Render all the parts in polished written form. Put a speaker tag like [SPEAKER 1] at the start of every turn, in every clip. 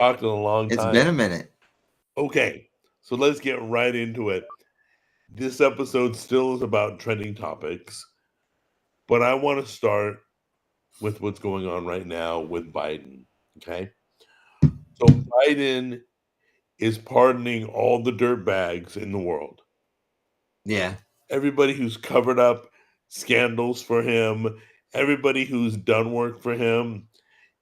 [SPEAKER 1] Talked in a long
[SPEAKER 2] It's
[SPEAKER 1] time.
[SPEAKER 2] been a minute.
[SPEAKER 1] Okay, so let's get right into it. This episode still is about trending topics, but I want to start with what's going on right now with Biden. Okay, so Biden is pardoning all the dirtbags in the world.
[SPEAKER 2] Yeah.
[SPEAKER 1] Everybody who's covered up scandals for him, everybody who's done work for him,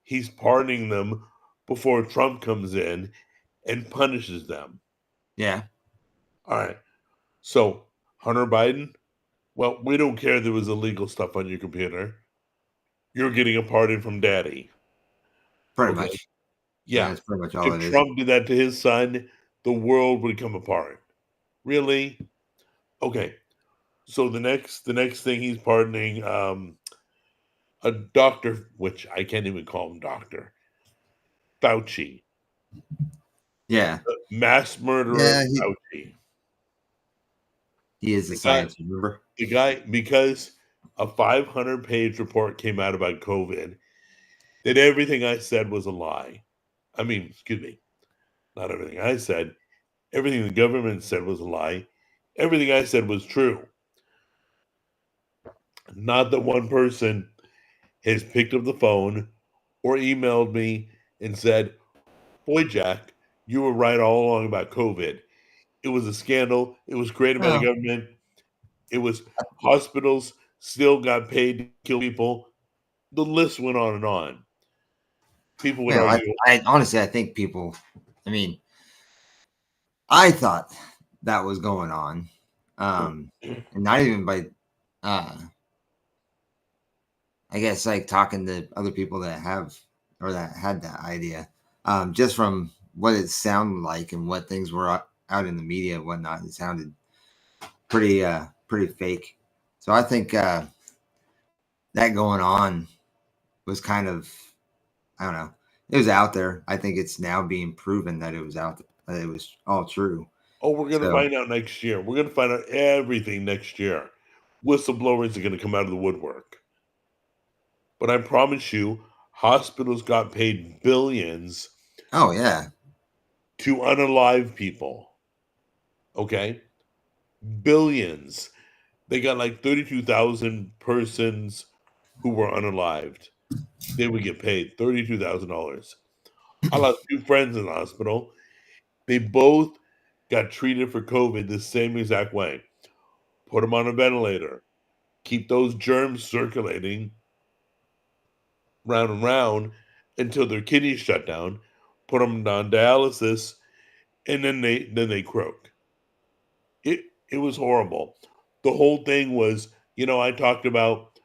[SPEAKER 1] he's pardoning them before Trump comes in and punishes them.
[SPEAKER 2] Yeah.
[SPEAKER 1] All right. So, Hunter Biden, well, we don't care there was illegal stuff on your computer. You're getting a pardon from daddy.
[SPEAKER 2] Pretty
[SPEAKER 1] Okay.
[SPEAKER 2] much.
[SPEAKER 1] Yeah.
[SPEAKER 2] That's pretty much all
[SPEAKER 1] If
[SPEAKER 2] it is.
[SPEAKER 1] Trump did that to his son, the world would come apart. Really? Okay. So the next thing he's pardoning a doctor, which I can't even call him doctor, Fauci,
[SPEAKER 2] Yeah.
[SPEAKER 1] mass murderer
[SPEAKER 2] Yeah.
[SPEAKER 1] Fauci.
[SPEAKER 2] He is a
[SPEAKER 1] The guy,
[SPEAKER 2] science, remember?
[SPEAKER 1] the guy, because a 500-page report came out about COVID, that everything I said was a lie. I mean, excuse me, not everything I said. Everything the government said was a lie. Everything I said was true. Not that one person has picked up the phone or emailed me and said, "Boy, Jack, you were right all along about COVID. It was a scandal. It was created by the
[SPEAKER 2] Well,
[SPEAKER 1] government. It was hospitals still got paid to kill people." The list went on and on. People would
[SPEAKER 2] well,
[SPEAKER 1] argue,
[SPEAKER 2] I honestly, I think people, I mean, I thought that was going on. And not even by, uh, I guess, like talking to other people that have or that had that idea. Just from what it sounded like and what things were out in the media and whatnot, it sounded pretty fake. So I think that going on was kind of, I don't know, it was out there. I think it's now being proven that it was out there, that it was all true.
[SPEAKER 1] "Oh, we're going to
[SPEAKER 2] So
[SPEAKER 1] find out next year. We're going to find out everything next year. Whistleblowers are going to come out of the woodwork." But I promise you, hospitals got paid billions
[SPEAKER 2] oh yeah.
[SPEAKER 1] to unalive people. Okay? Billions. They got like 32,000 persons who were unalived. They would get paid $32,000. I lost two friends in the hospital. They both got treated for COVID the same exact way. Put them on a ventilator, keep those germs circulating round and round until their kidneys shut down, put them on dialysis, and then they croak. It was horrible. The whole thing was, I talked about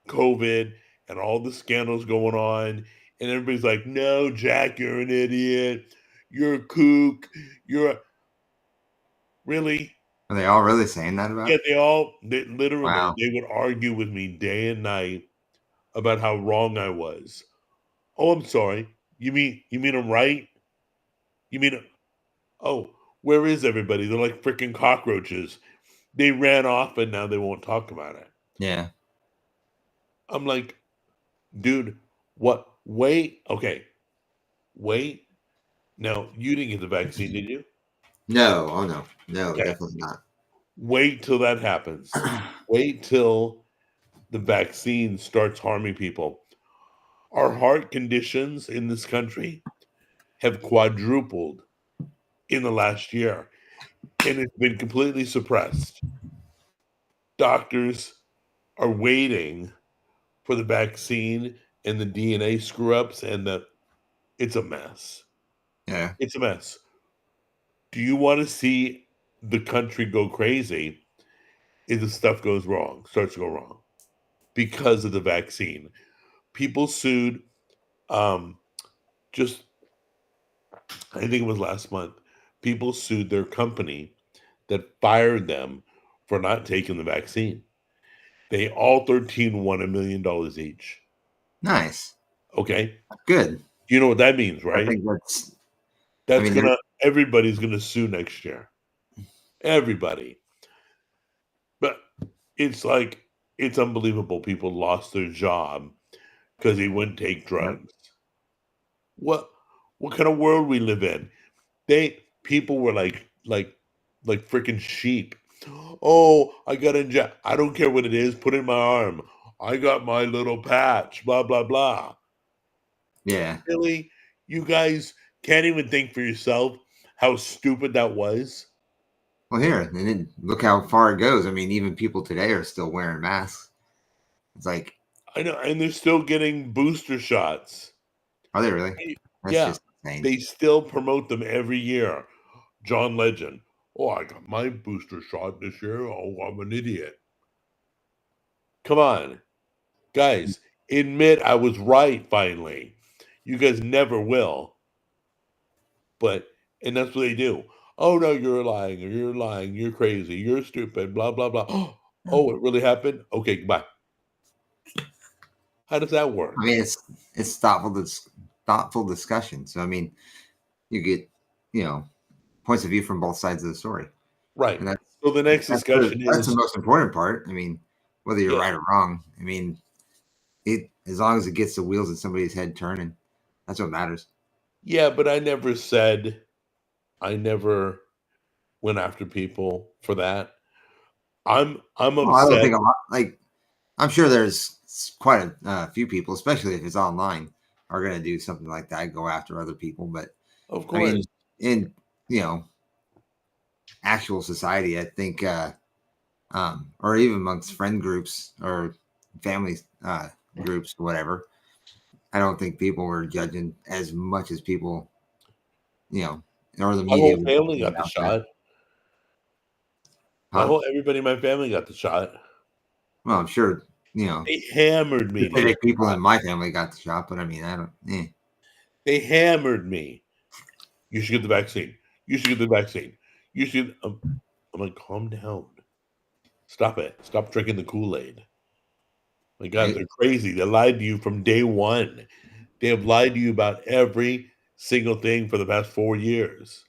[SPEAKER 1] COVID and all the scandals going on, and everybody's like, "No, Jack, you're an idiot. You're a kook. You're a really."
[SPEAKER 2] Are they all really saying that about
[SPEAKER 1] Yeah,
[SPEAKER 2] it?
[SPEAKER 1] they literally
[SPEAKER 2] Wow.
[SPEAKER 1] they would argue with me day and night about how wrong I was. "Oh, I'm sorry. You mean I'm right? You mean oh, where is everybody? They're like freaking cockroaches. They ran off and now they won't talk about it."
[SPEAKER 2] Yeah.
[SPEAKER 1] I'm like, "Dude, what? Wait, okay, wait. Now you didn't get the vaccine, did you?
[SPEAKER 2] No. Oh no. No,
[SPEAKER 1] Okay,
[SPEAKER 2] definitely not.
[SPEAKER 1] wait till that happens. Wait till the vaccine starts harming people. Our heart conditions in this country have quadrupled in the last year, and it's been completely suppressed. Doctors are waiting for the vaccine and the DNA screw ups, and it's a mess.
[SPEAKER 2] Yeah.
[SPEAKER 1] It's a mess. Do you want to see the country go crazy if the stuff goes wrong, starts to go wrong because of the vaccine? People sued, um, just, I think it was last month, people sued their company that fired them for not taking the vaccine. They all 13 won $1 million each.
[SPEAKER 2] Nice.
[SPEAKER 1] Okay.
[SPEAKER 2] Good.
[SPEAKER 1] You know what that means,
[SPEAKER 2] I
[SPEAKER 1] right?
[SPEAKER 2] think that's. I
[SPEAKER 1] That's
[SPEAKER 2] mean, there's.
[SPEAKER 1] everybody's gonna sue next year. Everybody. But it's like, it's unbelievable. People lost their job because they wouldn't take
[SPEAKER 2] Yep.
[SPEAKER 1] drugs. What? What kind of world we live in? People were like freaking sheep. Oh, I got inject. I don't care what it is. Put it in my arm. I got my little patch. Blah blah blah.
[SPEAKER 2] Yeah.
[SPEAKER 1] Really, you guys can't even think for yourself how stupid that was.
[SPEAKER 2] Well, here, and then look how far it goes. I mean, even people today are still wearing masks. It's like,
[SPEAKER 1] I know, and they're still getting booster shots.
[SPEAKER 2] are they really? That's
[SPEAKER 1] Yeah,
[SPEAKER 2] just insane.
[SPEAKER 1] they still promote them every year. John Legend. Oh, I got my booster shot this year. Oh, I'm an idiot. Come on, guys, admit I was right finally. You guys never will, but and that's what they do. Oh no, you're lying, you're lying, you're crazy, you're stupid, blah blah blah. Oh, it really happened? Okay, goodbye. How does that
[SPEAKER 2] I
[SPEAKER 1] work?
[SPEAKER 2] mean, it's thoughtful discussion. So I mean, you get you know points of view from both sides of the story,
[SPEAKER 1] Right.
[SPEAKER 2] and
[SPEAKER 1] So the next discussion
[SPEAKER 2] that's the
[SPEAKER 1] is
[SPEAKER 2] most important part. I mean, whether you're
[SPEAKER 1] yeah.
[SPEAKER 2] right or wrong. I mean, it as long as it gets the wheels in somebody's head turning, that's what matters.
[SPEAKER 1] Yeah, but I never went after people for that. I'm
[SPEAKER 2] Well, I don't
[SPEAKER 1] upset.
[SPEAKER 2] think a lot. Like, I'm sure there's quite a few people, especially if it's online, are going to do something like that, go after other people. But
[SPEAKER 1] Of
[SPEAKER 2] I
[SPEAKER 1] course.
[SPEAKER 2] mean, in you know actual society, I think, or even amongst friend groups or family groups, whatever, I don't think people were judging as much as people, you know, or the
[SPEAKER 1] My
[SPEAKER 2] media
[SPEAKER 1] whole
[SPEAKER 2] was
[SPEAKER 1] family
[SPEAKER 2] putting
[SPEAKER 1] got the
[SPEAKER 2] out there.
[SPEAKER 1] shot.
[SPEAKER 2] Huh?
[SPEAKER 1] Everybody in my family got the shot.
[SPEAKER 2] Well, I'm sure, you know,
[SPEAKER 1] They hammered me to get
[SPEAKER 2] specific
[SPEAKER 1] the
[SPEAKER 2] people
[SPEAKER 1] shot.
[SPEAKER 2] in my family got the shot, but I mean, I don't.
[SPEAKER 1] They hammered me. You should get the vaccine. You should get the vaccine. You should. I'm like, calm down. Stop it. Stop drinking the Kool Aid. My God,
[SPEAKER 2] Right?
[SPEAKER 1] they're crazy. They lied to you from day one. They have lied to you about every single thing for the past 4 years.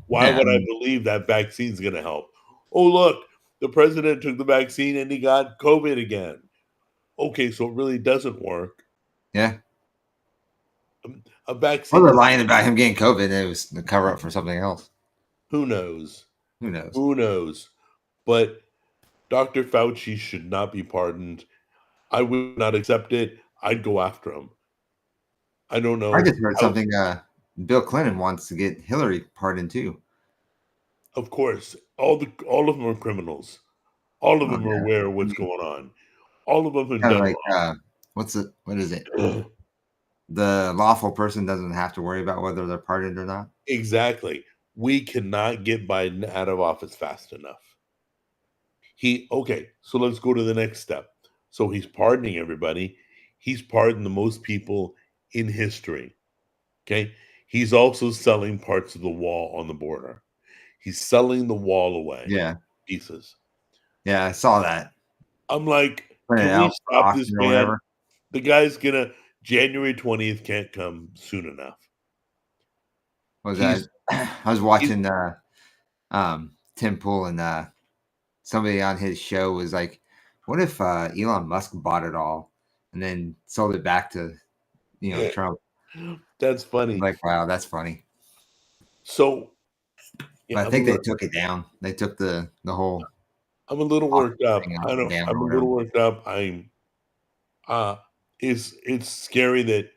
[SPEAKER 1] Why
[SPEAKER 2] Yeah, I
[SPEAKER 1] would I
[SPEAKER 2] mean,
[SPEAKER 1] believe that vaccine's going to help? Oh, look, the president took the vaccine and he got COVID again. Okay, so it really doesn't work.
[SPEAKER 2] yeah.
[SPEAKER 1] A
[SPEAKER 2] Well,
[SPEAKER 1] vaccine
[SPEAKER 2] they're
[SPEAKER 1] is,
[SPEAKER 2] lying about him getting COVID. It was the cover up for something else.
[SPEAKER 1] who knows?
[SPEAKER 2] Who knows?
[SPEAKER 1] Who knows? But Dr. Fauci should not be pardoned. I would not accept it. I'd go after him. I don't
[SPEAKER 2] I
[SPEAKER 1] know
[SPEAKER 2] just heard
[SPEAKER 1] how.
[SPEAKER 2] something. Bill Clinton wants to get Hillary pardoned too.
[SPEAKER 1] Of course, all of them are criminals. All of
[SPEAKER 2] Oh
[SPEAKER 1] them are
[SPEAKER 2] yeah,
[SPEAKER 1] aware of
[SPEAKER 2] I
[SPEAKER 1] what's
[SPEAKER 2] mean,
[SPEAKER 1] going on. All of them have
[SPEAKER 2] kind of
[SPEAKER 1] done
[SPEAKER 2] like what's it? What is it?
[SPEAKER 1] wrong.
[SPEAKER 2] The lawful person doesn't have to worry about whether they're pardoned or not.
[SPEAKER 1] Exactly. We cannot get Biden out of office fast enough. Okay, so let's go to the next step. So he's pardoning everybody. He's pardoned the most people in history. Okay. He's also selling parts of the wall on the border. He's selling the wall away,
[SPEAKER 2] Yeah,
[SPEAKER 1] pieces.
[SPEAKER 2] yeah, I saw that.
[SPEAKER 1] I'm like,
[SPEAKER 2] Putting it
[SPEAKER 1] can we
[SPEAKER 2] out for
[SPEAKER 1] stop this
[SPEAKER 2] auction or
[SPEAKER 1] man?
[SPEAKER 2] whatever.
[SPEAKER 1] The guy's gonna January 20th can't come soon enough.
[SPEAKER 2] Was that?
[SPEAKER 1] He's
[SPEAKER 2] I was
[SPEAKER 1] he's
[SPEAKER 2] watching Tim Pool and somebody on his show was like, "What if Elon Musk bought it all and then sold it back to Trump?"
[SPEAKER 1] that's
[SPEAKER 2] I'm
[SPEAKER 1] funny.
[SPEAKER 2] like, "Wow, that's funny."
[SPEAKER 1] So yeah,
[SPEAKER 2] But I think they took it down. They took the whole
[SPEAKER 1] I'm a little
[SPEAKER 2] auction
[SPEAKER 1] worked up.
[SPEAKER 2] thing
[SPEAKER 1] I don't
[SPEAKER 2] down
[SPEAKER 1] I'm
[SPEAKER 2] or
[SPEAKER 1] a
[SPEAKER 2] whatever.
[SPEAKER 1] little worked up. Uh it's scary that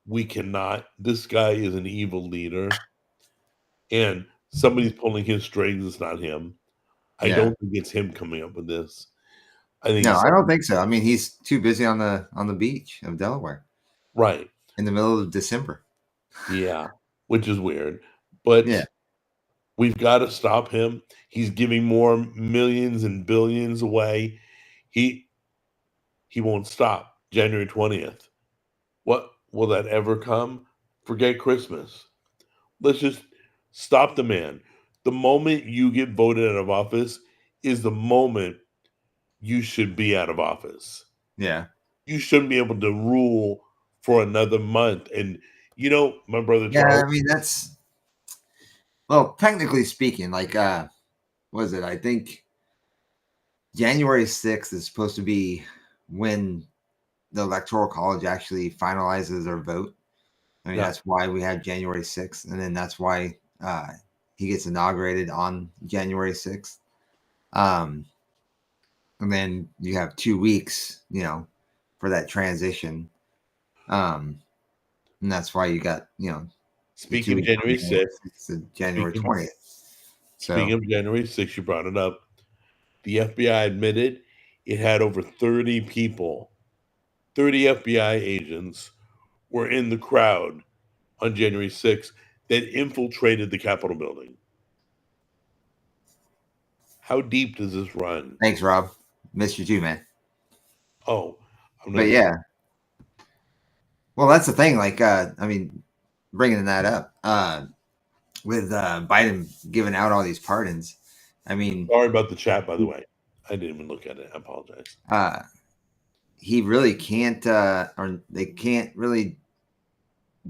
[SPEAKER 1] we cannot this guy is an evil leader and somebody's pulling his strings, it's not him. I
[SPEAKER 2] Yeah.
[SPEAKER 1] don't think it's him coming up with this. I think
[SPEAKER 2] No,
[SPEAKER 1] it's
[SPEAKER 2] I don't
[SPEAKER 1] something
[SPEAKER 2] think so. I mean, he's too busy on the beach of Delaware
[SPEAKER 1] right.
[SPEAKER 2] in the middle of December.
[SPEAKER 1] Yeah, which is weird.
[SPEAKER 2] Yeah.
[SPEAKER 1] But we've got to stop him. He's giving more millions and billions away. He he won't stop. January 20th. What will that ever come? Forget Christmas. Let's just stop the man. The moment you get voted out of office is the moment you should be out of office.
[SPEAKER 2] Yeah.
[SPEAKER 1] You shouldn't be able to rule for another month. And my brother
[SPEAKER 2] Yeah,
[SPEAKER 1] Charles,
[SPEAKER 2] I mean that's well, technically speaking, like what is it? I think January 6th is supposed to be when the electoral college actually finalizes their vote. I mean,
[SPEAKER 1] No.
[SPEAKER 2] that's why we have January 6th, and then that's why he gets inaugurated on January 6th. And then you have 2 weeks, for that transition. And that's why you got, the 2
[SPEAKER 1] Speaking of
[SPEAKER 2] weeks from
[SPEAKER 1] January
[SPEAKER 2] January
[SPEAKER 1] 6th,
[SPEAKER 2] 6th to January
[SPEAKER 1] speaking
[SPEAKER 2] 20th.
[SPEAKER 1] speaking
[SPEAKER 2] So,
[SPEAKER 1] of January 6th, you brought it up. The FBI admitted it had over 30 people, 30 FBI agents were in the crowd on January 6th that infiltrated the Capitol building. How deep does this run?
[SPEAKER 2] thanks, Rob. Missed you too, man.
[SPEAKER 1] Oh, I'm
[SPEAKER 2] But
[SPEAKER 1] not.
[SPEAKER 2] yeah, well, that's the thing. Like, I mean, bringing that up with Biden giving out all these pardons. I mean,
[SPEAKER 1] Sorry about the chat, by the way. I didn't even look at it. I apologize.
[SPEAKER 2] uh, he really can't, or they can't really.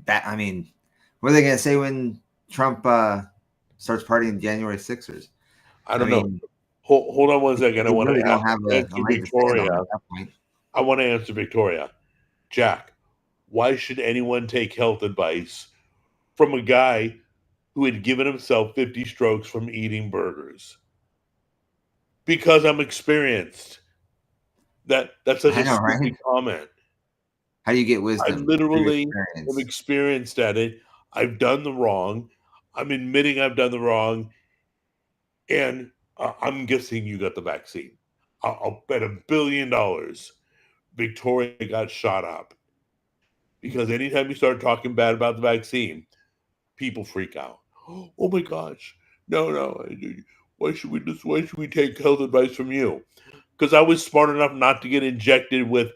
[SPEAKER 2] I mean, what are they going to say when Trump starts partying January 6ers?
[SPEAKER 1] I
[SPEAKER 2] I
[SPEAKER 1] don't know.
[SPEAKER 2] mean,
[SPEAKER 1] Hold on one second. I
[SPEAKER 2] they
[SPEAKER 1] want
[SPEAKER 2] really don't have
[SPEAKER 1] to
[SPEAKER 2] a
[SPEAKER 1] answer
[SPEAKER 2] leg to stand
[SPEAKER 1] Victoria.
[SPEAKER 2] on at that point.
[SPEAKER 1] I want to answer Victoria. Jack, why should anyone take health advice from a guy who had given himself 50 strokes from eating burgers? Because I'm experienced. That's such
[SPEAKER 2] I
[SPEAKER 1] a
[SPEAKER 2] know, right?
[SPEAKER 1] stupid comment.
[SPEAKER 2] How do you get
[SPEAKER 1] I
[SPEAKER 2] wisdom through
[SPEAKER 1] literally am
[SPEAKER 2] experience?
[SPEAKER 1] experienced at it. I've done the wrong. I'm admitting I've done the wrong, and I'm guessing you got the vaccine. I'll bet $1 billion Victoria got shot up because anytime you start talking bad about the vaccine, people freak out. Oh my gosh, no, no! Why should we take health advice from you? Because I was smart enough not to get injected with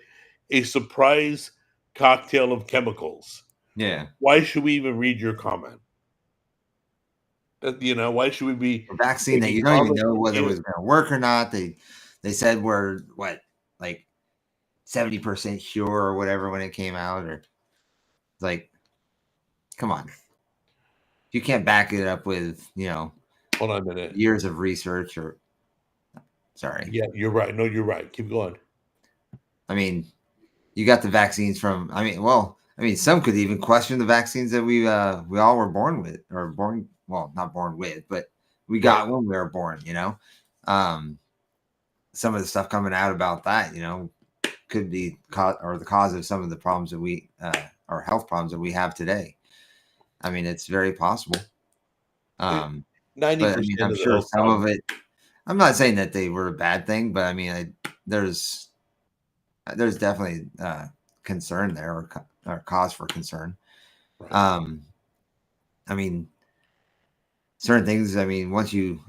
[SPEAKER 1] a surprise cocktail of chemicals.
[SPEAKER 2] Yeah.
[SPEAKER 1] Why should we even read your comment? Why should we be
[SPEAKER 2] A vaccine that
[SPEAKER 1] taking
[SPEAKER 2] you don't even
[SPEAKER 1] comments
[SPEAKER 2] know
[SPEAKER 1] from
[SPEAKER 2] whether it
[SPEAKER 1] you?
[SPEAKER 2] was going to work or not. They said we're what, like 70% sure or whatever when it came out, or like, come on, you can't back it up with
[SPEAKER 1] Hold on a minute.
[SPEAKER 2] years of research. Or sorry,
[SPEAKER 1] Yeah, you're right. No, you're right. Keep going.
[SPEAKER 2] I mean, you got the vaccines from. I mean, some could even question the vaccines that we all were born with, or born, well, not born with, but we
[SPEAKER 1] Right.
[SPEAKER 2] got when we were born. Um, some of the stuff coming out about that, could be the cause of some of the problems that or health problems that we have today. I mean, it's very possible.
[SPEAKER 1] Ninety
[SPEAKER 2] But I mean,
[SPEAKER 1] percent
[SPEAKER 2] I'm
[SPEAKER 1] of the
[SPEAKER 2] sure
[SPEAKER 1] health
[SPEAKER 2] some of
[SPEAKER 1] problems.
[SPEAKER 2] it. I'm not saying that they were a bad thing, but I mean, there's definitely concern there, or cause for concern.
[SPEAKER 1] Right.
[SPEAKER 2] Um, I mean, certain things. I mean, once you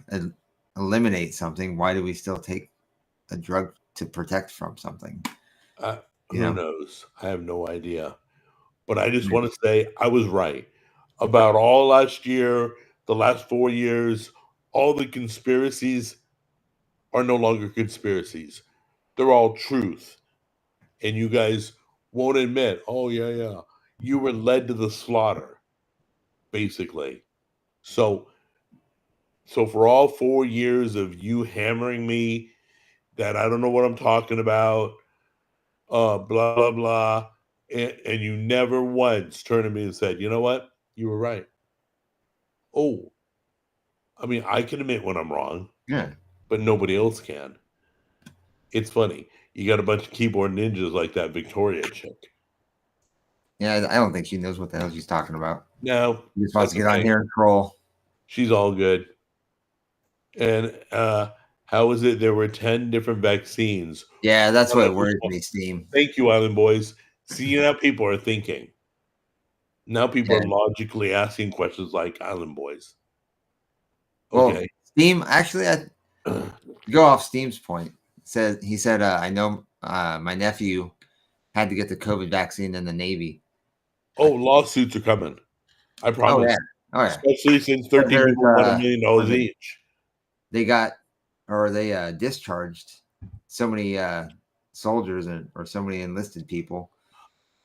[SPEAKER 2] eliminate something, why do we still take a drug to protect from something? You
[SPEAKER 1] Who
[SPEAKER 2] know,
[SPEAKER 1] knows? I have no idea. But I just
[SPEAKER 2] Yeah.
[SPEAKER 1] want to say I was right about all last year, the last 4 years. All the conspiracies are no longer conspiracies. They're all truth. And you guys won't admit, oh, yeah, yeah. You were led to the slaughter, basically. So, so for all 4 years of you hammering me that I don't know what I'm talking about, blah, blah, blah, and you never once turned to me and said, you know what? You were right. Oh, I mean, I can admit when I'm wrong,
[SPEAKER 2] yeah,
[SPEAKER 1] but nobody else can. It's funny. You got a bunch of keyboard ninjas like that Victoria chick.
[SPEAKER 2] yeah. I don't think she knows what the hell she's talking about.
[SPEAKER 1] No,
[SPEAKER 2] She just wants
[SPEAKER 1] that's
[SPEAKER 2] to get on
[SPEAKER 1] okay.
[SPEAKER 2] here and troll.
[SPEAKER 1] She's all good. And how is it there were 10 different vaccines?
[SPEAKER 2] Yeah, that's
[SPEAKER 1] One
[SPEAKER 2] what
[SPEAKER 1] of which
[SPEAKER 2] worries
[SPEAKER 1] one?
[SPEAKER 2] me, Steam.
[SPEAKER 1] Thank you, Island Boys. See, now people are thinking. Now people
[SPEAKER 2] Yeah.
[SPEAKER 1] are logically asking questions like Island Boys.
[SPEAKER 2] Well,
[SPEAKER 1] Okay.
[SPEAKER 2] Steam actually, I go off Steam's point. He said, I know my nephew had to get the COVID vaccine in the Navy.
[SPEAKER 1] Oh, lawsuits are coming. I
[SPEAKER 2] Oh yeah,
[SPEAKER 1] promise.
[SPEAKER 2] oh yeah.
[SPEAKER 1] Especially since
[SPEAKER 2] Because
[SPEAKER 1] 13 people won $1 million
[SPEAKER 2] was it
[SPEAKER 1] each.
[SPEAKER 2] they got, or they discharged so many soldiers or so many enlisted people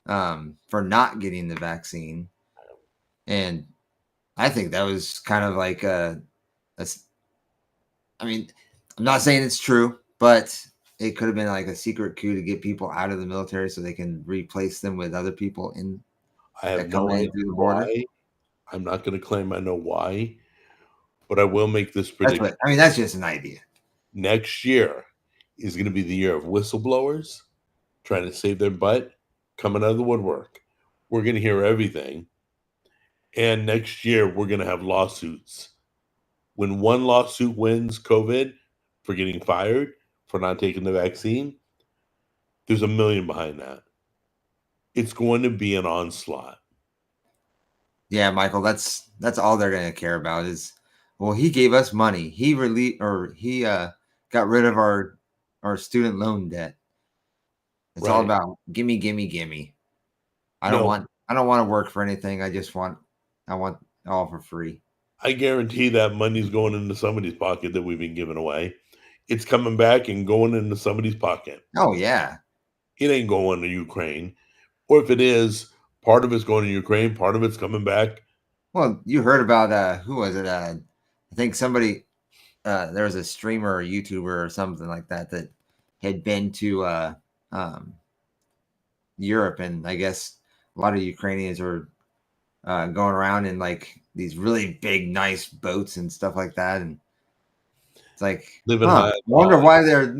[SPEAKER 2] for not getting the vaccine, and I think that was kind of like a I mean, I'm not saying it's true, but it could have been like a secret coup to get people out of the military so they can replace them with other people in.
[SPEAKER 1] I have
[SPEAKER 2] that
[SPEAKER 1] no
[SPEAKER 2] coming in
[SPEAKER 1] idea
[SPEAKER 2] through the border.
[SPEAKER 1] why. I'm not going to claim I know why, but I will make this
[SPEAKER 2] That's
[SPEAKER 1] prediction.
[SPEAKER 2] what I mean. That's just an idea.
[SPEAKER 1] Next year is going to be the year of whistleblowers trying to save their butt, coming out of the woodwork. We're going to hear everything. And next year, we're going to have lawsuits. When one lawsuit wins COVID for getting fired for not taking the vaccine, there's a million behind that. It's going to be an onslaught.
[SPEAKER 2] Yeah, Michael. That's all they're going to care about is, well, he gave us money. He got rid of our student loan debt. It's all
[SPEAKER 1] Right.
[SPEAKER 2] about gimme, gimme, gimme.
[SPEAKER 1] No,
[SPEAKER 2] I don't want to work for anything. I want it all for free.
[SPEAKER 1] I guarantee that money's going into somebody's pocket that we've been giving away. It's coming back and going into somebody's pocket.
[SPEAKER 2] Oh yeah.
[SPEAKER 1] It ain't going to Ukraine. Or if it is, part of it's going to Ukraine, part of it's coming back.
[SPEAKER 2] Well, you heard about who was it? I think somebody there was a streamer or YouTuber or something like that that had been to um, Europe, and I guess a lot of Ukrainians were going around in like these really big, nice boats and stuff like that, and it's like,
[SPEAKER 1] Living
[SPEAKER 2] huh?
[SPEAKER 1] high
[SPEAKER 2] I
[SPEAKER 1] and
[SPEAKER 2] wonder
[SPEAKER 1] dry.
[SPEAKER 2] why they're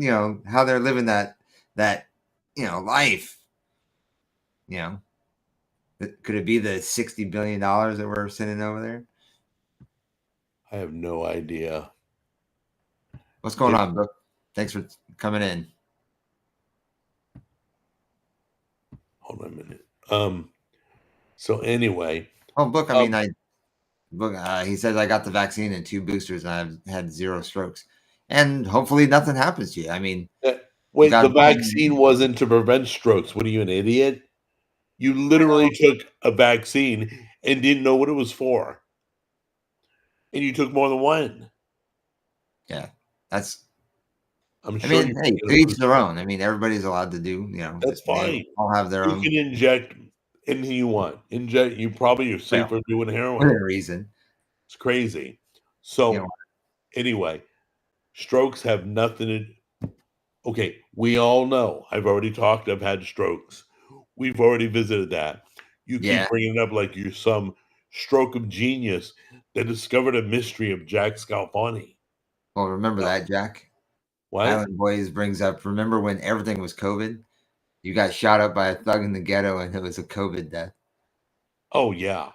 [SPEAKER 2] how they're living that life. You know, could it be the $60 billion that we're sending over there?
[SPEAKER 1] I have no idea.
[SPEAKER 2] What's going
[SPEAKER 1] It,
[SPEAKER 2] on, bro? Thanks for coming in.
[SPEAKER 1] hold on a minute. So anyway,
[SPEAKER 2] Oh, look, I
[SPEAKER 1] um,
[SPEAKER 2] mean, he says I got the vaccine and 2 boosters, and I've had 0 strokes, and hopefully nothing happens to you. I mean,
[SPEAKER 1] eh, wait, the
[SPEAKER 2] God,
[SPEAKER 1] vaccine wasn't to prevent strokes. What are you, an idiot? You literally took a vaccine and didn't know what it was for. And you took more than one.
[SPEAKER 2] yeah, that's.
[SPEAKER 1] I'm
[SPEAKER 2] I
[SPEAKER 1] sure
[SPEAKER 2] mean,
[SPEAKER 1] you
[SPEAKER 2] hey,
[SPEAKER 1] get
[SPEAKER 2] to
[SPEAKER 1] a
[SPEAKER 2] each their
[SPEAKER 1] booster.
[SPEAKER 2] own. I mean, everybody's allowed to do.
[SPEAKER 1] That's
[SPEAKER 2] They
[SPEAKER 1] fine.
[SPEAKER 2] all have their
[SPEAKER 1] You
[SPEAKER 2] own
[SPEAKER 1] can inject anything you want. Inject. You probably are
[SPEAKER 2] well
[SPEAKER 1] safer doing heroin.
[SPEAKER 2] within reason.
[SPEAKER 1] It's crazy.
[SPEAKER 2] You know,
[SPEAKER 1] So anyway, strokes have nothing to. Okay, we all know. I've already talked. I've had strokes. We've already visited that. You keep
[SPEAKER 2] yeah.
[SPEAKER 1] bringing it up like you're some stroke of genius that discovered a mystery of Jack Scalfani.
[SPEAKER 2] Well, remember
[SPEAKER 1] No.
[SPEAKER 2] that, Jack.
[SPEAKER 1] What?
[SPEAKER 2] Island Boys brings up. Remember when everything was COVID? You got shot up by a thug in the ghetto, and it was a COVID death.
[SPEAKER 1] Oh yeah,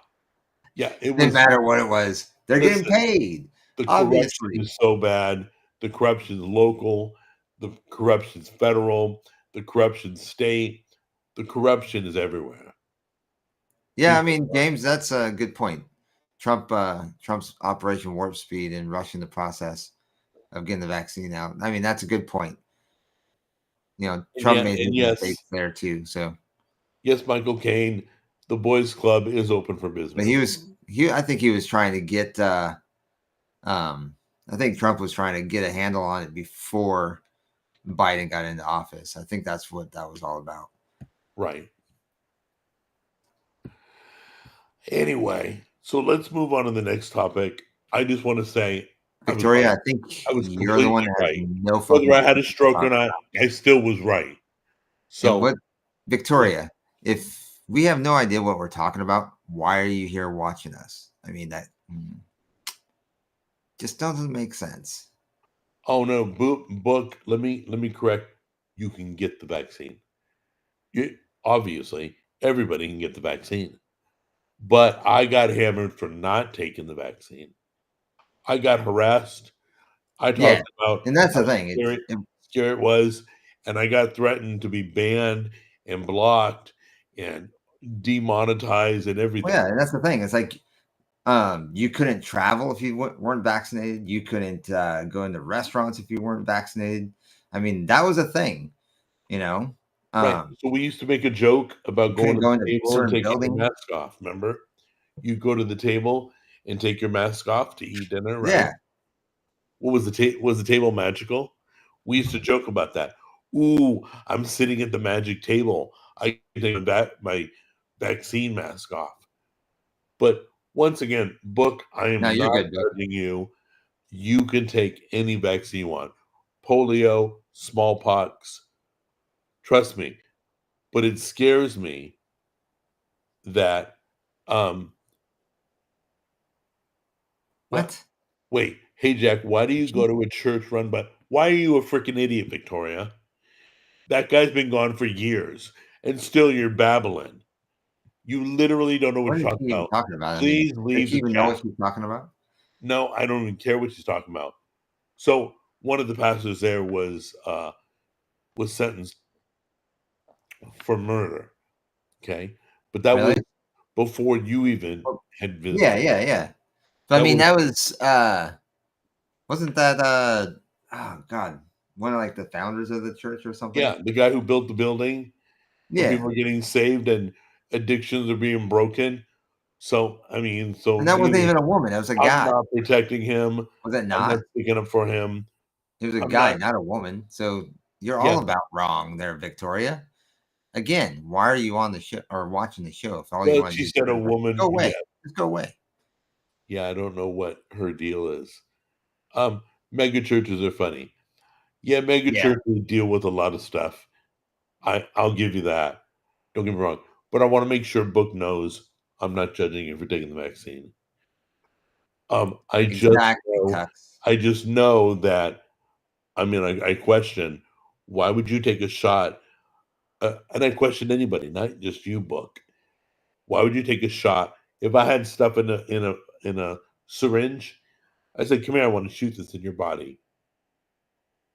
[SPEAKER 1] yeah. It
[SPEAKER 2] Didn't
[SPEAKER 1] was.
[SPEAKER 2] matter what it was. They're getting
[SPEAKER 1] Listen,
[SPEAKER 2] paid,
[SPEAKER 1] the corruption
[SPEAKER 2] obviously.
[SPEAKER 1] is so bad. The corruption's local. The corruption's federal. The corruption's state. The corruption is everywhere.
[SPEAKER 2] Yeah, I
[SPEAKER 1] People.
[SPEAKER 2] mean, James, that's a good point. Trump's Operation Warp Speed and rushing the process of getting the vaccine out. I mean, that's a good point.
[SPEAKER 1] And
[SPEAKER 2] Trump
[SPEAKER 1] yeah,
[SPEAKER 2] made his
[SPEAKER 1] and
[SPEAKER 2] mistakes
[SPEAKER 1] yes,
[SPEAKER 2] there too. So,
[SPEAKER 1] yes, Michael Caine, the boys' club is open for
[SPEAKER 2] but
[SPEAKER 1] business.
[SPEAKER 2] I think he was trying to get. Um, I think Trump was trying to get a handle on it before Biden got into office. I think that's what that was all about.
[SPEAKER 1] Right. Anyway, so let's move on to the next topic. I just want to say I was
[SPEAKER 2] Victoria,
[SPEAKER 1] right.
[SPEAKER 2] I think
[SPEAKER 1] I was
[SPEAKER 2] you're the
[SPEAKER 1] completely
[SPEAKER 2] one that has
[SPEAKER 1] right.
[SPEAKER 2] no
[SPEAKER 1] Whether
[SPEAKER 2] fucking
[SPEAKER 1] I had a
[SPEAKER 2] clue what
[SPEAKER 1] stroke
[SPEAKER 2] you're
[SPEAKER 1] or
[SPEAKER 2] talking
[SPEAKER 1] not,
[SPEAKER 2] about.
[SPEAKER 1] I still was right.
[SPEAKER 2] And
[SPEAKER 1] So
[SPEAKER 2] what, Victoria, if we have no idea what we're talking about, why are you here watching us? I mean, that just doesn't make sense.
[SPEAKER 1] oh no, book. Let me correct. You can get the vaccine. You, obviously, everybody can get the vaccine, but I got hammered for not taking the vaccine. I got harassed. I
[SPEAKER 2] Yeah.
[SPEAKER 1] talked about
[SPEAKER 2] And that's
[SPEAKER 1] how
[SPEAKER 2] the thing.
[SPEAKER 1] scary it was, and I got threatened to be banned and blocked and demonetized and
[SPEAKER 2] Well, yeah,
[SPEAKER 1] everything.
[SPEAKER 2] and that's the thing. It's like you couldn't travel if you weren't vaccinated. You couldn't go into restaurants if you weren't vaccinated. I mean, that was a thing, you know.
[SPEAKER 1] Right.
[SPEAKER 2] Um,
[SPEAKER 1] So we used to make a joke about
[SPEAKER 2] you
[SPEAKER 1] going
[SPEAKER 2] couldn't
[SPEAKER 1] to
[SPEAKER 2] go
[SPEAKER 1] the
[SPEAKER 2] into
[SPEAKER 1] table and
[SPEAKER 2] certain
[SPEAKER 1] taking your
[SPEAKER 2] buildings.
[SPEAKER 1] mask off. Remember? You go to the table and take your mask off to eat dinner, right?
[SPEAKER 2] Yeah.
[SPEAKER 1] What was was the table magical? We used to joke about that. Ooh, I'm sitting at the magic table. I can take my vaccine mask off. But once again, book, I
[SPEAKER 2] No,
[SPEAKER 1] am
[SPEAKER 2] you're
[SPEAKER 1] not
[SPEAKER 2] good, bud.
[SPEAKER 1] judging you. You can take any vaccine you want. Polio, smallpox. Trust me. But it scares me that Um, what?
[SPEAKER 2] What?
[SPEAKER 1] Wait, hey Jack, why do you go to a church run by? Why are you a freaking idiot, Victoria? That guy's been gone for years, and still you're babbling. You literally don't know what
[SPEAKER 2] What
[SPEAKER 1] you're
[SPEAKER 2] is
[SPEAKER 1] talking
[SPEAKER 2] she even
[SPEAKER 1] about.
[SPEAKER 2] talking about? I mean,
[SPEAKER 1] Please
[SPEAKER 2] does
[SPEAKER 1] leave
[SPEAKER 2] she
[SPEAKER 1] the
[SPEAKER 2] even know
[SPEAKER 1] chat.
[SPEAKER 2] what she's talking about?
[SPEAKER 1] No, I don't even care what she's talking about. So one of the pastors there was sentenced for murder. Okay, but that
[SPEAKER 2] Really?
[SPEAKER 1] was before you even
[SPEAKER 2] Well,
[SPEAKER 1] had
[SPEAKER 2] yeah,
[SPEAKER 1] visited.
[SPEAKER 2] yeah, yeah. But I
[SPEAKER 1] That
[SPEAKER 2] mean,
[SPEAKER 1] was
[SPEAKER 2] that was wasn't that oh God, one of like the founders of the church or something?
[SPEAKER 1] yeah, the guy who built the building where
[SPEAKER 2] Yeah.
[SPEAKER 1] people are getting saved and addictions are being broken. So I mean, so
[SPEAKER 2] And that wasn't
[SPEAKER 1] me,
[SPEAKER 2] even a woman, that was a
[SPEAKER 1] I'm
[SPEAKER 2] guy.
[SPEAKER 1] not protecting him.
[SPEAKER 2] Was it
[SPEAKER 1] I'm not
[SPEAKER 2] not?
[SPEAKER 1] sticking up for him.
[SPEAKER 2] It was a
[SPEAKER 1] I'm
[SPEAKER 2] guy,
[SPEAKER 1] not.
[SPEAKER 2] not a woman. So you're all
[SPEAKER 1] Yes.
[SPEAKER 2] about wrong there, Victoria. Again, why are you on the show or watching the show if all you
[SPEAKER 1] Well,
[SPEAKER 2] want to
[SPEAKER 1] she
[SPEAKER 2] do is
[SPEAKER 1] said a
[SPEAKER 2] go
[SPEAKER 1] woman.
[SPEAKER 2] away.
[SPEAKER 1] Yeah,
[SPEAKER 2] Just go away.
[SPEAKER 1] yeah. I don't know what her deal is. Um, Mega churches are funny. Yeah, mega
[SPEAKER 2] Yeah,
[SPEAKER 1] churches deal with a lot of stuff. I'll give you that. Don't get me wrong, but I want to make sure Book knows I'm not judging you for taking the vaccine. I just
[SPEAKER 2] exactly,
[SPEAKER 1] know,
[SPEAKER 2] Tux.
[SPEAKER 1] I just know that. I mean, I question why would you take a shot? And I question anybody, not just you, Book. Why would you take a shot? If I had stuff in a syringe, I said, "Come here, I want to shoot this in your body."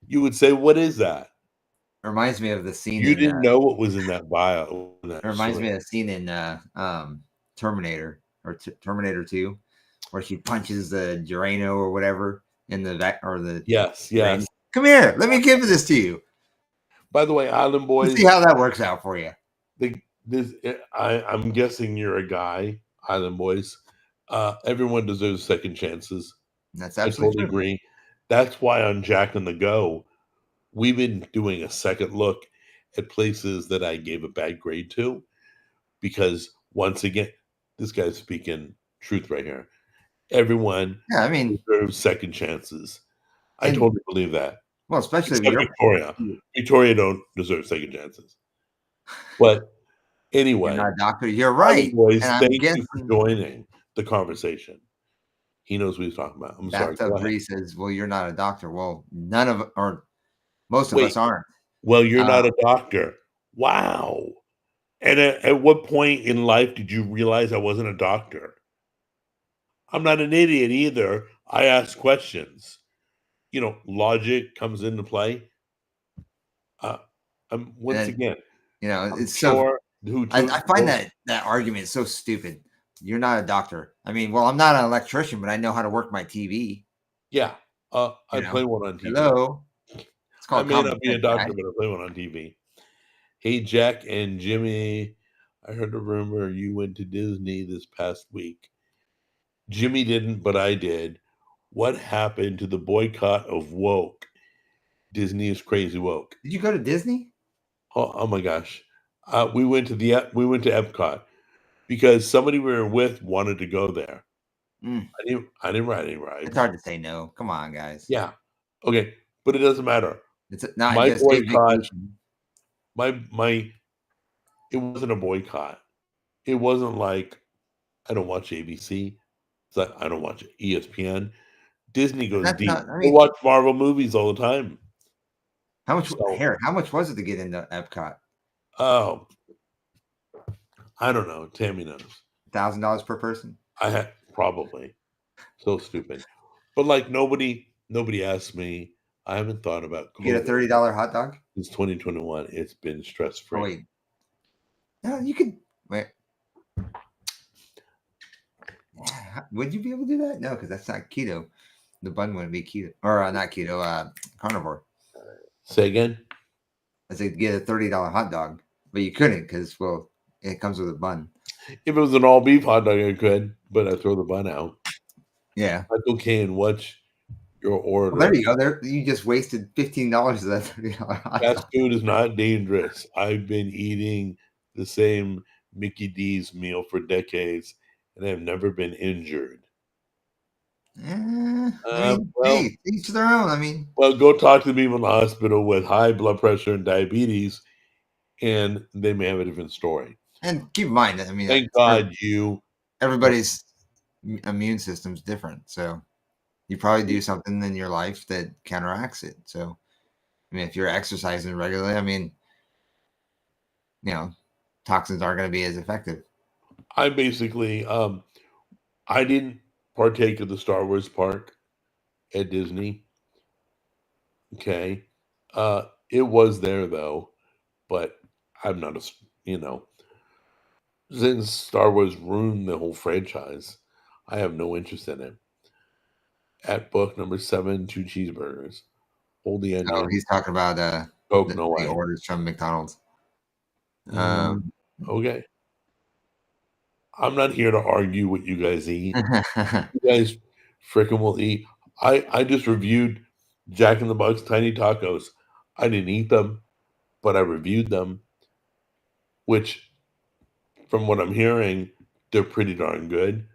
[SPEAKER 1] You would say, "What is that?"
[SPEAKER 2] Reminds me of the scene
[SPEAKER 1] You
[SPEAKER 2] in
[SPEAKER 1] didn't know what was in that vial, in
[SPEAKER 2] it
[SPEAKER 1] that
[SPEAKER 2] reminds me
[SPEAKER 1] syringe.
[SPEAKER 2] of the scene in Terminator or Terminator 2 where she punches the Drano or whatever in the or the
[SPEAKER 1] Yes,
[SPEAKER 2] uranium.
[SPEAKER 1] yes.
[SPEAKER 2] Come here, let me give this to you.
[SPEAKER 1] By the way, Island
[SPEAKER 2] Let's see
[SPEAKER 1] Boys,
[SPEAKER 2] how that works out for you.
[SPEAKER 1] I'm guessing you're a guy, Island Boys. Everyone deserves second chances.
[SPEAKER 2] And that's
[SPEAKER 1] I
[SPEAKER 2] absolutely
[SPEAKER 1] totally
[SPEAKER 2] true.
[SPEAKER 1] agree. That's why on Jack and the Go, we've been doing a second look at places that I gave a bad grade to because once again, this guy's speaking truth right here. Everyone
[SPEAKER 2] Yeah, I mean,
[SPEAKER 1] deserves second chances. I
[SPEAKER 2] and
[SPEAKER 1] totally believe that.
[SPEAKER 2] well, especially with
[SPEAKER 1] Except
[SPEAKER 2] your
[SPEAKER 1] Victoria. Victoria don't deserve second chances. But
[SPEAKER 2] you're not
[SPEAKER 1] anyway,
[SPEAKER 2] a doctor. You're
[SPEAKER 1] Island
[SPEAKER 2] right. And
[SPEAKER 1] Boys,
[SPEAKER 2] I'm
[SPEAKER 1] thank you for
[SPEAKER 2] guessing
[SPEAKER 1] joining the conversation. He knows what he's talking about. I'm sorry. Go
[SPEAKER 2] Bathtub
[SPEAKER 1] ahead.
[SPEAKER 2] Bree says, well, you're not a doctor. Well, none of or most of us
[SPEAKER 1] Wait.
[SPEAKER 2] aren't.
[SPEAKER 1] Well, you're
[SPEAKER 2] Uh,
[SPEAKER 1] not a doctor. Wow. And at what point in life did you realize I wasn't a doctor? I'm not an idiot either. I ask questions. Logic comes into play. Uh, once
[SPEAKER 2] and
[SPEAKER 1] again, I'm
[SPEAKER 2] it's so
[SPEAKER 1] sure who
[SPEAKER 2] I
[SPEAKER 1] tuned
[SPEAKER 2] find
[SPEAKER 1] for.
[SPEAKER 2] that argument so stupid. You're not a doctor. I mean, well, I'm not an electrician, but I know how to work my TV.
[SPEAKER 1] Yeah,
[SPEAKER 2] You
[SPEAKER 1] I play
[SPEAKER 2] know,
[SPEAKER 1] one on TV.
[SPEAKER 2] hello. It's
[SPEAKER 1] I
[SPEAKER 2] called
[SPEAKER 1] may
[SPEAKER 2] common
[SPEAKER 1] not be a
[SPEAKER 2] sense,
[SPEAKER 1] doctor,
[SPEAKER 2] guy.
[SPEAKER 1] but I play one on TV. Hey, Jack and Jimmy, I heard a rumor you went to Disney this past week. Jimmy didn't, but I did. What happened to the boycott of woke? Disney is crazy woke.
[SPEAKER 2] Did you go to Disney?
[SPEAKER 1] Oh my gosh. We went to Epcot because somebody we were with wanted to go there.
[SPEAKER 2] Mm,
[SPEAKER 1] I didn't ride any
[SPEAKER 2] it's
[SPEAKER 1] rides.
[SPEAKER 2] hard to say no. Come on, guys.
[SPEAKER 1] Yeah. Okay. But it doesn't matter.
[SPEAKER 2] It's not
[SPEAKER 1] My
[SPEAKER 2] just a
[SPEAKER 1] boycott,
[SPEAKER 2] vacation.
[SPEAKER 1] my it wasn't a boycott. It wasn't like I don't watch ABC. It's like I don't watch ESPN. Disney goes
[SPEAKER 2] That's
[SPEAKER 1] deep.
[SPEAKER 2] not. I
[SPEAKER 1] I
[SPEAKER 2] mean,
[SPEAKER 1] watch Marvel movies all the time.
[SPEAKER 2] how much
[SPEAKER 1] So,
[SPEAKER 2] hair? How much was it to get into Epcot?
[SPEAKER 1] oh, I don't know. Tammy knows.
[SPEAKER 2] $1,000 per person.
[SPEAKER 1] I had probably so stupid, but like nobody asked me. I haven't thought about
[SPEAKER 2] You get a
[SPEAKER 1] COVID
[SPEAKER 2] $30 hot dog.
[SPEAKER 1] since 2021. It's been stress
[SPEAKER 2] Oh
[SPEAKER 1] free.
[SPEAKER 2] wait, no, you could wait. Would you be able to do that? No, because that's not keto. The bun wouldn't be keto, or not keto. Carnivore.
[SPEAKER 1] Say again.
[SPEAKER 2] I said get a $30 hot dog, but you couldn't because well, it comes with a bun.
[SPEAKER 1] If it was an all beef hot dog, I could, but I throw the bun out.
[SPEAKER 2] Yeah.
[SPEAKER 1] Michael Caine, what's your
[SPEAKER 2] Well, there
[SPEAKER 1] order?
[SPEAKER 2] you go. There, you just wasted $15 of that $30 hot
[SPEAKER 1] Fast
[SPEAKER 2] dog.
[SPEAKER 1] food is not dangerous. I've been eating the same Mickey D's meal for decades, and I've never been injured.
[SPEAKER 2] I
[SPEAKER 1] Uh,
[SPEAKER 2] mean,
[SPEAKER 1] well,
[SPEAKER 2] hey, each their own. I mean,
[SPEAKER 1] well, go talk to the people in the hospital with high blood pressure and diabetes, and they may have a different story.
[SPEAKER 2] and keep in mind that I mean,
[SPEAKER 1] Thank God you
[SPEAKER 2] everybody's immune system's different. So you probably do something in your life that counteracts it. So, I mean, if you're exercising regularly, I mean, toxins aren't going to be as effective.
[SPEAKER 1] I basically, I didn't partake of the Star Wars park at Disney. Okay, it was there though, but I'm not since Star Wars ruined the whole franchise, I have no interest in it. At book number 7, 2 cheeseburgers, hold the
[SPEAKER 2] Oh,
[SPEAKER 1] onion,
[SPEAKER 2] he's talking about
[SPEAKER 1] Coke, no
[SPEAKER 2] the
[SPEAKER 1] ice.
[SPEAKER 2] orders from McDonald's.
[SPEAKER 1] Mm, okay, I'm not here to argue what you guys eat. You guys frickin' will eat. I just reviewed Jack in the Box tiny tacos. I didn't eat them, but I reviewed them, which, from what I'm hearing, they're pretty darn good.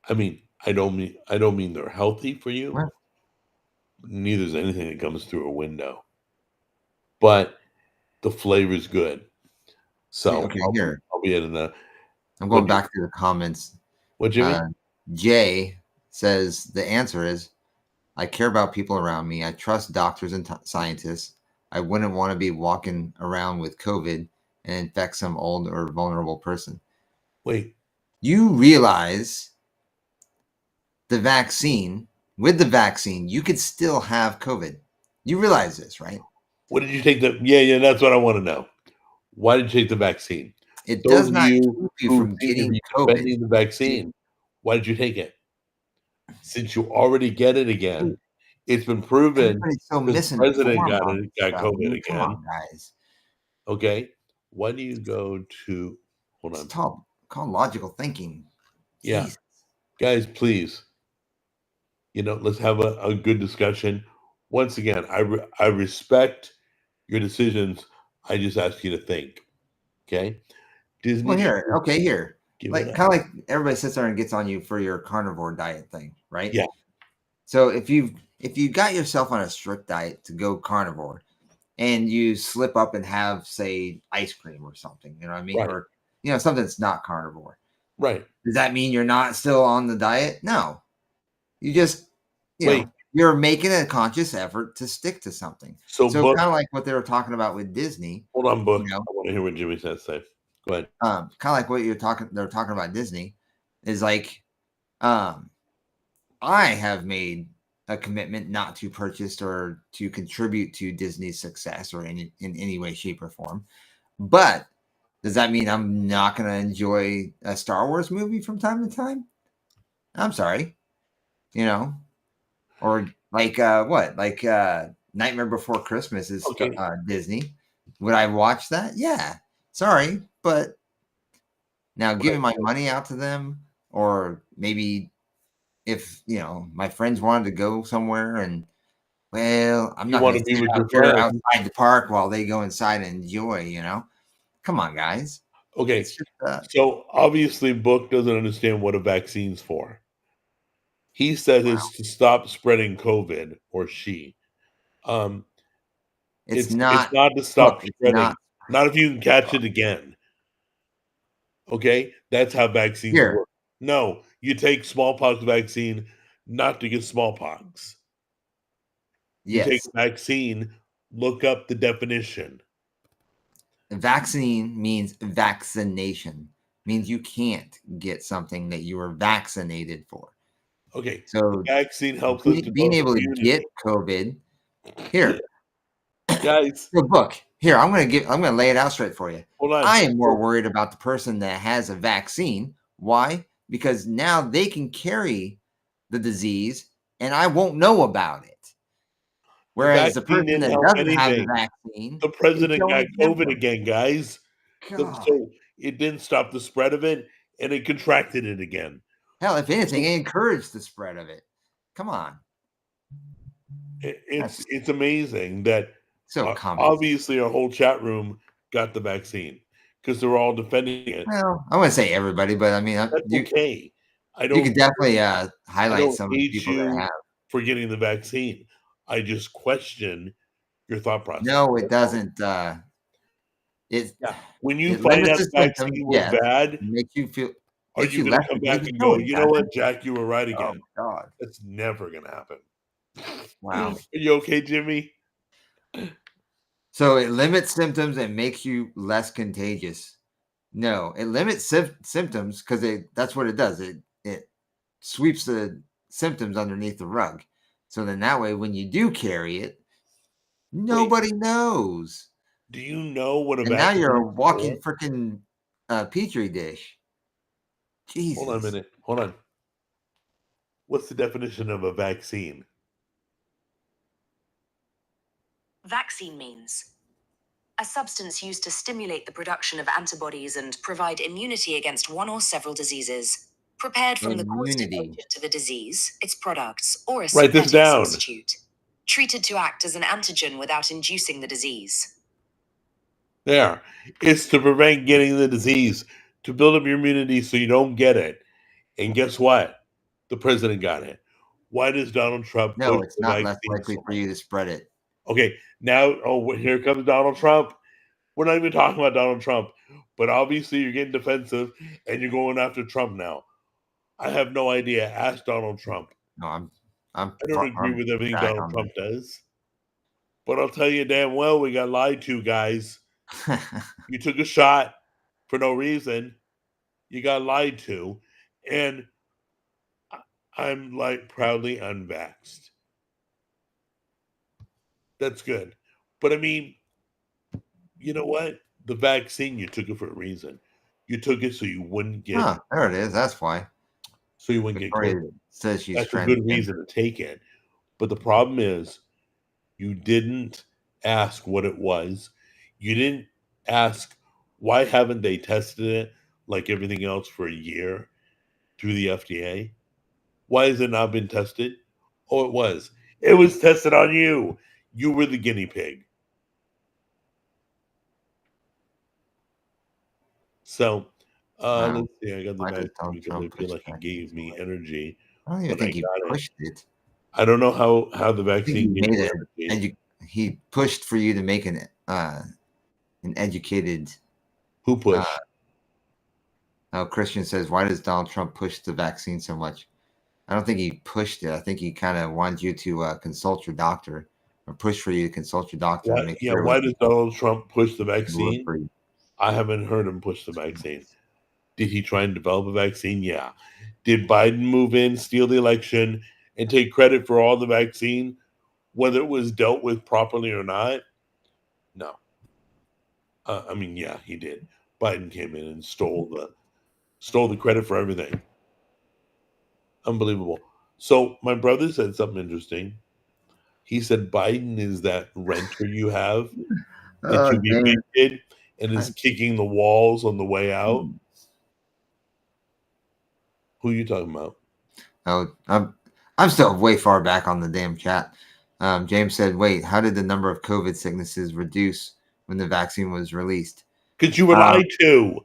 [SPEAKER 1] I mean, I don't mean they're healthy for you.
[SPEAKER 2] What?
[SPEAKER 1] Neither is anything that comes through a window, but the flavor's good. So
[SPEAKER 2] Okay, here.
[SPEAKER 1] I'll be in the
[SPEAKER 2] I'm
[SPEAKER 1] what
[SPEAKER 2] going back to the comments.
[SPEAKER 1] what Jimmy?
[SPEAKER 2] Jay says the answer is I care about people around me. I trust doctors and scientists. I wouldn't want to be walking around with COVID and infect some old or vulnerable person.
[SPEAKER 1] Wait,
[SPEAKER 2] You realize with the vaccine, you could still have COVID. You realize this, right?
[SPEAKER 1] what did you take the? Yeah, that's what I want to know. Why did you take the vaccine?
[SPEAKER 2] It
[SPEAKER 1] Those
[SPEAKER 2] does
[SPEAKER 1] of
[SPEAKER 2] not
[SPEAKER 1] you
[SPEAKER 2] keep you
[SPEAKER 1] who
[SPEAKER 2] from
[SPEAKER 1] seem to
[SPEAKER 2] getting
[SPEAKER 1] be
[SPEAKER 2] COVID.
[SPEAKER 1] defending the vaccine, why did you take it? Since you already get it again, it's been proven
[SPEAKER 2] Everybody's so
[SPEAKER 1] because the president
[SPEAKER 2] misinformed on this
[SPEAKER 1] got
[SPEAKER 2] stuff. I
[SPEAKER 1] COVID
[SPEAKER 2] mean, come
[SPEAKER 1] again.
[SPEAKER 2] on, guys.
[SPEAKER 1] Okay, why do you go to? Hold
[SPEAKER 2] It's
[SPEAKER 1] on.
[SPEAKER 2] called logical thinking.
[SPEAKER 1] Yeah,
[SPEAKER 2] Jesus.
[SPEAKER 1] guys, please. Let's have a good discussion. Once again, I respect your decisions. I just ask you to think. Okay,
[SPEAKER 2] Well,
[SPEAKER 1] Disney
[SPEAKER 2] here,
[SPEAKER 1] should
[SPEAKER 2] okay, here.
[SPEAKER 1] give it
[SPEAKER 2] Like
[SPEAKER 1] up.
[SPEAKER 2] kind of like everybody sits there and gets on you for your carnivore diet thing, right?
[SPEAKER 1] Yeah,
[SPEAKER 2] So if you got yourself on a strict diet to go carnivore and you slip up and have, say, ice cream or something, you know what I mean?
[SPEAKER 1] right,
[SPEAKER 2] Or something that's not carnivore.
[SPEAKER 1] right.
[SPEAKER 2] Does that mean you're not still on the diet? No. You just,
[SPEAKER 1] Wait,
[SPEAKER 2] you're making a conscious effort to stick to something.
[SPEAKER 1] so
[SPEAKER 2] So
[SPEAKER 1] book.
[SPEAKER 2] kind of like what they were talking about with Disney,
[SPEAKER 1] Hold on,
[SPEAKER 2] you
[SPEAKER 1] book.
[SPEAKER 2] know,
[SPEAKER 1] I want to hear what Jimmy says. Say, go ahead.
[SPEAKER 2] kind of like what they're talking about Disney is like, um, I have made a commitment not to purchase or to contribute to Disney's success or in any way, shape, or form. But does that mean I'm not going to enjoy a Star Wars movie from time to time? I'm sorry, or like what? Like Nightmare Before Christmas is
[SPEAKER 1] Okay,
[SPEAKER 2] Disney. Would I watch that? Yeah. Sorry, but now
[SPEAKER 1] right.
[SPEAKER 2] giving my money out to them, or maybe if my friends wanted to go somewhere and I'm
[SPEAKER 1] You
[SPEAKER 2] not going
[SPEAKER 1] want
[SPEAKER 2] to
[SPEAKER 1] to be
[SPEAKER 2] sit
[SPEAKER 1] with
[SPEAKER 2] out
[SPEAKER 1] your
[SPEAKER 2] here
[SPEAKER 1] friend.
[SPEAKER 2] outside the park while they go inside and enjoy. Come on, guys.
[SPEAKER 1] Okay,
[SPEAKER 2] It's just
[SPEAKER 1] so obviously, book doesn't understand what a vaccine's for. He says it's to stop spreading COVID, or she. Um,
[SPEAKER 2] it's
[SPEAKER 1] it's
[SPEAKER 2] not.
[SPEAKER 1] not to
[SPEAKER 2] Look,
[SPEAKER 1] stop
[SPEAKER 2] it's
[SPEAKER 1] spreading.
[SPEAKER 2] not.
[SPEAKER 1] Not if you can catch it again. Okay, that's how vaccines
[SPEAKER 2] Here.
[SPEAKER 1] work. No, you take smallpox vaccine not to get smallpox. You take
[SPEAKER 2] Yes,
[SPEAKER 1] a vaccine. Look up the definition.
[SPEAKER 2] vaccine means vaccination. Means you can't get something that you were vaccinated for.
[SPEAKER 1] Okay, the
[SPEAKER 2] So
[SPEAKER 1] vaccine helps us
[SPEAKER 2] being
[SPEAKER 1] develop
[SPEAKER 2] able to get
[SPEAKER 1] immunity.
[SPEAKER 2] COVID here.
[SPEAKER 1] Guys,
[SPEAKER 2] The book here. I'm gonna lay it out straight for you.
[SPEAKER 1] hold on.
[SPEAKER 2] I am more
[SPEAKER 1] So,
[SPEAKER 2] worried about the person that has a vaccine. Why? Because now they can carry the disease and I won't know about it.
[SPEAKER 1] the
[SPEAKER 2] Whereas the
[SPEAKER 1] vaccine
[SPEAKER 2] person
[SPEAKER 1] didn't
[SPEAKER 2] that
[SPEAKER 1] help
[SPEAKER 2] doesn't have the
[SPEAKER 1] anything.
[SPEAKER 2] vaccine
[SPEAKER 1] The
[SPEAKER 2] is
[SPEAKER 1] president got
[SPEAKER 2] showing
[SPEAKER 1] COVID
[SPEAKER 2] symptoms.
[SPEAKER 1] again, guys.
[SPEAKER 2] God.
[SPEAKER 1] So it didn't stop the spread of it, and it contracted it again.
[SPEAKER 2] Hell, if anything,
[SPEAKER 1] So
[SPEAKER 2] it encouraged the spread of it. Come on.
[SPEAKER 1] it's
[SPEAKER 2] That's
[SPEAKER 1] it's amazing that
[SPEAKER 2] so communist.
[SPEAKER 1] obviously our whole chat room got the vaccine because they're all defending it.
[SPEAKER 2] Well, I wouldn't say everybody, but I mean,
[SPEAKER 1] That's okay. I
[SPEAKER 2] you could
[SPEAKER 1] don't
[SPEAKER 2] definitely
[SPEAKER 1] I
[SPEAKER 2] highlight
[SPEAKER 1] don't
[SPEAKER 2] some of the
[SPEAKER 1] hate
[SPEAKER 2] people that
[SPEAKER 1] you
[SPEAKER 2] have.
[SPEAKER 1] for getting the vaccine. I just question your thought process.
[SPEAKER 2] No, it
[SPEAKER 1] That's all.
[SPEAKER 2] doesn't. It
[SPEAKER 1] Yeah. When you
[SPEAKER 2] it
[SPEAKER 1] find
[SPEAKER 2] limits
[SPEAKER 1] out
[SPEAKER 2] the
[SPEAKER 1] the
[SPEAKER 2] symptoms,
[SPEAKER 1] vaccine was
[SPEAKER 2] yes.
[SPEAKER 1] bad,
[SPEAKER 2] It makes you feel
[SPEAKER 1] Are
[SPEAKER 2] Makes
[SPEAKER 1] you
[SPEAKER 2] you
[SPEAKER 1] going
[SPEAKER 2] less
[SPEAKER 1] to come back
[SPEAKER 2] contagious.
[SPEAKER 1] and
[SPEAKER 2] No,
[SPEAKER 1] go,
[SPEAKER 2] it
[SPEAKER 1] you know what,
[SPEAKER 2] doesn't.
[SPEAKER 1] Jack, you were right
[SPEAKER 2] Oh
[SPEAKER 1] again?
[SPEAKER 2] my god.
[SPEAKER 1] That's never going to happen. Are
[SPEAKER 2] Wow.
[SPEAKER 1] you okay, Jimmy?
[SPEAKER 2] So it limits symptoms and makes you less contagious. No, it limits symptoms because that's what it does. It sweeps the symptoms underneath the rug. So then that way, when you do carry it,
[SPEAKER 1] Wait,
[SPEAKER 2] nobody knows.
[SPEAKER 1] do you know what a
[SPEAKER 2] And now you're a
[SPEAKER 1] vaccine is
[SPEAKER 2] walking
[SPEAKER 1] for?
[SPEAKER 2] freaking petri dish.
[SPEAKER 1] Hold on a
[SPEAKER 2] Jesus.
[SPEAKER 1] minute. Hold on. What's the definition of a vaccine?
[SPEAKER 3] Vaccine means a substance used to stimulate the production of antibodies and provide immunity against one or several diseases, prepared from the causative
[SPEAKER 2] Immunity.
[SPEAKER 3] agent of a disease, its products, or a
[SPEAKER 1] Write this
[SPEAKER 3] synthetic
[SPEAKER 1] down.
[SPEAKER 3] substitute, treated to act as an antigen without inducing the disease.
[SPEAKER 1] There. It's to prevent getting the disease, to build up your immunity so you don't get it. And guess what? The president got it. Why does Donald Trump
[SPEAKER 2] No,
[SPEAKER 1] push
[SPEAKER 2] it's
[SPEAKER 1] the
[SPEAKER 2] not less
[SPEAKER 1] vaccine
[SPEAKER 2] likely
[SPEAKER 1] so
[SPEAKER 2] for
[SPEAKER 1] much?
[SPEAKER 2] you to spread it.
[SPEAKER 1] Okay, now, here comes Donald Trump. We're not even talking about Donald Trump, but obviously you're getting defensive and you're going after Trump now. I have no idea. Ask Donald Trump.
[SPEAKER 2] No,
[SPEAKER 1] I don't agree
[SPEAKER 2] I'm
[SPEAKER 1] with everything
[SPEAKER 2] back
[SPEAKER 1] Donald
[SPEAKER 2] on
[SPEAKER 1] Trump does, but I'll tell you damn well we got lied to, guys.
[SPEAKER 2] this.
[SPEAKER 1] You took a shot for no reason. You got lied to, and I'm like proudly unvaxxed. That's good. But I mean, you know what? The vaccine, you took it for a reason. You took it so you wouldn't get
[SPEAKER 2] There it is. That's why. Victoria
[SPEAKER 1] COVID.
[SPEAKER 2] says she's
[SPEAKER 1] That's a good
[SPEAKER 2] transgender.
[SPEAKER 1] reason to take it. But the problem is you didn't ask what it was. You didn't ask why haven't they tested it like everything else for a year through the FDA? Why has it not been tested? Oh, it was. It was tested on you. You were the guinea pig. So,
[SPEAKER 2] Wow.
[SPEAKER 1] let's see. I got the
[SPEAKER 2] Why does
[SPEAKER 1] vaccine
[SPEAKER 2] Donald
[SPEAKER 1] because I
[SPEAKER 2] Trump
[SPEAKER 1] feel
[SPEAKER 2] push
[SPEAKER 1] like it gave
[SPEAKER 2] vaccines so
[SPEAKER 1] me
[SPEAKER 2] much?
[SPEAKER 1] energy
[SPEAKER 2] I don't even
[SPEAKER 1] when I
[SPEAKER 2] think he
[SPEAKER 1] got it.
[SPEAKER 2] pushed it.
[SPEAKER 1] I don't know how the
[SPEAKER 2] I think he
[SPEAKER 1] vaccine gave
[SPEAKER 2] made
[SPEAKER 1] you
[SPEAKER 2] it,
[SPEAKER 1] energy.
[SPEAKER 2] and he pushed for you to make an educated.
[SPEAKER 1] Who
[SPEAKER 2] Uh,
[SPEAKER 1] pushed?
[SPEAKER 2] Christian says, "Why does Donald Trump push the vaccine so much?" I don't think he pushed it. I think he kind of wanted you to consult your doctor, or push for you to consult your doctor and
[SPEAKER 1] Why?
[SPEAKER 2] make
[SPEAKER 1] Yeah.
[SPEAKER 2] sure it
[SPEAKER 1] Why
[SPEAKER 2] would
[SPEAKER 1] does Donald Trump push the
[SPEAKER 2] work
[SPEAKER 1] vaccine?
[SPEAKER 2] for you.
[SPEAKER 1] I haven't heard him push the vaccine. Did he try and develop a vaccine? Yeah. Did Biden move in, steal the election, and take credit for all the vaccine, whether it was dealt with properly or not? No. I mean, yeah, he did. Biden came in and stole the credit for everything. Unbelievable. So my brother said something interesting. He said Biden is that renter you have that
[SPEAKER 2] Oh,
[SPEAKER 1] you've
[SPEAKER 2] James.
[SPEAKER 1] evicted and is kicking the walls on the way out. Who are you talking about?
[SPEAKER 2] Oh, I'm still way far back on the damn chat. James said, "Wait, how did the number of COVID sicknesses reduce when the vaccine was released?
[SPEAKER 1] Because you were
[SPEAKER 2] Um,
[SPEAKER 1] lied to.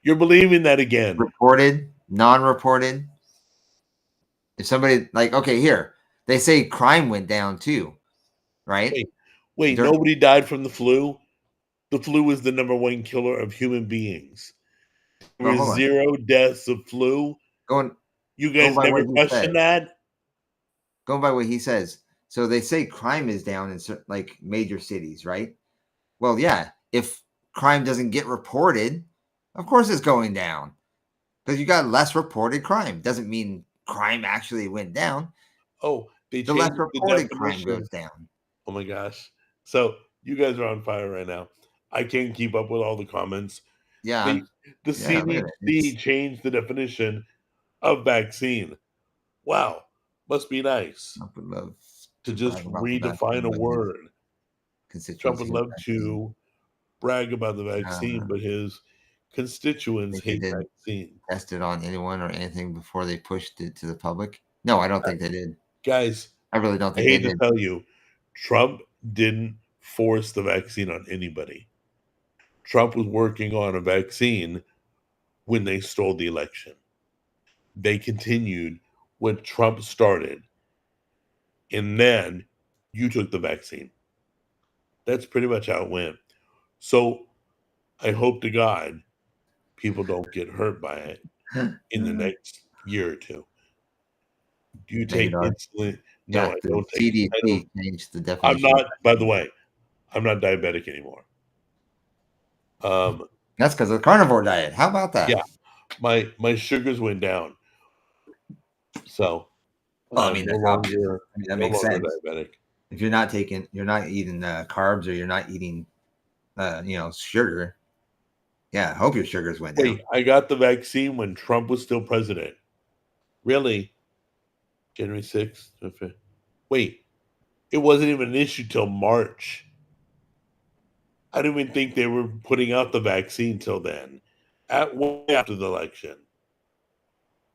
[SPEAKER 1] You're believing that again.
[SPEAKER 2] reported, non-reported. If somebody okay, here they say crime went down too, right?
[SPEAKER 1] Wait, wait,
[SPEAKER 2] Dur-
[SPEAKER 1] nobody died from the flu? The flu is the number one killer of human beings. There
[SPEAKER 2] well,
[SPEAKER 1] were
[SPEAKER 2] hold on.
[SPEAKER 1] 0 deaths of flu.
[SPEAKER 2] Going
[SPEAKER 1] You
[SPEAKER 2] going
[SPEAKER 1] guys
[SPEAKER 2] by
[SPEAKER 1] never
[SPEAKER 2] what he said.
[SPEAKER 1] questioned that?
[SPEAKER 2] Going by what he says. So they say crime is down in like major cities, right? Well, yeah. If crime doesn't get reported, of course it's going down. Because you got less reported crime. Doesn't mean crime actually went down.
[SPEAKER 1] Oh, they
[SPEAKER 2] The less
[SPEAKER 1] changed the
[SPEAKER 2] reported crime
[SPEAKER 1] definition.
[SPEAKER 2] goes down.
[SPEAKER 1] Oh my gosh. So you guys are on fire right now. I can't keep up with all the comments.
[SPEAKER 2] Yeah,
[SPEAKER 1] They the
[SPEAKER 2] yeah. Look at it.
[SPEAKER 1] CDC changed the definition of vaccine. Wow, must be nice
[SPEAKER 2] Trump would love
[SPEAKER 1] to
[SPEAKER 2] to
[SPEAKER 1] just
[SPEAKER 2] brag about the
[SPEAKER 1] redefine
[SPEAKER 2] vaccine,
[SPEAKER 1] a
[SPEAKER 2] but his
[SPEAKER 1] word. Trump
[SPEAKER 2] constituents
[SPEAKER 1] would
[SPEAKER 2] hate
[SPEAKER 1] love
[SPEAKER 2] vaccine.
[SPEAKER 1] to brag about the vaccine,
[SPEAKER 2] Uh,
[SPEAKER 1] but his constituents
[SPEAKER 2] think they
[SPEAKER 1] hate
[SPEAKER 2] did
[SPEAKER 1] vaccine.
[SPEAKER 2] test it on anyone or anything before they pushed it to the public? No, I don't think they did.
[SPEAKER 1] Guys,
[SPEAKER 2] I really don't
[SPEAKER 1] I
[SPEAKER 2] think they
[SPEAKER 1] hate to
[SPEAKER 2] did.
[SPEAKER 1] tell you, Trump didn't force the vaccine on anybody. Trump was working on a vaccine when they stole the election. They continued what Trump started, and then you took the vaccine. That's pretty much how it went. So I hope to God people don't get hurt by it. in the next year or two. Do you take
[SPEAKER 2] Negative.
[SPEAKER 1] insulin? No,
[SPEAKER 2] Yeah,
[SPEAKER 1] I
[SPEAKER 2] the
[SPEAKER 1] don't take. I don't.
[SPEAKER 2] CDC changed the
[SPEAKER 1] I'm
[SPEAKER 2] definition.
[SPEAKER 1] not. By the way, I'm not diabetic anymore.
[SPEAKER 2] That's because of the carnivore diet. How about that?
[SPEAKER 1] Yeah, my sugars went down, so
[SPEAKER 2] Well, I
[SPEAKER 1] I'm
[SPEAKER 2] mean,
[SPEAKER 1] no
[SPEAKER 2] that's obvious.
[SPEAKER 1] longer
[SPEAKER 2] I mean, that makes sense.
[SPEAKER 1] diabetic.
[SPEAKER 2] If you're not eating carbs, or you're not eating, sugar. Yeah, I hope your sugars went down.
[SPEAKER 1] Wait, I got the vaccine when Trump was still president. Really? January 6th? Wait, it wasn't even an issue till March. I didn't even think they were putting out the vaccine till then. Way after the election.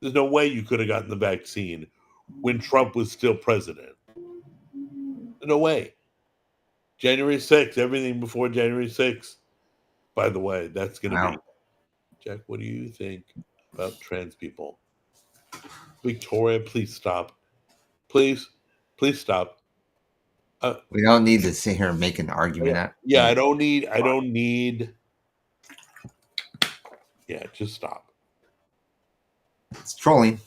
[SPEAKER 1] There's no way you could have gotten the vaccine when Trump was still president. No way. January 6th, everything before January 6th. By the way, that's going to
[SPEAKER 2] Wow.
[SPEAKER 1] be. Jack, what do you think about trans people? Victoria, please stop. Please stop.
[SPEAKER 2] We don't need to sit here and make an argument.
[SPEAKER 1] Yeah, I don't need. Yeah, just stop.
[SPEAKER 2] It's trolling.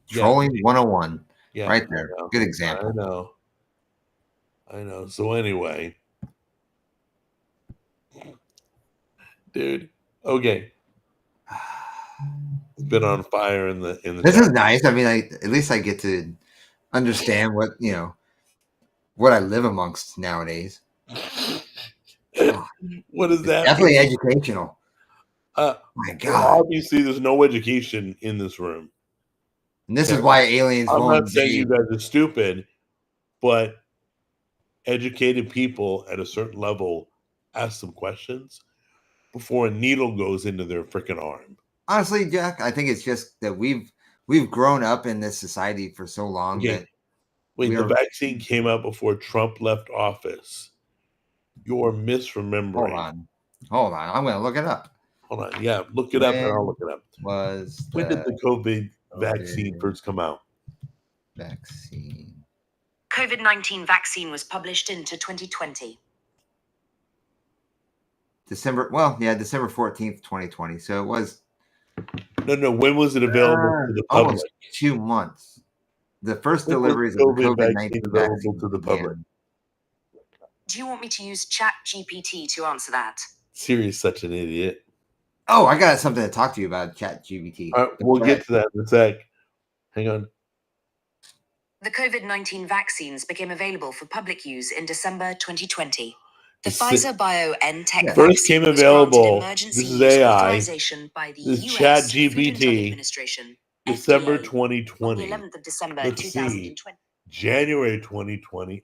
[SPEAKER 1] Yeah.
[SPEAKER 2] Trolling 101.
[SPEAKER 1] Yeah,
[SPEAKER 2] Right there. Good example.
[SPEAKER 1] I know. So anyway, dude. Okay. It's been on fire in the.
[SPEAKER 2] This is nice. I mean, at least I get to understand what I live amongst nowadays.
[SPEAKER 1] What is that?
[SPEAKER 2] Definitely educational. My God.
[SPEAKER 1] Well, obviously, there's no education in this room.
[SPEAKER 2] And this is why aliens
[SPEAKER 1] I'm
[SPEAKER 2] won't
[SPEAKER 1] not saying you guys are stupid, but educated people at a certain level ask some questions before a needle goes into their freaking arm.
[SPEAKER 2] Honestly, Jack, I think it's just that we've grown up in this society for so long that
[SPEAKER 1] the vaccine came out before Trump left office. You're misremembering.
[SPEAKER 2] Hold on. I'm going to look it up.
[SPEAKER 1] Hold on. Yeah, look it up and I'll look it up. When did the COVID vaccine first come out?
[SPEAKER 2] Vaccine.
[SPEAKER 3] COVID-19 vaccine was published into 2020.
[SPEAKER 2] December 14th, 2020. So it was.
[SPEAKER 1] No. When was it available to the public?
[SPEAKER 2] Almost 2 months. The first deliveries of the COVID-19
[SPEAKER 1] available to the public.
[SPEAKER 3] Do you want me to use ChatGPT to answer that?
[SPEAKER 1] Siri's such an idiot.
[SPEAKER 2] Oh, I got something to talk to you about ChatGPT.
[SPEAKER 1] All right, we'll get to that in a sec. Hang on.
[SPEAKER 3] The COVID-19 vaccines became available for public use in December 2020. The Pfizer-BioNTech
[SPEAKER 1] first came available. This is AI.
[SPEAKER 3] By the
[SPEAKER 1] this
[SPEAKER 3] US
[SPEAKER 1] ChatGPT.
[SPEAKER 3] Administration.
[SPEAKER 1] December
[SPEAKER 3] FDA,
[SPEAKER 1] 2020.
[SPEAKER 3] On the 11th of December
[SPEAKER 1] Let's
[SPEAKER 3] 2020.
[SPEAKER 1] see. January 2020.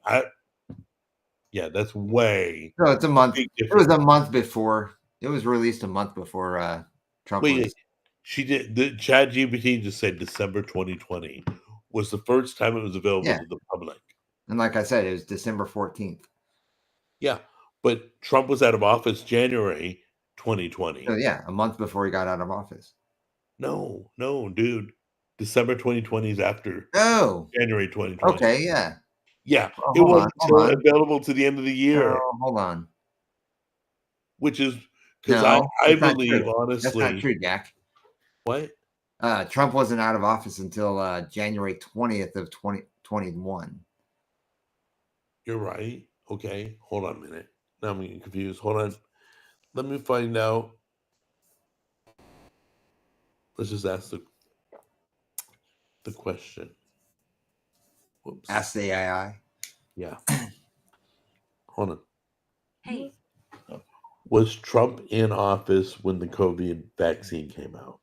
[SPEAKER 1] Yeah, that's way.
[SPEAKER 2] No, it's a month. It was a month before. It was released a month before Trump.
[SPEAKER 1] Wait, she did. The ChatGPT just said December 2020 was the first time it was available to the public.
[SPEAKER 2] And like I said, it was December 14th.
[SPEAKER 1] Yeah, but Trump was out of office January 2020.
[SPEAKER 2] So yeah, a month before he got out of office.
[SPEAKER 1] No, dude. December 2020 is after.
[SPEAKER 2] Oh,
[SPEAKER 1] January 2020.
[SPEAKER 2] Okay, yeah.
[SPEAKER 1] Yeah, it wasn't available to the end of the year.
[SPEAKER 2] Oh, hold on.
[SPEAKER 1] Which is because I believe, honestly.
[SPEAKER 2] That's not true, Jack.
[SPEAKER 1] What?
[SPEAKER 2] Trump wasn't out of office until January 20th of 2021.
[SPEAKER 1] You're right. Okay, hold on a minute. Now I'm getting confused. Hold on. Let me find out. Let's just ask the question. Whoops.
[SPEAKER 2] Ask the AI.
[SPEAKER 1] Yeah. Hold on.
[SPEAKER 3] Hey.
[SPEAKER 1] Was Trump in office when the COVID vaccine came out?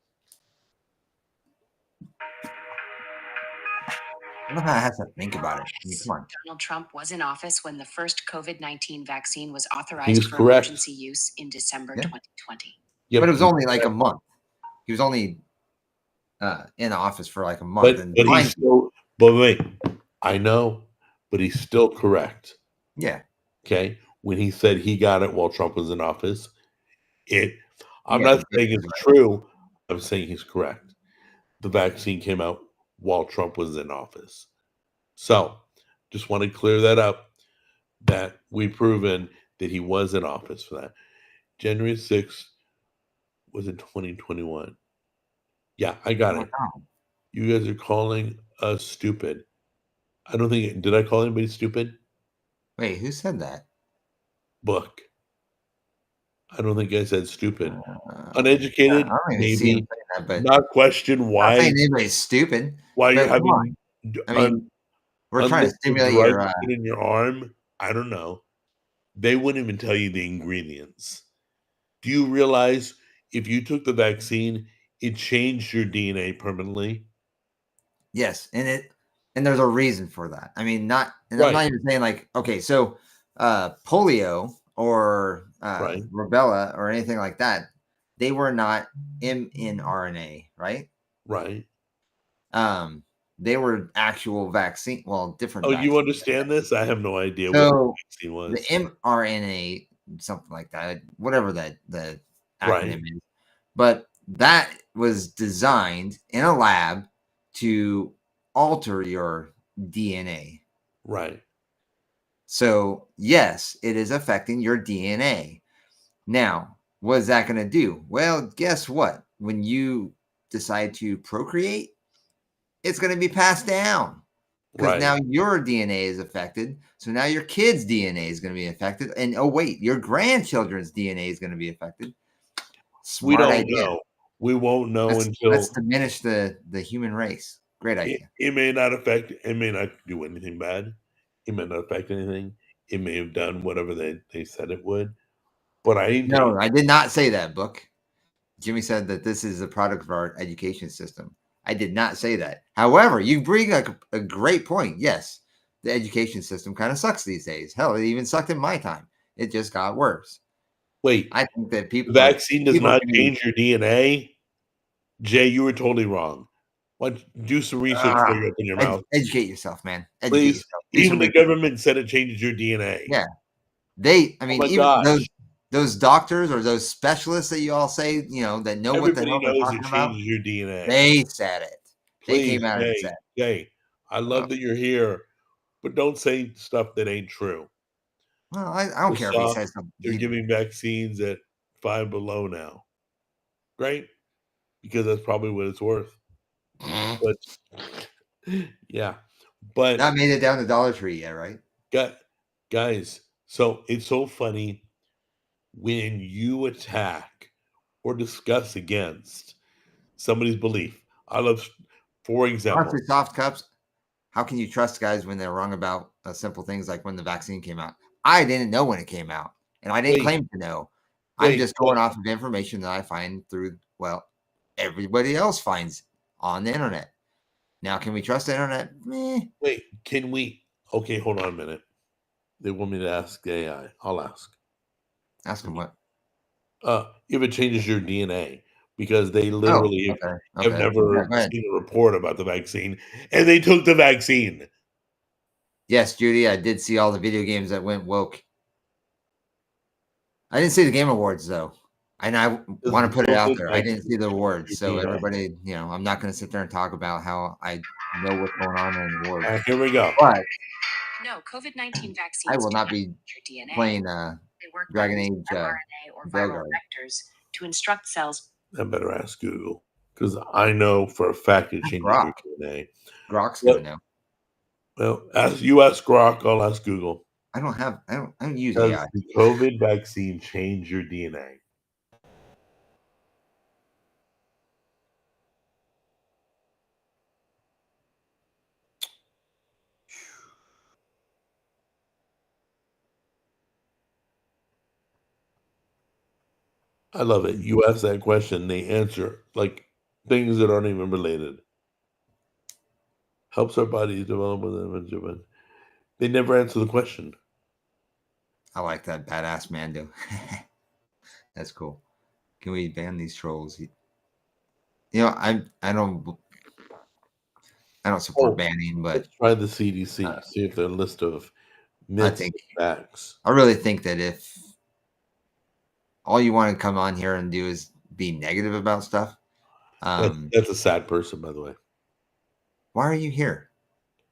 [SPEAKER 2] I don't know how I have to think about it. I mean, come on.
[SPEAKER 3] Donald Trump was in office when the first COVID-19 vaccine was authorized for emergency use in December 2020.
[SPEAKER 1] Yep,
[SPEAKER 2] but it was only like a month. He was only in office for like a month.
[SPEAKER 1] But he's still. But wait, I know, but he's still correct.
[SPEAKER 2] Yeah.
[SPEAKER 1] Okay. When he said he got it while Trump was in office, I'm not saying it's true. I'm saying he's correct. The vaccine came out while Trump was in office. So just want to clear that up, that we've proven that he was in office for that. January 6th was in 2021. Yeah, I got
[SPEAKER 2] Oh my
[SPEAKER 1] it.
[SPEAKER 2] God.
[SPEAKER 1] You guys are calling us stupid. I don't think did I call anybody stupid?
[SPEAKER 2] Wait, who said that?
[SPEAKER 1] Book. I don't think I said stupid.
[SPEAKER 2] I
[SPEAKER 1] Uneducated,
[SPEAKER 2] don't even see him
[SPEAKER 1] maybe.
[SPEAKER 2] saying that, but
[SPEAKER 1] Not question
[SPEAKER 2] I'm not saying
[SPEAKER 1] why
[SPEAKER 2] anybody's stupid.
[SPEAKER 1] you're
[SPEAKER 2] But come on.
[SPEAKER 1] having
[SPEAKER 2] I mean, we're trying to
[SPEAKER 1] unlisted
[SPEAKER 2] stimulate your
[SPEAKER 1] drugs put in your arm. I don't know. They wouldn't even tell you the ingredients. Do you realize if you took the vaccine, it changed your DNA permanently?
[SPEAKER 2] yes, and there's a reason for that. I mean, not and I'm
[SPEAKER 1] Right,
[SPEAKER 2] not even saying like, okay, so polio or
[SPEAKER 1] right,
[SPEAKER 2] rubella or anything like that, they were not mRNA, right?
[SPEAKER 1] right.
[SPEAKER 2] Um, they were actual vaccine, well, different
[SPEAKER 1] Oh, you
[SPEAKER 2] vaccines.
[SPEAKER 1] understand this? I have no idea what the
[SPEAKER 2] So
[SPEAKER 1] vaccine
[SPEAKER 2] the
[SPEAKER 1] was.
[SPEAKER 2] mRNA, something like that, whatever that the
[SPEAKER 1] Right,
[SPEAKER 2] acronym is, but that was designed in a lab to alter your DNA.
[SPEAKER 1] right,
[SPEAKER 2] So, yes, it is affecting your DNA. Now, what is that going to do? Well, guess what? When you decide to procreate, it's going to be passed down because
[SPEAKER 1] right.
[SPEAKER 2] now your DNA is affected. So now your kid's DNA is going to be affected. And oh, wait, your grandchildren's DNA is going to be affected.
[SPEAKER 1] We
[SPEAKER 2] Smart
[SPEAKER 1] don't
[SPEAKER 2] idea.
[SPEAKER 1] know. We won't know
[SPEAKER 2] Let's
[SPEAKER 1] until
[SPEAKER 2] diminish the human race. Great idea.
[SPEAKER 1] it may not affect. It may not do anything bad. It may not affect anything. It may have done whatever they said it would. But I ain't taking.
[SPEAKER 2] No, I did not say that, Book. Jimmy said that this is a product of our education system. I did not say that. However, you bring a great point. Yes, the education system kind of sucks these days. Hell, it even sucked in my time. It just got worse.
[SPEAKER 1] Wait,
[SPEAKER 2] I think that
[SPEAKER 1] the
[SPEAKER 2] people like
[SPEAKER 1] vaccine does
[SPEAKER 2] people
[SPEAKER 1] not
[SPEAKER 2] can be
[SPEAKER 1] change your DNA. Jay, you were totally wrong. Why don't you do some research before you open your mouth,
[SPEAKER 2] educate yourself, man. Educate
[SPEAKER 1] please?
[SPEAKER 2] yourself. Do
[SPEAKER 1] Even
[SPEAKER 2] some
[SPEAKER 1] the
[SPEAKER 2] research.
[SPEAKER 1] government said it changes your DNA.
[SPEAKER 2] Yeah, I
[SPEAKER 1] Oh
[SPEAKER 2] mean,
[SPEAKER 1] my
[SPEAKER 2] even
[SPEAKER 1] gosh!
[SPEAKER 2] those doctors or those specialists that you all say, that know what the
[SPEAKER 1] Everybody
[SPEAKER 2] hell they're
[SPEAKER 1] knows it
[SPEAKER 2] talking about,
[SPEAKER 1] changes your DNA.
[SPEAKER 2] they said it. They
[SPEAKER 1] Please,
[SPEAKER 2] came out and said,
[SPEAKER 1] Jay, I
[SPEAKER 2] oh,
[SPEAKER 1] love that you're here, but don't say stuff that ain't true.
[SPEAKER 2] well, I don't care if he
[SPEAKER 1] Saw
[SPEAKER 2] says something.
[SPEAKER 1] they're giving vaccines at 5 below now. Great, because that's probably what it's worth. But yeah, but
[SPEAKER 2] Not made it down to Dollar Tree yet, right?
[SPEAKER 1] gu guys, so it's so funny when you attack or discuss against somebody's belief. I love, for example,
[SPEAKER 2] Honestly, soft cups. How can you trust guys when they're wrong about simple things like when the vaccine came out? I didn't know when it came out, and I didn't
[SPEAKER 1] wait,
[SPEAKER 2] claim to know. I'm
[SPEAKER 1] wait,
[SPEAKER 2] just going off of information that I find through, well, everybody else finds on the internet. Now, can we trust the internet? Meh.
[SPEAKER 1] wait, can we? Okay, hold on a minute. They want me to ask AI. I'll ask.
[SPEAKER 2] Ask them what.
[SPEAKER 1] If it changes your DNA, because they
[SPEAKER 2] Oh,
[SPEAKER 1] literally
[SPEAKER 2] okay,
[SPEAKER 1] have
[SPEAKER 2] okay. Yeah,
[SPEAKER 1] never
[SPEAKER 2] go ahead.
[SPEAKER 1] seen a report about the vaccine, and they took the vaccine.
[SPEAKER 2] Yes, Judy, I did see all the video games that went woke. I didn't see the Game Awards though, and I
[SPEAKER 1] Does
[SPEAKER 2] want
[SPEAKER 1] the
[SPEAKER 2] to put it out
[SPEAKER 1] COVID
[SPEAKER 2] there. I didn't
[SPEAKER 1] vaccine
[SPEAKER 2] see the
[SPEAKER 1] change
[SPEAKER 2] awards,
[SPEAKER 1] your
[SPEAKER 2] so
[SPEAKER 1] DNA?
[SPEAKER 2] everybody, I'm not going to sit there and talk about how I know what's going on in the awards,
[SPEAKER 1] Here we go.
[SPEAKER 2] but
[SPEAKER 3] No, COVID-19
[SPEAKER 2] I
[SPEAKER 3] vaccines
[SPEAKER 2] will
[SPEAKER 3] do
[SPEAKER 2] not
[SPEAKER 3] not
[SPEAKER 2] be
[SPEAKER 3] change your DNA.
[SPEAKER 2] playing
[SPEAKER 3] They work by
[SPEAKER 2] Dragon
[SPEAKER 3] using
[SPEAKER 2] Age
[SPEAKER 3] mRNA or viral
[SPEAKER 2] Veilguard.
[SPEAKER 3] vectors to instruct cells.
[SPEAKER 1] I better ask Google because I know for a fact it
[SPEAKER 2] Ask
[SPEAKER 1] changes your
[SPEAKER 2] Grok.
[SPEAKER 1] DNA.
[SPEAKER 2] Grok's
[SPEAKER 1] Well,
[SPEAKER 2] gonna know.
[SPEAKER 1] well, as you ask Grok, I'll ask Google.
[SPEAKER 2] I don't use
[SPEAKER 1] Does
[SPEAKER 2] AI.
[SPEAKER 1] the COVID vaccine change your DNA? I love it. You ask that question, they answer like things that aren't even related. Helps our bodies develop with them. They never answer the question.
[SPEAKER 2] I like that badass Mando. That's cool. Can we ban these trolls? I don't support
[SPEAKER 1] Oh,
[SPEAKER 2] banning, but
[SPEAKER 1] let's try the CDC.
[SPEAKER 2] uh,
[SPEAKER 1] See if their list of
[SPEAKER 2] I
[SPEAKER 1] myths
[SPEAKER 2] think
[SPEAKER 1] and facts.
[SPEAKER 2] I really think that if all you want to come on here and do is be negative about stuff,
[SPEAKER 1] That's a sad person, by the way.
[SPEAKER 2] why are you here?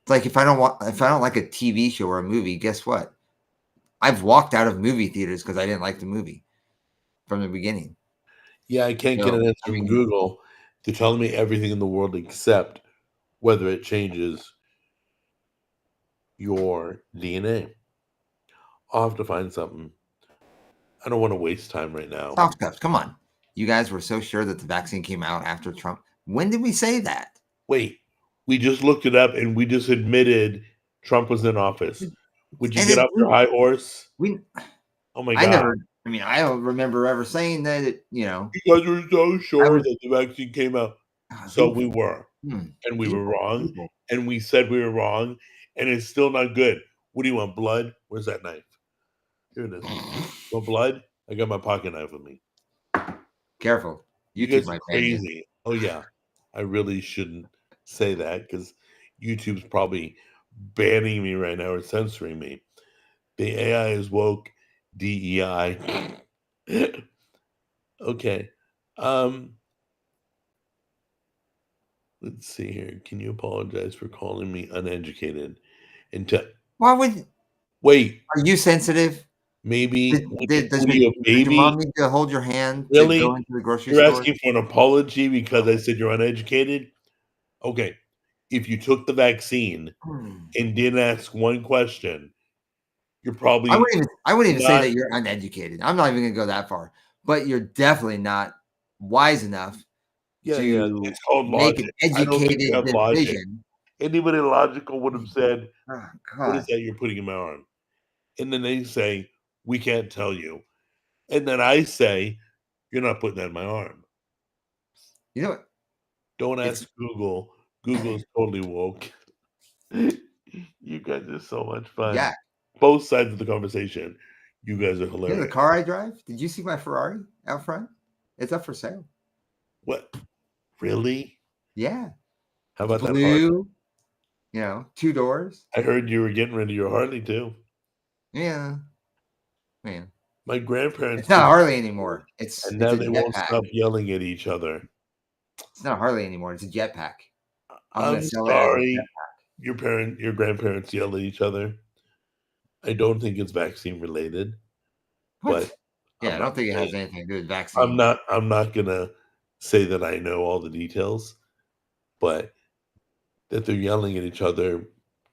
[SPEAKER 2] It's like if I don't like a TV show or a movie, guess what? I've walked out of movie theaters because I didn't like the movie from the beginning.
[SPEAKER 1] Yeah, I can't get
[SPEAKER 2] So
[SPEAKER 1] an answer
[SPEAKER 2] I
[SPEAKER 1] from
[SPEAKER 2] mean,
[SPEAKER 1] Google. They're telling me everything in the world except whether it changes your DNA. I'll have to find something. I don't want to waste time right now.
[SPEAKER 2] Soft cups. Come on. You guys were so sure that the vaccine came out after Trump. When did we say that?
[SPEAKER 1] Wait, we just looked it up and we just admitted Trump was in office. Would you
[SPEAKER 2] And
[SPEAKER 1] get off your high horse?
[SPEAKER 2] we
[SPEAKER 1] Oh my
[SPEAKER 2] I
[SPEAKER 1] God.
[SPEAKER 2] never. I mean, I don't remember ever saying that. You know,
[SPEAKER 1] You guys were so sure
[SPEAKER 2] was-
[SPEAKER 1] that the vaccine came out. So
[SPEAKER 2] people-
[SPEAKER 1] we were. And we were
[SPEAKER 2] people,
[SPEAKER 1] wrong.
[SPEAKER 2] people.
[SPEAKER 1] And we said we were wrong. And it's still not good. What do you want? Blood? Where's that knife? Here it is. Want blood? I got my pocket knife with me.
[SPEAKER 2] Careful.
[SPEAKER 1] You
[SPEAKER 2] YouTube
[SPEAKER 1] guys are
[SPEAKER 2] might ban you.
[SPEAKER 1] crazy. Oh yeah. I really shouldn't say that because YouTube's probably banning me right now or censoring me. The AI is woke. DEI. Okay. Let's see here. Can you apologize for calling me uneducated? And
[SPEAKER 2] Why would?
[SPEAKER 1] wait,
[SPEAKER 2] Are you sensitive?
[SPEAKER 1] maybe
[SPEAKER 2] Does
[SPEAKER 1] what are
[SPEAKER 2] does
[SPEAKER 1] you, a
[SPEAKER 2] your mom
[SPEAKER 1] baby?
[SPEAKER 2] need to hold your hand to
[SPEAKER 1] Really?
[SPEAKER 2] go into the grocery
[SPEAKER 1] You're
[SPEAKER 2] store?
[SPEAKER 1] asking for an apology because I said you're uneducated? Okay. If you took the vaccine and didn't ask one question, you're probably
[SPEAKER 2] I wouldn't even say
[SPEAKER 1] not.
[SPEAKER 2] that you're uneducated. I'm not even going to go that far. But you're definitely not wise enough
[SPEAKER 1] Yeah,
[SPEAKER 2] to
[SPEAKER 1] it's called
[SPEAKER 2] make
[SPEAKER 1] logic.
[SPEAKER 2] an
[SPEAKER 1] I don't think you
[SPEAKER 2] educated
[SPEAKER 1] have logic.
[SPEAKER 2] decision.
[SPEAKER 1] Anybody logical would have said,
[SPEAKER 2] Oh,
[SPEAKER 1] "What is
[SPEAKER 2] God.
[SPEAKER 1] that you're putting in my arm?" And then they say, "We can't tell you." And then I say, "You're not putting that in my arm."
[SPEAKER 2] You know what?
[SPEAKER 1] Don't
[SPEAKER 2] It's
[SPEAKER 1] ask Google. Google is totally woke. You guys are so much fun.
[SPEAKER 2] yeah.
[SPEAKER 1] Both sides of the conversation. You guys are
[SPEAKER 2] You know the
[SPEAKER 1] hilarious.
[SPEAKER 2] car I drive? Did you see my Ferrari out front? It's up for sale.
[SPEAKER 1] What? Really?
[SPEAKER 2] Yeah.
[SPEAKER 1] How
[SPEAKER 2] It's
[SPEAKER 1] about that Harley?
[SPEAKER 2] blue, 2 doors.
[SPEAKER 1] I heard you were getting rid of your Harley too.
[SPEAKER 2] Yeah. Man.
[SPEAKER 1] My grandparents
[SPEAKER 2] It's not a
[SPEAKER 1] did,
[SPEAKER 2] Harley anymore. It's
[SPEAKER 1] and
[SPEAKER 2] it's
[SPEAKER 1] now
[SPEAKER 2] a
[SPEAKER 1] they won't
[SPEAKER 2] jetpack.
[SPEAKER 1] stop yelling at each other.
[SPEAKER 2] It's not a Harley anymore. It's a jetpack. I'm
[SPEAKER 1] I'm
[SPEAKER 2] gonna sell it as a
[SPEAKER 1] sorry.
[SPEAKER 2] jetpack.
[SPEAKER 1] Your grandparents yell at each other. I don't think it's vaccine related, but
[SPEAKER 2] What? Yeah, I don't think it has anything to do with
[SPEAKER 1] I'm
[SPEAKER 2] vaccine.
[SPEAKER 1] not gonna say that I know all the details, but that they're yelling at each other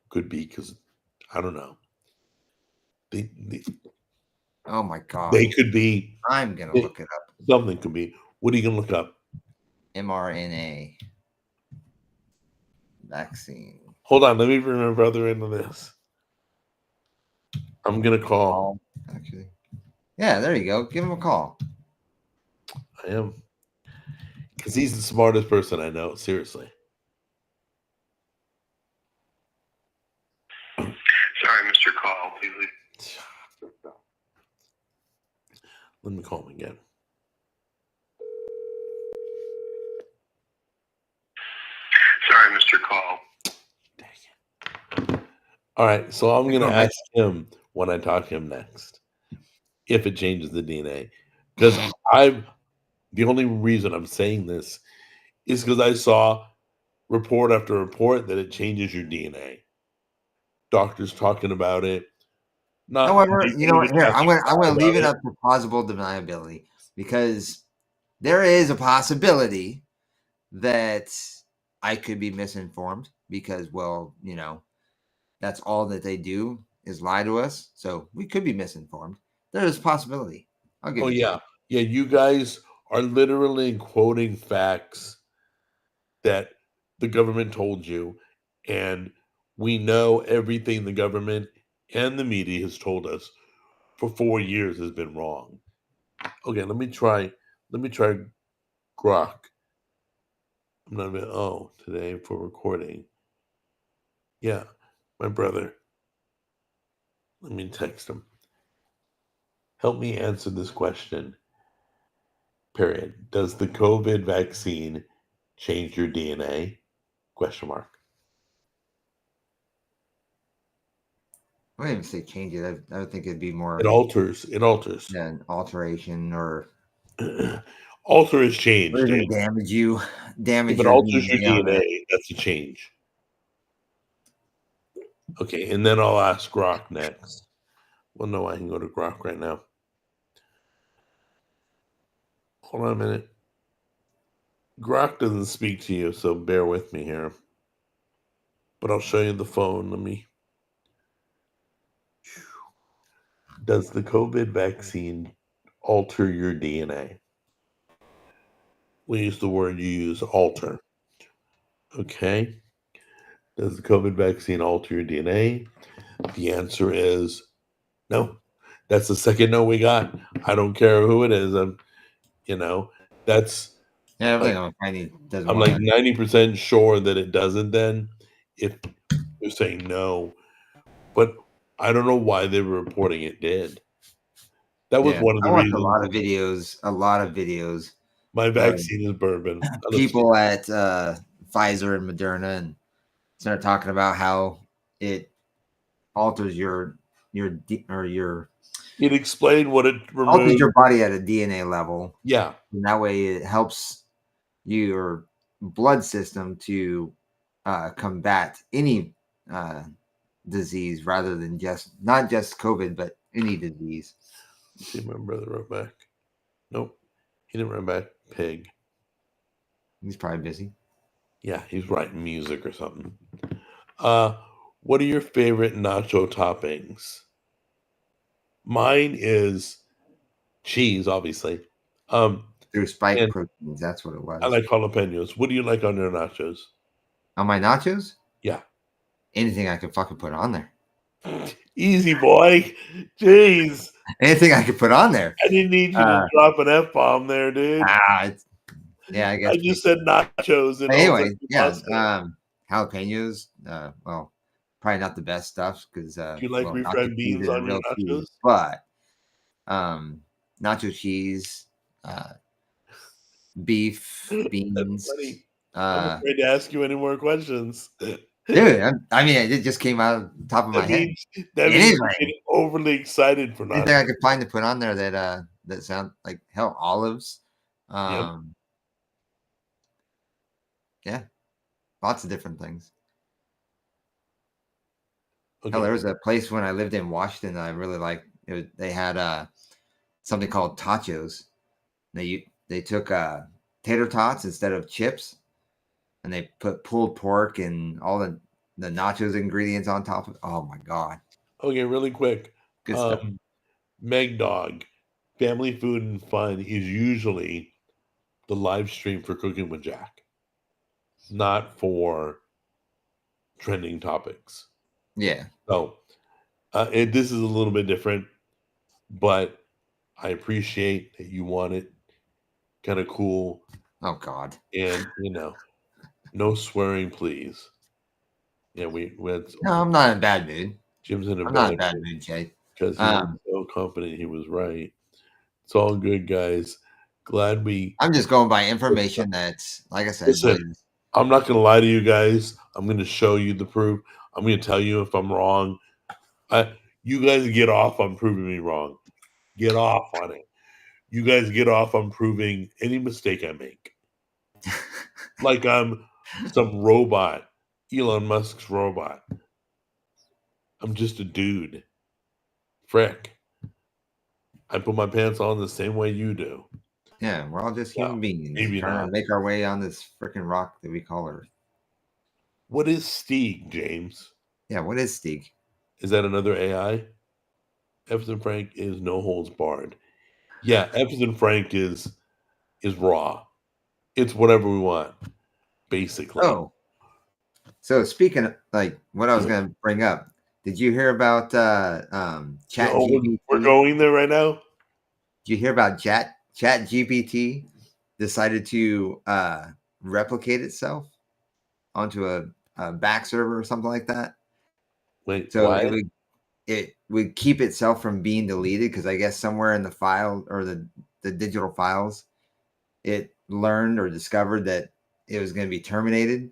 [SPEAKER 1] could be because I don't know. They, they
[SPEAKER 2] Oh my God.
[SPEAKER 1] they could be
[SPEAKER 2] I'm gonna look it up.
[SPEAKER 1] something could be. What are you gonna look up?
[SPEAKER 2] mRNA vaccine.
[SPEAKER 1] Hold on, let me bring my brother into this. I'm gonna call.
[SPEAKER 2] Actually. Yeah, there you go. Give him a call.
[SPEAKER 1] I am. Because he's the smartest person I know, seriously.
[SPEAKER 4] Sorry, Mr. Call. Please leave.
[SPEAKER 1] Let me call him again.
[SPEAKER 4] Sorry, Mr. Call.
[SPEAKER 1] Dang it. All right, so I'm going to ask him when I talk to him next if it changes the DNA. Because the only reason I'm saying this is because I saw report after report that it changes your DNA. Doctors talking about it.
[SPEAKER 2] However, you know what? Here, I'm gonna leave it
[SPEAKER 1] it.
[SPEAKER 2] up to plausible deniability because there is a possibility that I could be misinformed because, well, that's all that they do is lie to us. So we could be misinformed. There is a possibility. I'll give
[SPEAKER 1] Oh,
[SPEAKER 2] it to
[SPEAKER 1] yeah.
[SPEAKER 2] you.
[SPEAKER 1] Yeah, you guys are literally quoting facts that the government told you, and we know everything the government and the media has told us for 4 years has been wrong. Okay, let me try Grok. I'm not even today for recording. Yeah, my brother. Let me text him. Help me answer this question. Period. Does the COVID vaccine change your DNA? Question mark.
[SPEAKER 2] I wouldn't even say change it. I would think it'd be more
[SPEAKER 1] It alters.
[SPEAKER 2] an alteration or
[SPEAKER 1] Alter is change,
[SPEAKER 2] or
[SPEAKER 1] Dan.
[SPEAKER 2] even damage you, damage
[SPEAKER 1] If it
[SPEAKER 2] your
[SPEAKER 1] alters your
[SPEAKER 2] DNA on it.
[SPEAKER 1] DNA, that's a change. Okay, and then I'll ask Grok next. Well, no, I can go to Grok right now. Hold on a minute. Grok doesn't speak to you, so bear with me here. But I'll show you the phone. Let me. Does the COVID vaccine alter your DNA? We use the word you use, alter. Okay. Does the COVID vaccine alter your DNA? The answer is no. That's the second no we got. I don't care who it is. That's
[SPEAKER 2] Yeah,
[SPEAKER 1] like,
[SPEAKER 2] everything on Tiny doesn't
[SPEAKER 1] I'm
[SPEAKER 2] want
[SPEAKER 1] like 90% sure that it doesn't then if you're saying no. But I don't know why they were reporting it did. That was
[SPEAKER 2] Yeah,
[SPEAKER 1] one of
[SPEAKER 2] I
[SPEAKER 1] the
[SPEAKER 2] watched a
[SPEAKER 1] reasons.
[SPEAKER 2] lot of videos.
[SPEAKER 1] My vaccine is bourbon.
[SPEAKER 2] People at Pfizer and Moderna and started talking about how it alters your
[SPEAKER 1] It explained what it
[SPEAKER 2] alters
[SPEAKER 1] removed.
[SPEAKER 2] your body at a DNA level.
[SPEAKER 1] Yeah.
[SPEAKER 2] And that way it helps your blood system to combat any disease rather than not just COVID, but any disease.
[SPEAKER 1] Let's see, my brother wrote back. Nope. He didn't write back. Pig.
[SPEAKER 2] He's probably busy.
[SPEAKER 1] Yeah, he's writing music or something. What are your favorite nacho toppings? Mine is cheese, obviously.
[SPEAKER 2] Through spike
[SPEAKER 1] And
[SPEAKER 2] proteins, that's what it was.
[SPEAKER 1] I like jalapenos. What do you like on your nachos?
[SPEAKER 2] On my nachos?
[SPEAKER 1] Yeah.
[SPEAKER 2] Anything I could fucking put on there.
[SPEAKER 1] Easy, boy. Jeez.
[SPEAKER 2] Anything I could put on there.
[SPEAKER 1] I didn't need you to drop an F-bomb there, dude.
[SPEAKER 2] Yeah, I guess.
[SPEAKER 1] I just said nachos. And
[SPEAKER 2] anyway, yeah.
[SPEAKER 1] mustard.
[SPEAKER 2] Jalapenos. Well, probably not the best stuff because
[SPEAKER 1] Do you like
[SPEAKER 2] nacho
[SPEAKER 1] refried
[SPEAKER 2] cheese
[SPEAKER 1] beans
[SPEAKER 2] isn't
[SPEAKER 1] on your
[SPEAKER 2] real cheese,
[SPEAKER 1] nachos?
[SPEAKER 2] but nacho cheese, beef, beans.
[SPEAKER 1] Funny. I'm afraid to ask you any more questions.
[SPEAKER 2] Dude, it just came out of the top of my head.
[SPEAKER 1] That means you're getting overly excited for
[SPEAKER 2] anything I could find to put on there that sound like olives. Yeah, lots of different things. Okay. Hell, there was a place when I lived in Washington that I really liked. They had something called tachos. They took tater tots instead of chips, and they put pulled pork and all the nachos ingredients on top of it. Oh my god!
[SPEAKER 1] Okay, really quick.
[SPEAKER 2] Good stuff.
[SPEAKER 1] Meg Dog, Family Food and Fun is usually the live stream for Cooking with Jack, not for trending topics.
[SPEAKER 2] Yeah.
[SPEAKER 1] So this is a little bit different, but I appreciate that you want it kind of cool.
[SPEAKER 2] Oh God.
[SPEAKER 1] And no swearing, please. Yeah,
[SPEAKER 2] no, I'm not in a bad mood.
[SPEAKER 1] Jim's in a
[SPEAKER 2] bad mood, Jay.
[SPEAKER 1] Because he was so confident he was right. It's all good, guys. Glad
[SPEAKER 2] I'm just going by information that's, like I said.
[SPEAKER 1] Listen, I'm not going to lie to you guys. I'm going to show you the proof. I'm going to tell you if I'm wrong. You guys get off on proving me wrong. Get off on it. You guys get off on proving any mistake I make. Like I'm some robot, Elon Musk's robot. I'm just a dude. Frick. I put my pants on the same way you do.
[SPEAKER 2] Yeah, we're all just human beings
[SPEAKER 1] maybe
[SPEAKER 2] trying
[SPEAKER 1] not.
[SPEAKER 2] to make our way on this freaking rock that we call Earth.
[SPEAKER 1] What is Steeg, James?
[SPEAKER 2] Yeah, what is Steeg?
[SPEAKER 1] Is that another AI? Epson Frank is no holds barred. Yeah, Epson Frank is raw. It's whatever we want, basically.
[SPEAKER 2] Oh. So speaking of what I was going to bring up, did you hear about ChatGPT?
[SPEAKER 1] We're going there right now.
[SPEAKER 2] Did you hear about ChatGPT decided to replicate itself onto a back server or something like that?
[SPEAKER 1] Wait,
[SPEAKER 2] so
[SPEAKER 1] what?
[SPEAKER 2] it would keep itself from being deleted because I guess somewhere in the file or the digital files, it learned or discovered that it was going to be terminated.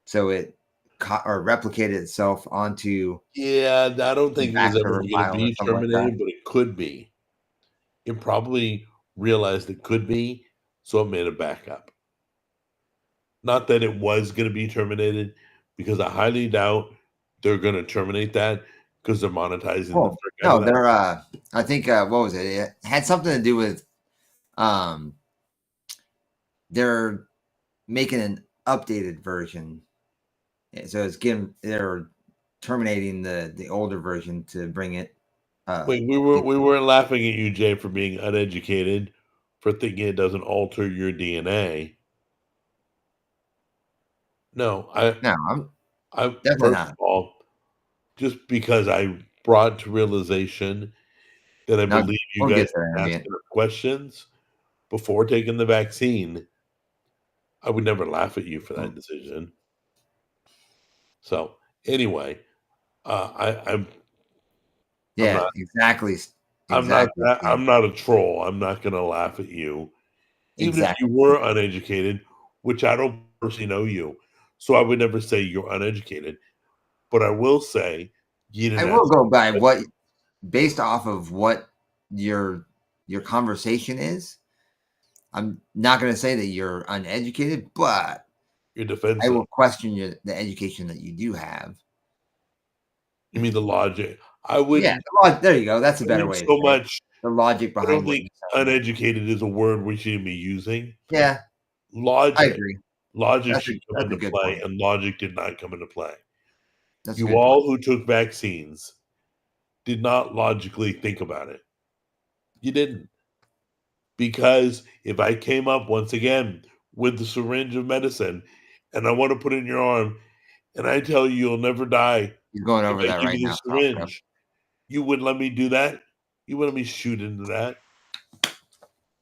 [SPEAKER 2] So it replicated itself onto.
[SPEAKER 1] Yeah, I don't think it was ever going to be terminated, but it could be. It probably realized it could be, so it made a backup. Not that it was going to be terminated, because I highly doubt they're going to terminate that because they're monetizing the frick out of that.
[SPEAKER 2] They're I think what was it? It had something to do with they're making an updated version. So it's they're terminating the older version to bring it.
[SPEAKER 1] Wait, we weren't laughing at you, Jay, for being uneducated, for thinking it doesn't alter your DNA. No,
[SPEAKER 2] No, I'm definitely
[SPEAKER 1] first
[SPEAKER 2] not.
[SPEAKER 1] of all, just because I brought to realization that I
[SPEAKER 2] No,
[SPEAKER 1] believe you
[SPEAKER 2] we'll
[SPEAKER 1] guys
[SPEAKER 2] get there in a
[SPEAKER 1] asked
[SPEAKER 2] minute.
[SPEAKER 1] enough questions before taking the vaccine, I would never laugh at you for that decision. So anyway, I'm
[SPEAKER 2] Yeah,
[SPEAKER 1] not
[SPEAKER 2] exactly.
[SPEAKER 1] I'm not
[SPEAKER 2] Exactly.
[SPEAKER 1] I'm not a troll. I'm not going to laugh at you, even if you
[SPEAKER 2] Exactly.
[SPEAKER 1] were uneducated, which I don't personally know you, so I would never say you're uneducated. But I will say you
[SPEAKER 2] I
[SPEAKER 1] didn't
[SPEAKER 2] will
[SPEAKER 1] ask.
[SPEAKER 2] go by what, based off of what your conversation is. I'm not going to say that you're uneducated, but
[SPEAKER 1] You're
[SPEAKER 2] I
[SPEAKER 1] defensive.
[SPEAKER 2] will question the education that you do have.
[SPEAKER 1] You mean the logic? I wouldn't.
[SPEAKER 2] Yeah, there you go. That's a
[SPEAKER 1] I
[SPEAKER 2] better
[SPEAKER 1] wouldn't
[SPEAKER 2] way to
[SPEAKER 1] so
[SPEAKER 2] say it.
[SPEAKER 1] much.
[SPEAKER 2] The logic
[SPEAKER 1] I don't
[SPEAKER 2] behind what
[SPEAKER 1] think
[SPEAKER 2] you're saying.
[SPEAKER 1] uneducated is a word we should be using.
[SPEAKER 2] Yeah, I
[SPEAKER 1] Logic.
[SPEAKER 2] agree.
[SPEAKER 1] Logic should come
[SPEAKER 2] That's a
[SPEAKER 1] into
[SPEAKER 2] good
[SPEAKER 1] play,
[SPEAKER 2] point.
[SPEAKER 1] and logic did not come into play.
[SPEAKER 2] That's a
[SPEAKER 1] You
[SPEAKER 2] good point.
[SPEAKER 1] all who took vaccines did not logically think about it. You didn't. Because if I came up once again with the syringe of medicine and I want to put it in your arm and I tell you you'll never die
[SPEAKER 2] He's going
[SPEAKER 1] if
[SPEAKER 2] over
[SPEAKER 1] I
[SPEAKER 2] that
[SPEAKER 1] give
[SPEAKER 2] right
[SPEAKER 1] you the
[SPEAKER 2] now. Cough drop.
[SPEAKER 1] syringe, you wouldn't let me do that? You wouldn't let me shoot into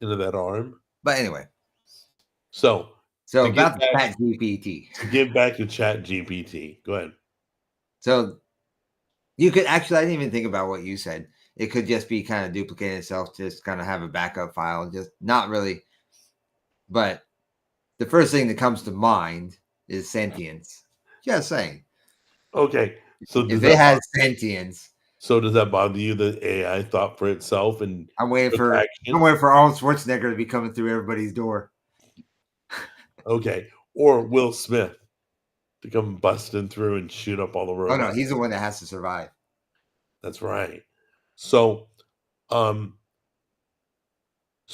[SPEAKER 1] that arm?
[SPEAKER 2] But anyway,
[SPEAKER 1] So
[SPEAKER 2] so
[SPEAKER 1] to get
[SPEAKER 2] about the
[SPEAKER 1] back
[SPEAKER 2] Chat GPT.
[SPEAKER 1] to get back to Chat GPT, go ahead.
[SPEAKER 2] So you could actually, I didn't even think about what you said. It could just be kind of duplicating itself, just kind of have a backup file, just not really. But the first thing that comes to mind is sentience. Just saying.
[SPEAKER 1] Okay. So
[SPEAKER 2] If it has sentience,
[SPEAKER 1] does that bother you that AI thought for itself and
[SPEAKER 2] I'm waiting
[SPEAKER 1] took
[SPEAKER 2] for
[SPEAKER 1] action?
[SPEAKER 2] Arnold Schwarzenegger to be coming through everybody's door.
[SPEAKER 1] Okay. Or Will Smith to come busting through and shoot up all the
[SPEAKER 2] Oh
[SPEAKER 1] robots.
[SPEAKER 2] no, he's the one that has to survive.
[SPEAKER 1] That's right. So, so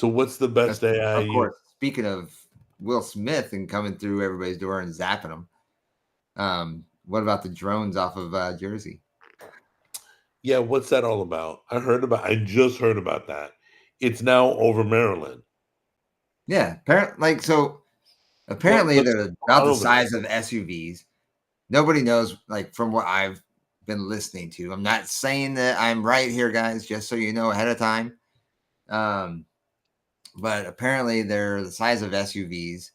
[SPEAKER 1] what's the best AI
[SPEAKER 2] Of
[SPEAKER 1] you?
[SPEAKER 2] course, speaking of Will Smith and coming through everybody's door and zapping them, what about the drones off of Jersey?
[SPEAKER 1] Yeah, what's that all about? I just heard about that. It's now over Maryland.
[SPEAKER 2] Yeah, apparently
[SPEAKER 1] what's
[SPEAKER 2] they're
[SPEAKER 1] going
[SPEAKER 2] about
[SPEAKER 1] on
[SPEAKER 2] the
[SPEAKER 1] over there?
[SPEAKER 2] size of SUVs. Nobody knows, like from what I've been listening to. I'm not saying that I'm right here, guys, just so you know ahead of time. But apparently they're the size of SUVs,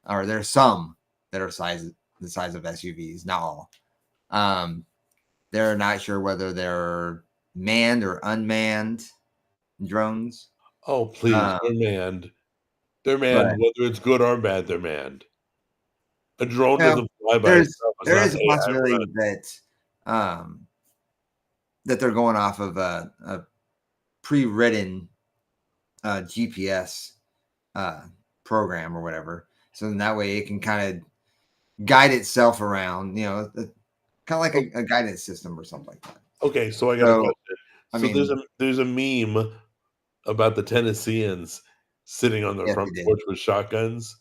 [SPEAKER 2] or there's some that are the size of SUVs, not all. They're not sure whether they're manned or unmanned drones.
[SPEAKER 1] Oh, please, they're manned. They're manned,
[SPEAKER 2] But
[SPEAKER 1] whether it's good or bad, they're manned. A drone
[SPEAKER 2] you know,
[SPEAKER 1] doesn't fly by itself. It's
[SPEAKER 2] there
[SPEAKER 1] not
[SPEAKER 2] is a
[SPEAKER 1] AI
[SPEAKER 2] possibility
[SPEAKER 1] run.
[SPEAKER 2] that they're going off of a pre-written GPS program or whatever. So then that way it can kind of guide itself around, kind of like a guidance system or something like that.
[SPEAKER 1] Okay, so I got a question.
[SPEAKER 2] I
[SPEAKER 1] So
[SPEAKER 2] mean,
[SPEAKER 1] there's a meme about the Tennesseans sitting on their
[SPEAKER 2] yes,
[SPEAKER 1] front
[SPEAKER 2] they did.
[SPEAKER 1] porch with shotguns,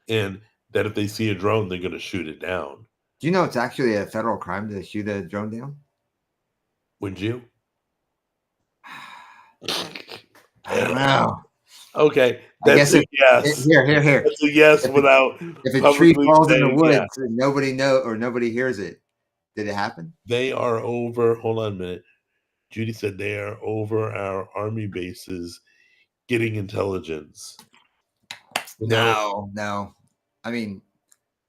[SPEAKER 1] and that if they see a drone, they're going to shoot it down.
[SPEAKER 2] Do you know it's actually a federal crime to shoot a drone down?
[SPEAKER 1] Would you?
[SPEAKER 2] I don't know.
[SPEAKER 1] Okay,
[SPEAKER 2] I guess
[SPEAKER 1] that's a yes.
[SPEAKER 2] Here.
[SPEAKER 1] That's a yes
[SPEAKER 2] If
[SPEAKER 1] without
[SPEAKER 2] if a tree
[SPEAKER 1] publicly
[SPEAKER 2] falls in the
[SPEAKER 1] saying
[SPEAKER 2] woods
[SPEAKER 1] yes.
[SPEAKER 2] and nobody hears it, did it happen?
[SPEAKER 1] They are over. Hold on a minute. Judy said they are over our army bases getting intelligence.
[SPEAKER 2] No. I mean,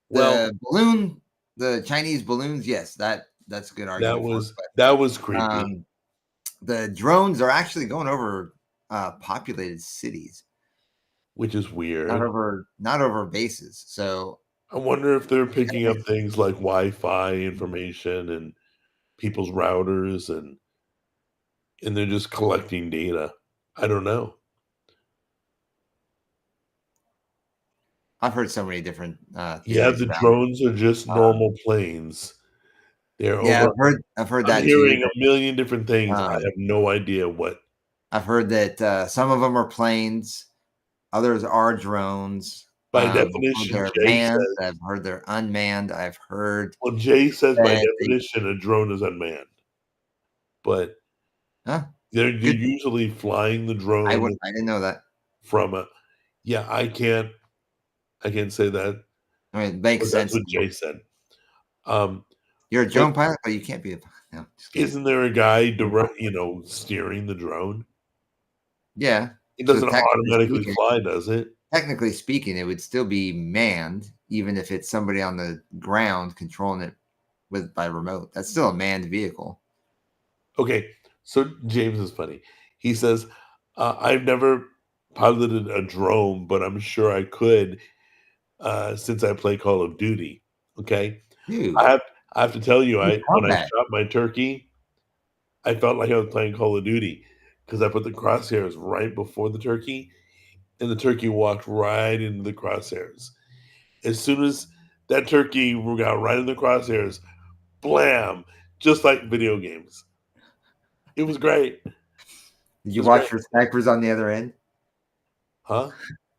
[SPEAKER 2] the Chinese balloons, yes, that's a good argument.
[SPEAKER 1] That was creepy.
[SPEAKER 2] The drones are actually going over populated cities,
[SPEAKER 1] which is weird.
[SPEAKER 2] Not over bases. So
[SPEAKER 1] I wonder if they're picking up things like Wi-Fi information and people's routers, and they're just collecting data. I don't know.
[SPEAKER 2] I've heard so many different
[SPEAKER 1] Yeah, the drones are just normal planes.
[SPEAKER 2] I've heard that
[SPEAKER 1] I'm hearing a million different things. I have no idea what.
[SPEAKER 2] I've heard that some of them are planes, others are drones.
[SPEAKER 1] By
[SPEAKER 2] I've heard
[SPEAKER 1] definition,
[SPEAKER 2] they're
[SPEAKER 1] Jay
[SPEAKER 2] manned.
[SPEAKER 1] says.
[SPEAKER 2] I've heard they're unmanned. I've heard
[SPEAKER 1] Well, Jay says by
[SPEAKER 2] that
[SPEAKER 1] definition a drone is unmanned, but
[SPEAKER 2] huh?
[SPEAKER 1] they're
[SPEAKER 2] Good.
[SPEAKER 1] usually flying the drone
[SPEAKER 2] I didn't know that.
[SPEAKER 1] from a. Yeah, I can't say that,
[SPEAKER 2] I mean, it makes
[SPEAKER 1] but that's
[SPEAKER 2] sense.
[SPEAKER 1] what Jay said. Um,
[SPEAKER 2] You're a
[SPEAKER 1] but
[SPEAKER 2] drone pilot, but you can't be a no, just kidding.
[SPEAKER 1] isn't there a guy steering the drone?
[SPEAKER 2] Yeah.
[SPEAKER 1] It
[SPEAKER 2] So
[SPEAKER 1] doesn't automatically fly, does it?
[SPEAKER 2] technically speaking, it would still be manned, even if it's somebody on the ground controlling it by remote. That's still a manned vehicle.
[SPEAKER 1] Okay, so James is funny. He says, "I've never piloted a drone, but I'm sure I could since I play Call of Duty." Okay,
[SPEAKER 2] Dude,
[SPEAKER 1] I have to tell you, when I
[SPEAKER 2] combat.
[SPEAKER 1] shot my turkey, I felt like I was playing Call of Duty because I put the crosshairs right before the turkey, and the turkey walked right into the crosshairs. As soon as that turkey got right in the crosshairs, blam! Just like video games. It was great.
[SPEAKER 2] Did you watch for snipers on the other end?
[SPEAKER 1] Huh?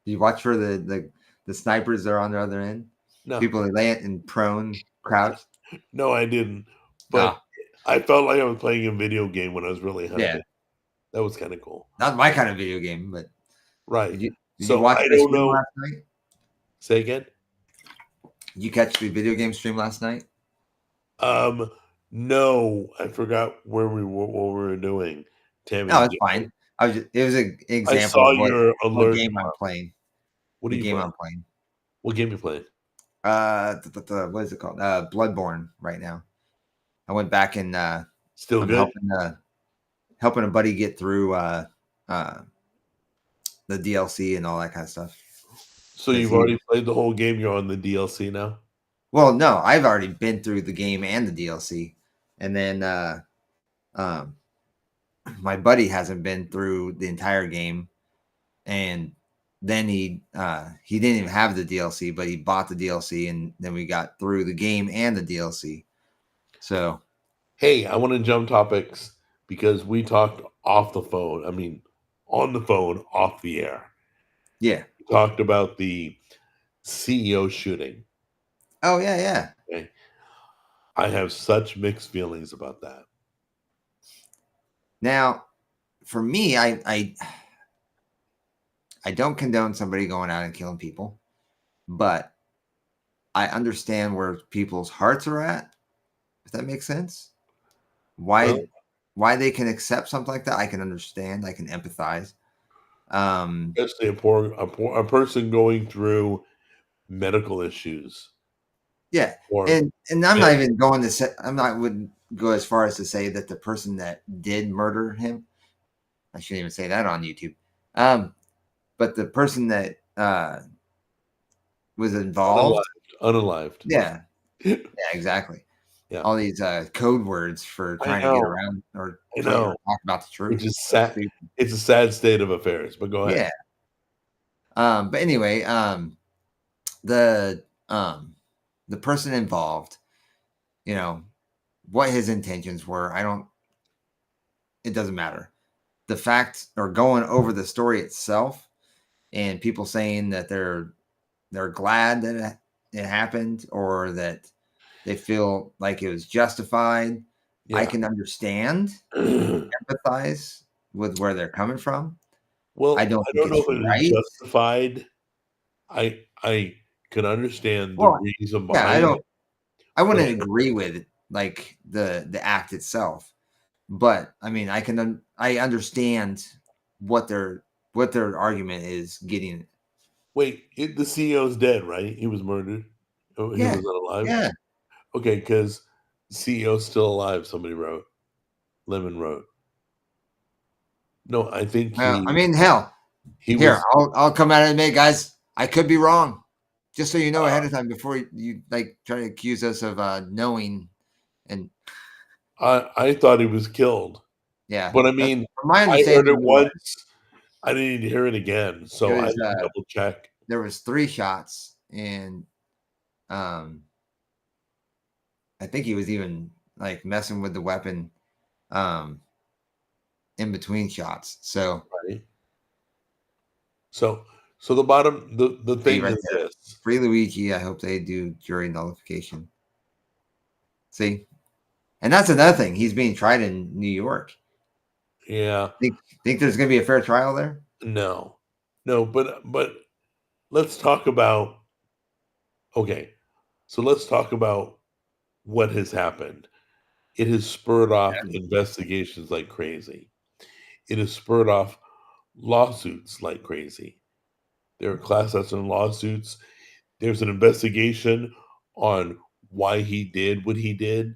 [SPEAKER 2] Did you watch for the snipers that are on the other end?
[SPEAKER 1] No.
[SPEAKER 2] People that lay it in prone, crouched.
[SPEAKER 1] No, I didn't. But I felt like I was playing a video game when I was really hunting.
[SPEAKER 2] Yeah.
[SPEAKER 1] That was kind of cool.
[SPEAKER 2] Not my kind of video game, but
[SPEAKER 1] right.
[SPEAKER 2] Did you watch the stream last night?
[SPEAKER 1] Say again?
[SPEAKER 2] Did you catch the video game stream last night?
[SPEAKER 1] No, I forgot what we were doing. Tammy,
[SPEAKER 2] no, it's fine. It was an example.
[SPEAKER 1] I saw
[SPEAKER 2] of
[SPEAKER 1] your alert.
[SPEAKER 2] What game I'm playing.
[SPEAKER 1] What game
[SPEAKER 2] I'm playing?
[SPEAKER 1] What game you playing?
[SPEAKER 2] What is it called? Bloodborne right now. I went back and
[SPEAKER 1] still good.
[SPEAKER 2] Helping a buddy get through the DLC and all that kind of stuff.
[SPEAKER 1] So you've already played the whole game. You're on the DLC now.
[SPEAKER 2] Well, no, I've already been through the game and the DLC, and then my buddy hasn't been through the entire game, and then he didn't even have the DLC, but he bought the DLC, and then we got through the game and the DLC. So,
[SPEAKER 1] hey, I want to jump topics because we talked off the phone. I mean, on the phone, off the air.
[SPEAKER 2] Yeah,
[SPEAKER 1] we talked about the CEO shooting.
[SPEAKER 2] Oh yeah.
[SPEAKER 1] Okay. I have such mixed feelings about that.
[SPEAKER 2] Now, for me, I don't condone somebody going out and killing people, but I understand where people's hearts are at, if that makes sense. Why they can accept something like that, I can understand. I can empathize.
[SPEAKER 1] Especially a person going through medical issues.
[SPEAKER 2] Yeah, and I'm not even going to say wouldn't go as far as to say that the person that did murder him. I shouldn't even say that on YouTube. But the person that was involved,
[SPEAKER 1] unalived.
[SPEAKER 2] Yeah, exactly.
[SPEAKER 1] Yeah,
[SPEAKER 2] all these code words for trying to get around or talk about the truth.
[SPEAKER 1] Which is sad. It's a sad state of affairs. But go ahead.
[SPEAKER 2] Yeah. But anyway, the person involved, what his intentions were, it doesn't matter. The fact or going over the story itself and people saying that they're glad that it happened or that they feel like it was justified. Yeah. I can understand, empathize with where they're coming from.
[SPEAKER 1] Well, I don't know if it is justified. I can understand the reason behind it.
[SPEAKER 2] I wouldn't agree with like the act itself, but I mean, I understand what their argument is getting.
[SPEAKER 1] Wait, the CEO's dead, right? He was murdered. He was not alive.
[SPEAKER 2] Yeah.
[SPEAKER 1] Okay, because CEO's still alive. Somebody wrote. Lemon wrote. No, I think
[SPEAKER 2] I mean, hell. I'll come out and admit, guys, I could be wrong. Just so you know ahead of time before you like try to accuse us of knowing. And
[SPEAKER 1] I thought he was killed.
[SPEAKER 2] Yeah,
[SPEAKER 1] but I mean,
[SPEAKER 2] I
[SPEAKER 1] heard it once. I didn't need to hear it again, so I had to double check.
[SPEAKER 2] There was 3 shots, and I think he was even like messing with the weapon in between shots. So,
[SPEAKER 1] right. So So the thing
[SPEAKER 2] right
[SPEAKER 1] is
[SPEAKER 2] there.
[SPEAKER 1] this.
[SPEAKER 2] Free Luigi. I hope they do jury nullification. See, and that's another thing. He's being tried in New York.
[SPEAKER 1] Yeah.
[SPEAKER 2] Think there's going to be a fair trial there?
[SPEAKER 1] No. No, but let's talk about okay. So let's talk about what has happened. It has spurred off investigations like crazy. It has spurred off lawsuits like crazy. There are class action lawsuits. There's an investigation on why he did what he did.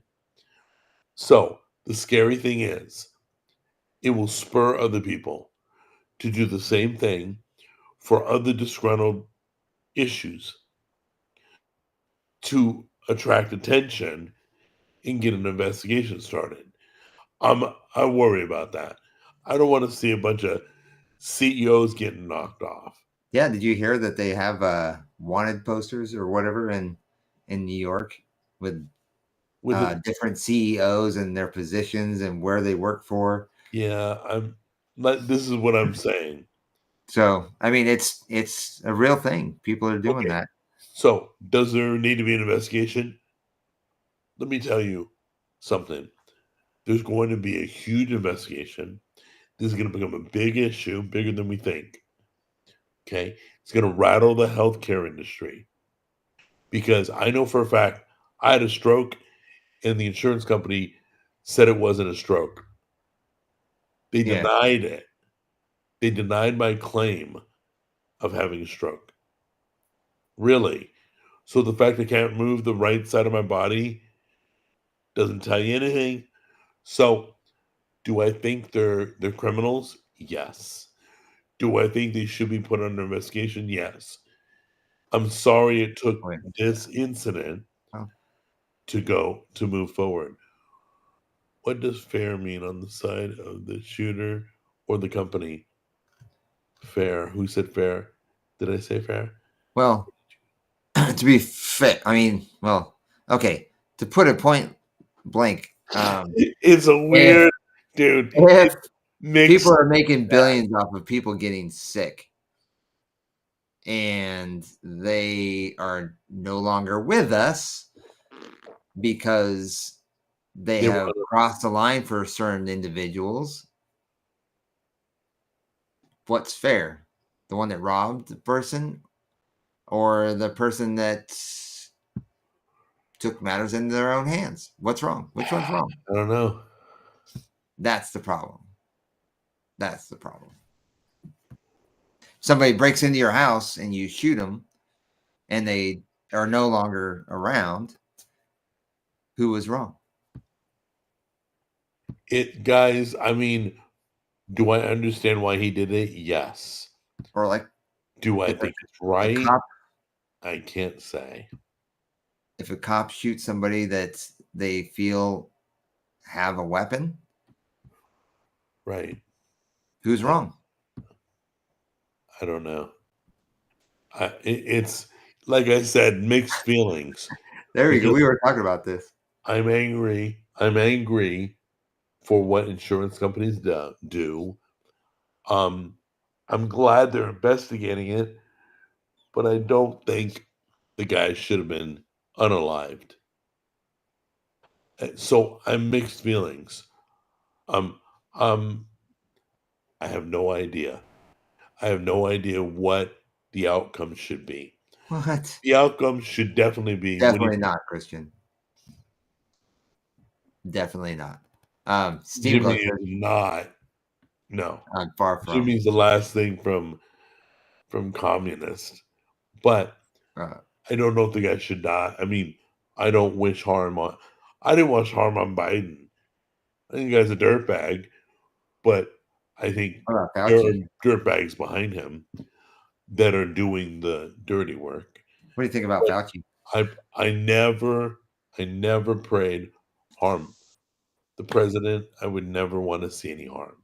[SPEAKER 1] So the scary thing is, it will spur other people to do the same thing for other disgruntled issues to attract attention and get an investigation started. I worry about that. I don't want to see a bunch of CEOs getting knocked off.
[SPEAKER 2] Yeah. Did you hear that they have wanted posters or whatever in New York with
[SPEAKER 1] With
[SPEAKER 2] different CEOs and their positions and where they work for?
[SPEAKER 1] yeah, I'm like this is what I'm saying.
[SPEAKER 2] So I mean, it's a real thing. People are doing
[SPEAKER 1] Okay.
[SPEAKER 2] that.
[SPEAKER 1] So does there need to be an investigation? Let me tell you something. There's going to be a huge investigation. This is going to become a big issue, bigger than we think. Okay. It's going to rattle the healthcare industry because I know for a fact I had a stroke and the insurance company said it wasn't a stroke. They
[SPEAKER 2] Yeah.
[SPEAKER 1] denied it. They denied my claim of having a stroke. Really. So the fact I can't move the right side of my body doesn't tell you anything. So do I think they're criminals? Yes. Do I think they should be put under investigation? Yes. I'm sorry it took
[SPEAKER 2] Oh, yeah.
[SPEAKER 1] this incident
[SPEAKER 2] Oh.
[SPEAKER 1] to move forward. What does fair mean on the side of the shooter or the company? Fair. Who said fair? Did I say fair?
[SPEAKER 2] Well, to be fair, I mean, well, okay. To put it point blank,
[SPEAKER 1] It's a weird dude.
[SPEAKER 2] if
[SPEAKER 1] Makes
[SPEAKER 2] people are making billions off of people getting sick and they are no longer with us because they
[SPEAKER 1] They were
[SPEAKER 2] have crossed the line for certain individuals, what's fair? The one that robbed the person or the person that took matters into their own hands? What's wrong? Which one's wrong?
[SPEAKER 1] I don't know.
[SPEAKER 2] That's the problem. That's the problem. Somebody breaks into your house and you shoot them and they are no longer around. Who was wrong?
[SPEAKER 1] Guys, I mean, do I understand why he did it? Yes.
[SPEAKER 2] Or like
[SPEAKER 1] Do I
[SPEAKER 2] if
[SPEAKER 1] think it's
[SPEAKER 2] a
[SPEAKER 1] right?
[SPEAKER 2] cop,
[SPEAKER 1] I can't say.
[SPEAKER 2] if a cop shoots somebody that they feel have a weapon,
[SPEAKER 1] Right.
[SPEAKER 2] who's wrong?
[SPEAKER 1] I don't know. It's like I said, mixed feelings.
[SPEAKER 2] There we go.
[SPEAKER 1] Because
[SPEAKER 2] We were talking about this.
[SPEAKER 1] I'm angry. I'm angry for what insurance companies do. I'm glad they're investigating it, but I don't think the guy should have been unalived. So I'm mixed feelings. Um, um, I have no idea. I have no idea what the outcome should be.
[SPEAKER 2] What?
[SPEAKER 1] The outcome should definitely be
[SPEAKER 2] Definitely not, Christian. Definitely not. Steam
[SPEAKER 1] Jimmy
[SPEAKER 2] Glow
[SPEAKER 1] is not. No,
[SPEAKER 2] far from.
[SPEAKER 1] Jimmy's the last thing from communist. But I don't know if the guy should die. I mean, I don't wish harm on. I didn't wish harm on Biden. I think the guy's a dirtbag, but I think
[SPEAKER 2] What about
[SPEAKER 1] there are
[SPEAKER 2] Fauci?
[SPEAKER 1] dirtbags behind him that are doing the dirty work.
[SPEAKER 2] What do you think about Fauci?
[SPEAKER 1] I never prayed harm. The president, I would never want to see any harm.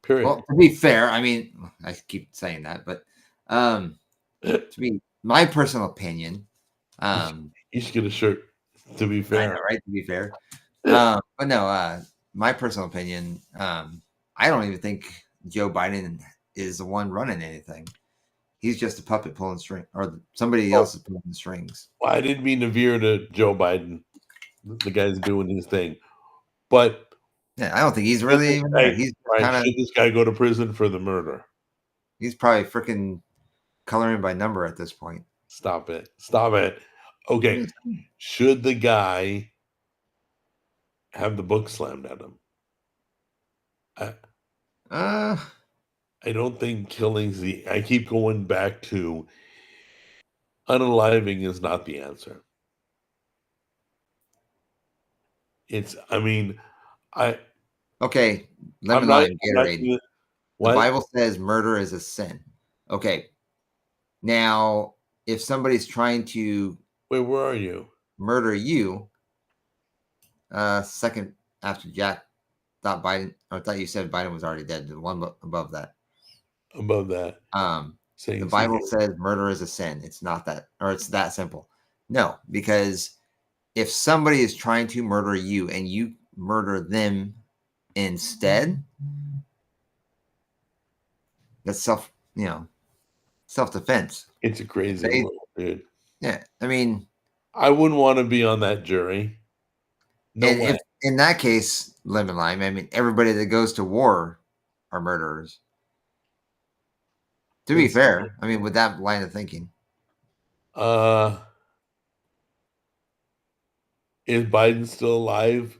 [SPEAKER 1] Period.
[SPEAKER 2] Well, to be fair, I mean, I keep saying that, but to be my personal opinion,
[SPEAKER 1] You should get a shirt. To be
[SPEAKER 2] I
[SPEAKER 1] fair,
[SPEAKER 2] know, right? To be fair, but no, my personal opinion, I don't even think Joe Biden is the one running anything. He's just a puppet pulling string, or somebody
[SPEAKER 1] Oh.
[SPEAKER 2] else is pulling the strings.
[SPEAKER 1] Well, I didn't mean to veer to Joe Biden. The guy's doing his thing. But
[SPEAKER 2] Yeah, I don't think he's
[SPEAKER 1] should
[SPEAKER 2] really
[SPEAKER 1] this
[SPEAKER 2] even
[SPEAKER 1] guy,
[SPEAKER 2] there. He's
[SPEAKER 1] right,
[SPEAKER 2] kind of,
[SPEAKER 1] should this guy go to prison for the murder?
[SPEAKER 2] he's probably freaking coloring by number at this point.
[SPEAKER 1] Stop it. Stop it. Okay. Should the guy have the book slammed at him?
[SPEAKER 2] Uh,
[SPEAKER 1] I don't think killing's the. I keep going back to unaliving is not the answer. It's. I mean, I.
[SPEAKER 2] okay,
[SPEAKER 1] I'm
[SPEAKER 2] lemon
[SPEAKER 1] not.
[SPEAKER 2] lime
[SPEAKER 1] I'm not
[SPEAKER 2] Gatorade.
[SPEAKER 1] gonna-
[SPEAKER 2] The
[SPEAKER 1] what?
[SPEAKER 2] Bible says murder is a sin. Okay, now if somebody's trying to
[SPEAKER 1] Wait, where are you?
[SPEAKER 2] murder you, second after Jack thought Biden, or I thought you said Biden was already dead. The one above that.
[SPEAKER 1] Above that.
[SPEAKER 2] The Bible says murder is a sin. It's not that, or it's that simple. No, because if somebody is trying to murder you and you murder them instead, that's self-defense.
[SPEAKER 1] It's a crazy world, dude.
[SPEAKER 2] Yeah, I mean,
[SPEAKER 1] I wouldn't want to be on that jury. No
[SPEAKER 2] and
[SPEAKER 1] way.
[SPEAKER 2] if in that case, lemon lime, I mean, everybody that goes to war are murderers. To be fair, I mean, with that line of thinking,
[SPEAKER 1] is Biden still alive?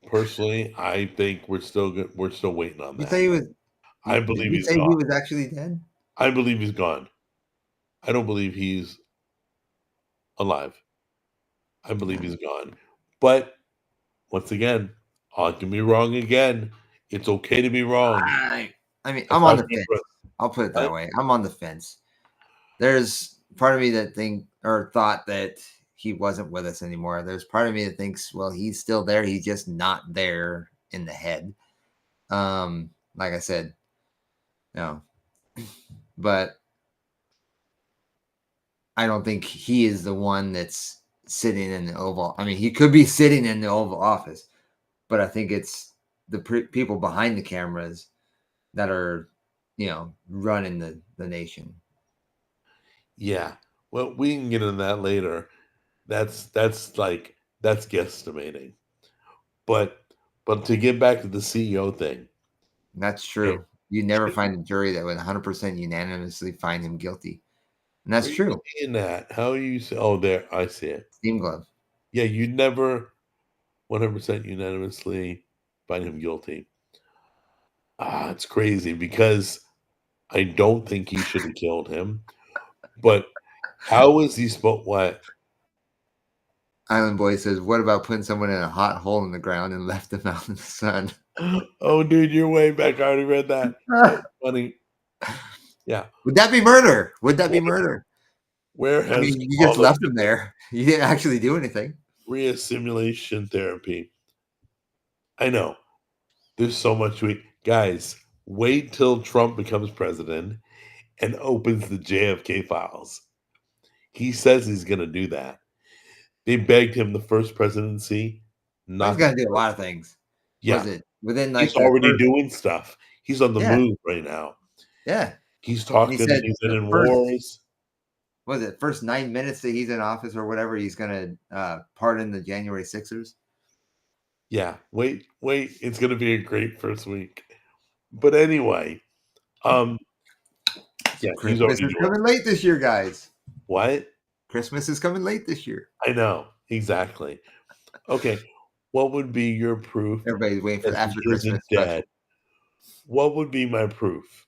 [SPEAKER 1] Personally, I think we're still good. We're still waiting on
[SPEAKER 2] you
[SPEAKER 1] that.
[SPEAKER 2] say he was.
[SPEAKER 1] I
[SPEAKER 2] Did
[SPEAKER 1] believe
[SPEAKER 2] you
[SPEAKER 1] he's
[SPEAKER 2] say
[SPEAKER 1] gone.
[SPEAKER 2] he was actually dead?
[SPEAKER 1] I believe he's gone. I don't believe he's alive. I believe he's gone. But once again, I can be wrong again. It's okay to be wrong.
[SPEAKER 2] I mean,
[SPEAKER 1] That's
[SPEAKER 2] I'm on
[SPEAKER 1] not
[SPEAKER 2] the fence.
[SPEAKER 1] good.
[SPEAKER 2] I'll put it that
[SPEAKER 1] What?
[SPEAKER 2] way. I'm on the fence. There's part of me that thought that he wasn't with us anymore. There's part of me that thinks, well, he's still there. He's just not there in the head. Like I said, no, but I don't think he is the one that's sitting in the Oval. I mean, he could be sitting in the Oval Office, but I think it's the people behind the cameras that are, running the nation.
[SPEAKER 1] Yeah. Well, we can get into that later. That's guesstimating. But to get back to the CEO thing.
[SPEAKER 2] That's true. You never find a jury that would 100% unanimously find him guilty. And that's true.
[SPEAKER 1] In that, how you say? Oh, there, I see it.
[SPEAKER 2] Steam glove.
[SPEAKER 1] Yeah, you never 100% unanimously find him guilty. It's crazy because I don't think he should have killed him. But how is he supposed? What?
[SPEAKER 2] Island Boy says, what about putting someone in a hot hole in the ground and left them out in the sun?
[SPEAKER 1] Oh, dude, you're way back. I already read that. That's funny. Yeah.
[SPEAKER 2] Would that be murder? Would that be murder?
[SPEAKER 1] Where has
[SPEAKER 2] I mean, you just left them there. You didn't actually do anything.
[SPEAKER 1] Reassimilation therapy? I know. There's so much guys, wait till Trump becomes president and opens the JFK files. He says he's going to do that. They begged him the first presidency.
[SPEAKER 2] He's going to do a lot of things.
[SPEAKER 1] Yeah.
[SPEAKER 2] Was it within
[SPEAKER 1] he's already doing stuff. He's on the move right now.
[SPEAKER 2] Yeah.
[SPEAKER 1] He's talking. He's in wars.
[SPEAKER 2] Was it first 9 minutes that he's in office or whatever? He's going to pardon the January 6ers.
[SPEAKER 1] Yeah. Wait. It's going to be a great first week. But anyway, yeah,
[SPEAKER 2] Christmas is coming late this year, guys.
[SPEAKER 1] What?
[SPEAKER 2] Christmas is coming late this year.
[SPEAKER 1] I know. Exactly. Okay. What would be your proof?
[SPEAKER 2] Everybody's waiting for after
[SPEAKER 1] he isn't
[SPEAKER 2] Christmas.
[SPEAKER 1] Dead. What would be my proof?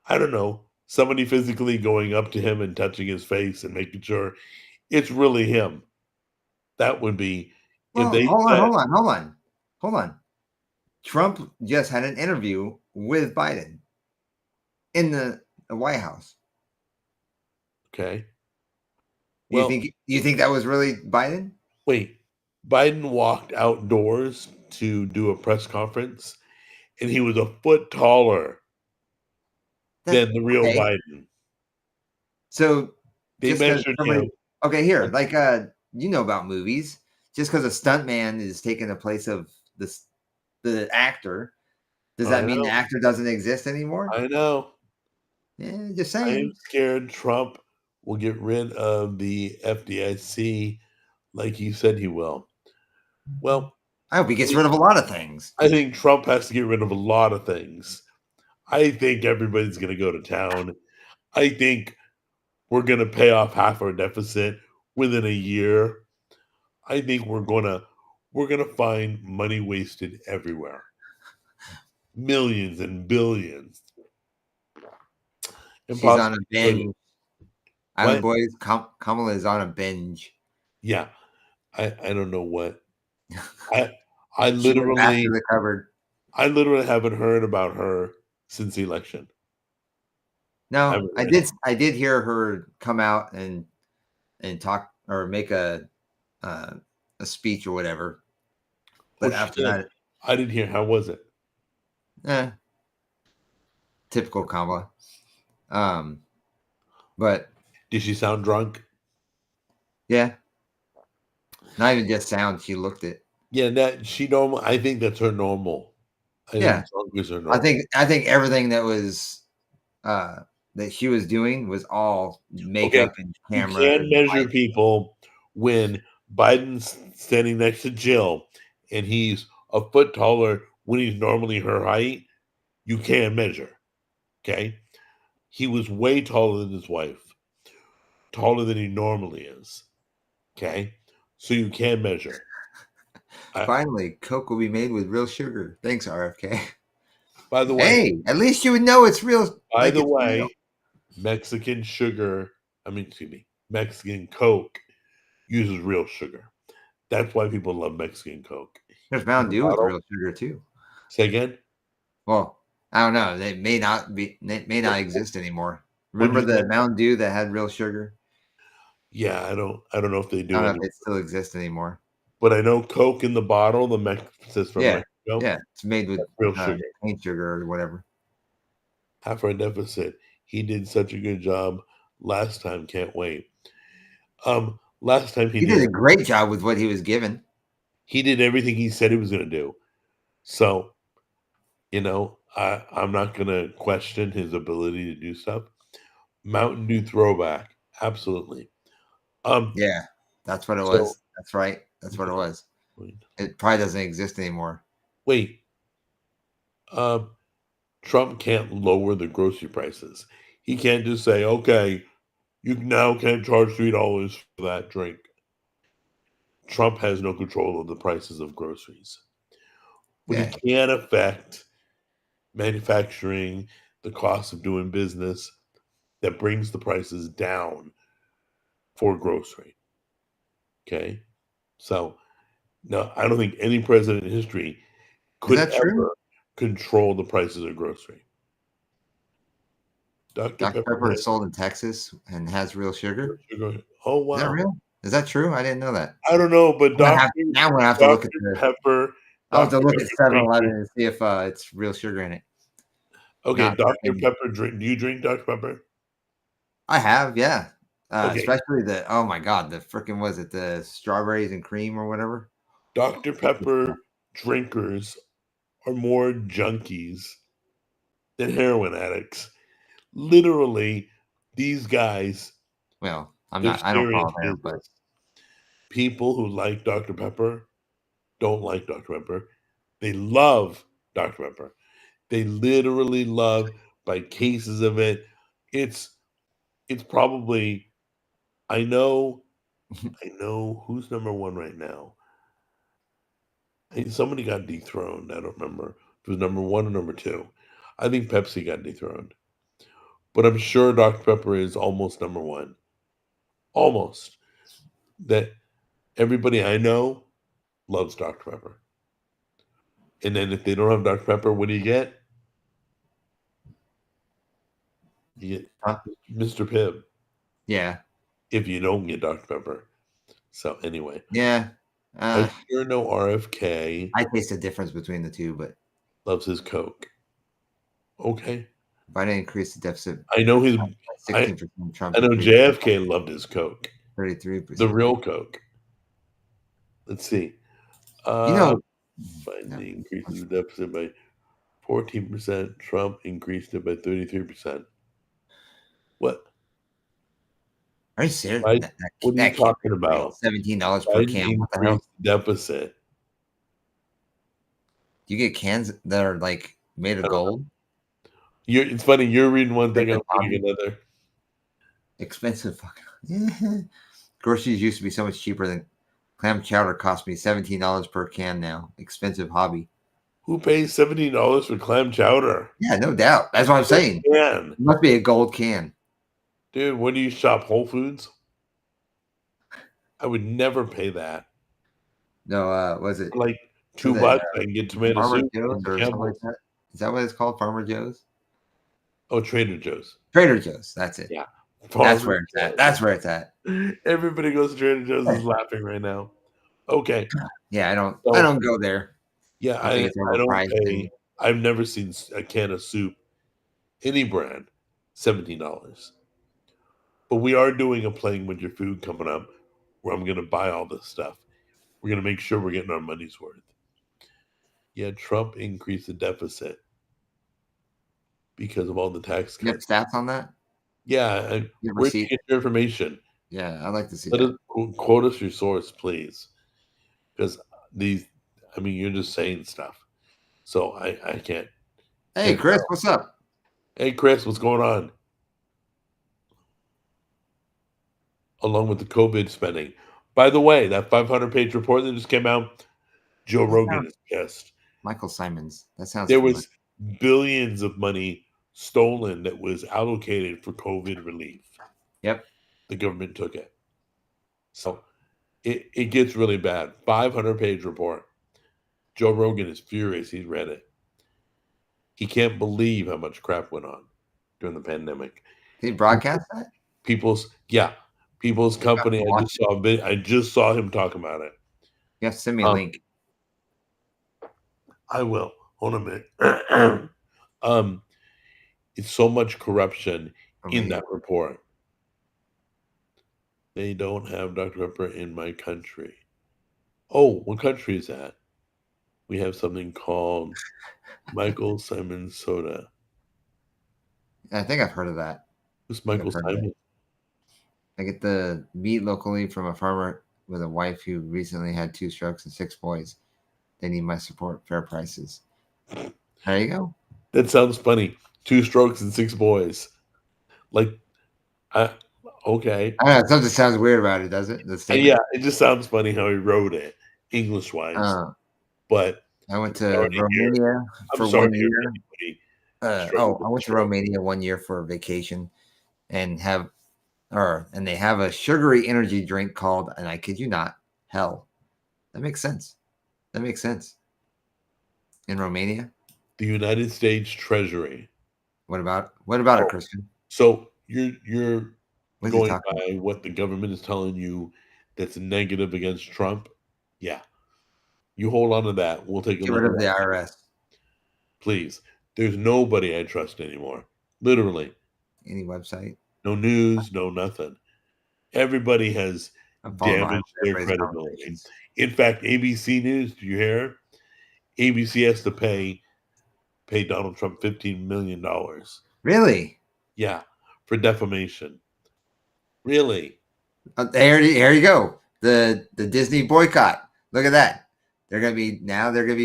[SPEAKER 1] I don't know. Somebody physically going up to him and touching his face and making sure it's really him. That would be.
[SPEAKER 2] Well, hold on. Trump just had an interview with Biden in the White House.
[SPEAKER 1] Okay.
[SPEAKER 2] Well, you think that was really Biden?
[SPEAKER 1] Wait, Biden walked outdoors to do a press conference, and he was a foot taller than the real Biden.
[SPEAKER 2] So
[SPEAKER 1] they measured him.
[SPEAKER 2] Okay, here, like you know about movies. Just because a stuntman is taking the place of the actor, does that mean the actor doesn't exist anymore?
[SPEAKER 1] I know.
[SPEAKER 2] Yeah, just
[SPEAKER 1] I'm
[SPEAKER 2] saying.
[SPEAKER 1] scared Trump will get rid of the FDIC like he said he will. Well,
[SPEAKER 2] I hope he gets rid of a lot of things.
[SPEAKER 1] I think Trump has to get rid of a lot of things. I think everybody's going to go to town. I think we're going to pay off half our deficit within a year. I think we're going to find money wasted everywhere. Millions and billions.
[SPEAKER 2] She's on
[SPEAKER 1] Impossible.
[SPEAKER 2] a binge. Island
[SPEAKER 1] What?
[SPEAKER 2] Boys, Kamala is on a binge.
[SPEAKER 1] Yeah. I don't know what. I
[SPEAKER 2] She went back
[SPEAKER 1] literally
[SPEAKER 2] to the cupboard.
[SPEAKER 1] I literally haven't heard about her since the election.
[SPEAKER 2] No,
[SPEAKER 1] Haven't read it.
[SPEAKER 2] I did hear her come out and talk or make a speech or whatever. But
[SPEAKER 1] Oh,
[SPEAKER 2] after
[SPEAKER 1] shit.
[SPEAKER 2] that,
[SPEAKER 1] I didn't hear. How was it?
[SPEAKER 2] typical Kamala. But
[SPEAKER 1] Did she sound drunk?
[SPEAKER 2] yeah, not even just sound. She looked it.
[SPEAKER 1] Yeah, that she normal. I think that's her normal. I
[SPEAKER 2] Yeah.
[SPEAKER 1] think drunk is her normal.
[SPEAKER 2] I think everything that was that she was doing was all makeup and
[SPEAKER 1] You
[SPEAKER 2] camera.
[SPEAKER 1] can
[SPEAKER 2] And
[SPEAKER 1] measure
[SPEAKER 2] lighting.
[SPEAKER 1] people when Biden's standing next to Jill and he's a foot taller when he's normally her height. You can measure. Okay. He was way taller than his wife, taller than he normally is. Okay. So you can measure.
[SPEAKER 2] Finally, Coke will be made with real sugar. Thanks, RFK.
[SPEAKER 1] By the way,
[SPEAKER 2] Hey, at least you would know it's real.
[SPEAKER 1] by
[SPEAKER 2] like
[SPEAKER 1] the
[SPEAKER 2] it's
[SPEAKER 1] way,
[SPEAKER 2] real.
[SPEAKER 1] Mexican sugar, excuse me, Mexican Coke uses real sugar. That's why people love Mexican Coke.
[SPEAKER 2] There's Mountain Dew with real sugar too.
[SPEAKER 1] Say again?
[SPEAKER 2] Well, I don't know. They may not exist anymore. Remember
[SPEAKER 1] you
[SPEAKER 2] the
[SPEAKER 1] say?
[SPEAKER 2] Mountain Dew that had real sugar?
[SPEAKER 1] Yeah, I don't know if they
[SPEAKER 2] I
[SPEAKER 1] do
[SPEAKER 2] don't know
[SPEAKER 1] anymore.
[SPEAKER 2] if it still exists anymore.
[SPEAKER 1] But I know Coke in the bottle, says from
[SPEAKER 2] Yeah,
[SPEAKER 1] Mexico.
[SPEAKER 2] yeah, it's made with
[SPEAKER 1] Real sugar.
[SPEAKER 2] cane sugar or whatever.
[SPEAKER 1] Half our deficit. He did such a good job last time. Can't wait. Last time
[SPEAKER 2] He did a great job with what he was given.
[SPEAKER 1] He did everything he said he was going to do. So, I'm not going to question his ability to do stuff. Mountain Dew throwback, absolutely.
[SPEAKER 2] Yeah, that's what it was. That's right. That's what it was.
[SPEAKER 1] Wait.
[SPEAKER 2] It probably doesn't exist anymore.
[SPEAKER 1] Wait. Trump can't lower the grocery prices. He can't just say, okay, you now can't charge $3 for that drink. Trump has no control of the prices of groceries. But
[SPEAKER 2] Yeah.
[SPEAKER 1] he can affect manufacturing, the cost of doing business that brings the prices down for grocery. Okay? So, no, I don't think any president in history could
[SPEAKER 2] that true?
[SPEAKER 1] ever control the prices of grocery.
[SPEAKER 2] Dr. Pepper is sold in Texas and has real sugar.
[SPEAKER 1] Oh, wow.
[SPEAKER 2] Is that real? Is that true? I didn't know that.
[SPEAKER 1] I don't know, but
[SPEAKER 2] now I'm gonna have to look at
[SPEAKER 1] Pepper.
[SPEAKER 2] I'll have to look at 7-Eleven
[SPEAKER 1] drinkers.
[SPEAKER 2] and see if it's real sugar in it.
[SPEAKER 1] Okay,
[SPEAKER 2] Not
[SPEAKER 1] Dr.
[SPEAKER 2] freaking-
[SPEAKER 1] Pepper. Do you drink Dr. Pepper?
[SPEAKER 2] I have, yeah.
[SPEAKER 1] Okay.
[SPEAKER 2] Especially oh my god, the freaking was it the strawberries and cream or whatever?
[SPEAKER 1] Dr. Pepper drinkers are more junkies than heroin addicts. Literally, these guys.
[SPEAKER 2] Well, I don't
[SPEAKER 1] serious
[SPEAKER 2] follow them, but
[SPEAKER 1] business. People who like Dr. Pepper don't like Dr. Pepper. They love Dr. Pepper. They literally love by cases of it. It's probably I know who's number one right now. Somebody got dethroned. I don't remember if it was number one or number two. I think Pepsi got dethroned. But I'm sure Dr. Pepper is almost number one. Almost. That everybody I know loves Dr. Pepper. And then if they don't have Dr. Pepper, what do you get? You get Mr. Pibb.
[SPEAKER 2] Yeah.
[SPEAKER 1] If you don't get Dr. Pepper. So anyway.
[SPEAKER 2] Yeah.
[SPEAKER 1] I sure know RFK.
[SPEAKER 2] I taste the difference between the two, but
[SPEAKER 1] loves his Coke. Okay.
[SPEAKER 2] Biden increased the deficit.
[SPEAKER 1] I know his
[SPEAKER 2] 16%. Trump.
[SPEAKER 1] I know JFK loved his Coke.
[SPEAKER 2] 33%.
[SPEAKER 1] The real Coke. Let's see. Biden increases the deficit by 14%. Trump increased it by 33%. What?
[SPEAKER 2] Are you serious?
[SPEAKER 1] Right? What are you
[SPEAKER 2] That can't be
[SPEAKER 1] talking
[SPEAKER 2] real.
[SPEAKER 1] about?
[SPEAKER 2] $17 per
[SPEAKER 1] Biden
[SPEAKER 2] can. What the hell?
[SPEAKER 1] increased deficit.
[SPEAKER 2] You get cans that are like made of
[SPEAKER 1] I don't know.
[SPEAKER 2] gold.
[SPEAKER 1] It's funny. You're reading one thing, I'm
[SPEAKER 2] Expensive
[SPEAKER 1] reading another.
[SPEAKER 2] Expensive fucking. Groceries used to be so much cheaper than clam chowder cost me $17 per can now. Expensive hobby.
[SPEAKER 1] Who pays $17 for clam chowder?
[SPEAKER 2] Yeah, no doubt. That's what I'm saying.
[SPEAKER 1] Man,
[SPEAKER 2] It must be a gold can.
[SPEAKER 1] dude, when do you shop Whole Foods? I would never pay that.
[SPEAKER 2] No, was it
[SPEAKER 1] For like
[SPEAKER 2] was
[SPEAKER 1] $2,
[SPEAKER 2] it
[SPEAKER 1] I can get tomato
[SPEAKER 2] Farmer
[SPEAKER 1] soup
[SPEAKER 2] Joe's
[SPEAKER 1] from
[SPEAKER 2] or something like
[SPEAKER 1] Campbell's.
[SPEAKER 2] that? Is that what it's called? Farmer Joe's?
[SPEAKER 1] Oh, Trader Joe's.
[SPEAKER 2] Trader Joe's. That's it.
[SPEAKER 1] Yeah.
[SPEAKER 2] That's
[SPEAKER 1] Farmer
[SPEAKER 2] where it's at.
[SPEAKER 1] Joe's.
[SPEAKER 2] That's where it's at.
[SPEAKER 1] Everybody goes to Trader Joe's is laughing right now. Okay.
[SPEAKER 2] Yeah, I don't
[SPEAKER 1] So,
[SPEAKER 2] go there.
[SPEAKER 1] yeah,
[SPEAKER 2] I think it's
[SPEAKER 1] I don't
[SPEAKER 2] overpriced.
[SPEAKER 1] pay. I've never seen a can of soup, any brand, $17. But we are doing a Playing with Your Food coming up where I'm going to buy all this stuff. We're going to make sure we're getting our money's worth. Yeah, Trump increased the deficit because of all the tax
[SPEAKER 2] You have
[SPEAKER 1] cuts.
[SPEAKER 2] stats on that?
[SPEAKER 1] Yeah,
[SPEAKER 2] You ever
[SPEAKER 1] where do
[SPEAKER 2] see?
[SPEAKER 1] you get your information?
[SPEAKER 2] Yeah, I'd like to see
[SPEAKER 1] Let
[SPEAKER 2] that.
[SPEAKER 1] us quote us your source, please, because you're just saying stuff, so I can't.
[SPEAKER 2] Hey, Chris, what's up?
[SPEAKER 1] Hey, Chris, what's going on? Along with the COVID spending. By the way, that 500-page report that just came out, Joe Rogan is pissed.
[SPEAKER 2] Michael Simons. That sounds
[SPEAKER 1] There
[SPEAKER 2] familiar.
[SPEAKER 1] was billions of money stolen that was allocated for COVID relief.
[SPEAKER 2] Yep.
[SPEAKER 1] The government took it. So it gets really bad. 500-page report. Joe Rogan is furious. He's read it. He can't believe how much crap went on during the pandemic.
[SPEAKER 2] Did he broadcast that?
[SPEAKER 1] People's company. I just saw him talk about it.
[SPEAKER 2] You have to send me a link.
[SPEAKER 1] I will. Hold on a minute. It's so much corruption in that report. They don't have Dr. Pepper in my country. Oh, what country is that? We have something called Michael Simon Soda.
[SPEAKER 2] I think I've heard of that.
[SPEAKER 1] Who's Michael Simon?
[SPEAKER 2] I get the meat locally from a farmer with a wife who recently had 2 strokes and 6 boys. They need my support. Fair prices. There you go.
[SPEAKER 1] That sounds funny. 2 strokes and 6 boys. Like, okay.
[SPEAKER 2] I don't know, something sounds weird about it, does it?
[SPEAKER 1] Yeah, it just sounds funny how he wrote it, English-wise. But
[SPEAKER 2] I went to Romania for 1 year. I went to Romania 1 year for a vacation and they have a sugary energy drink called, and I kid you not, Hell. That makes sense. In Romania?
[SPEAKER 1] The United States Treasury.
[SPEAKER 2] What about it, Christian?
[SPEAKER 1] So you're going by what the government is telling you that's negative against Trump? Yeah. You hold on to that. We'll take a look.
[SPEAKER 2] Get rid of the IRS.
[SPEAKER 1] Please. There's nobody I trust anymore. Literally.
[SPEAKER 2] Any website?
[SPEAKER 1] No news, no nothing. Everybody has damaged their credibility. In fact, ABC News, do you hear? ABC has to pay Donald Trump $15 million.
[SPEAKER 2] Really?
[SPEAKER 1] Yeah, for defamation. Really?
[SPEAKER 2] Here you go. The Disney boycott. Look at that. They're gonna be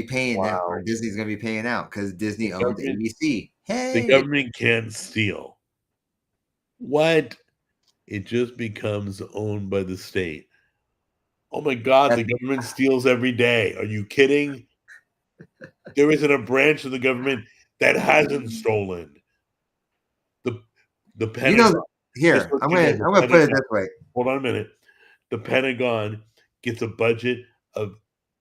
[SPEAKER 2] paying that, or Disney's gonna be paying out because Disney owns ABC. Hey,
[SPEAKER 1] the government can't steal. What? It just becomes owned by the state. Oh my God, the government steals every day. Are you kidding? There isn't a branch of the government that hasn't stolen. The Pentagon.
[SPEAKER 2] Here, I'm gonna put it this way.
[SPEAKER 1] Hold on a minute. The Pentagon gets a budget of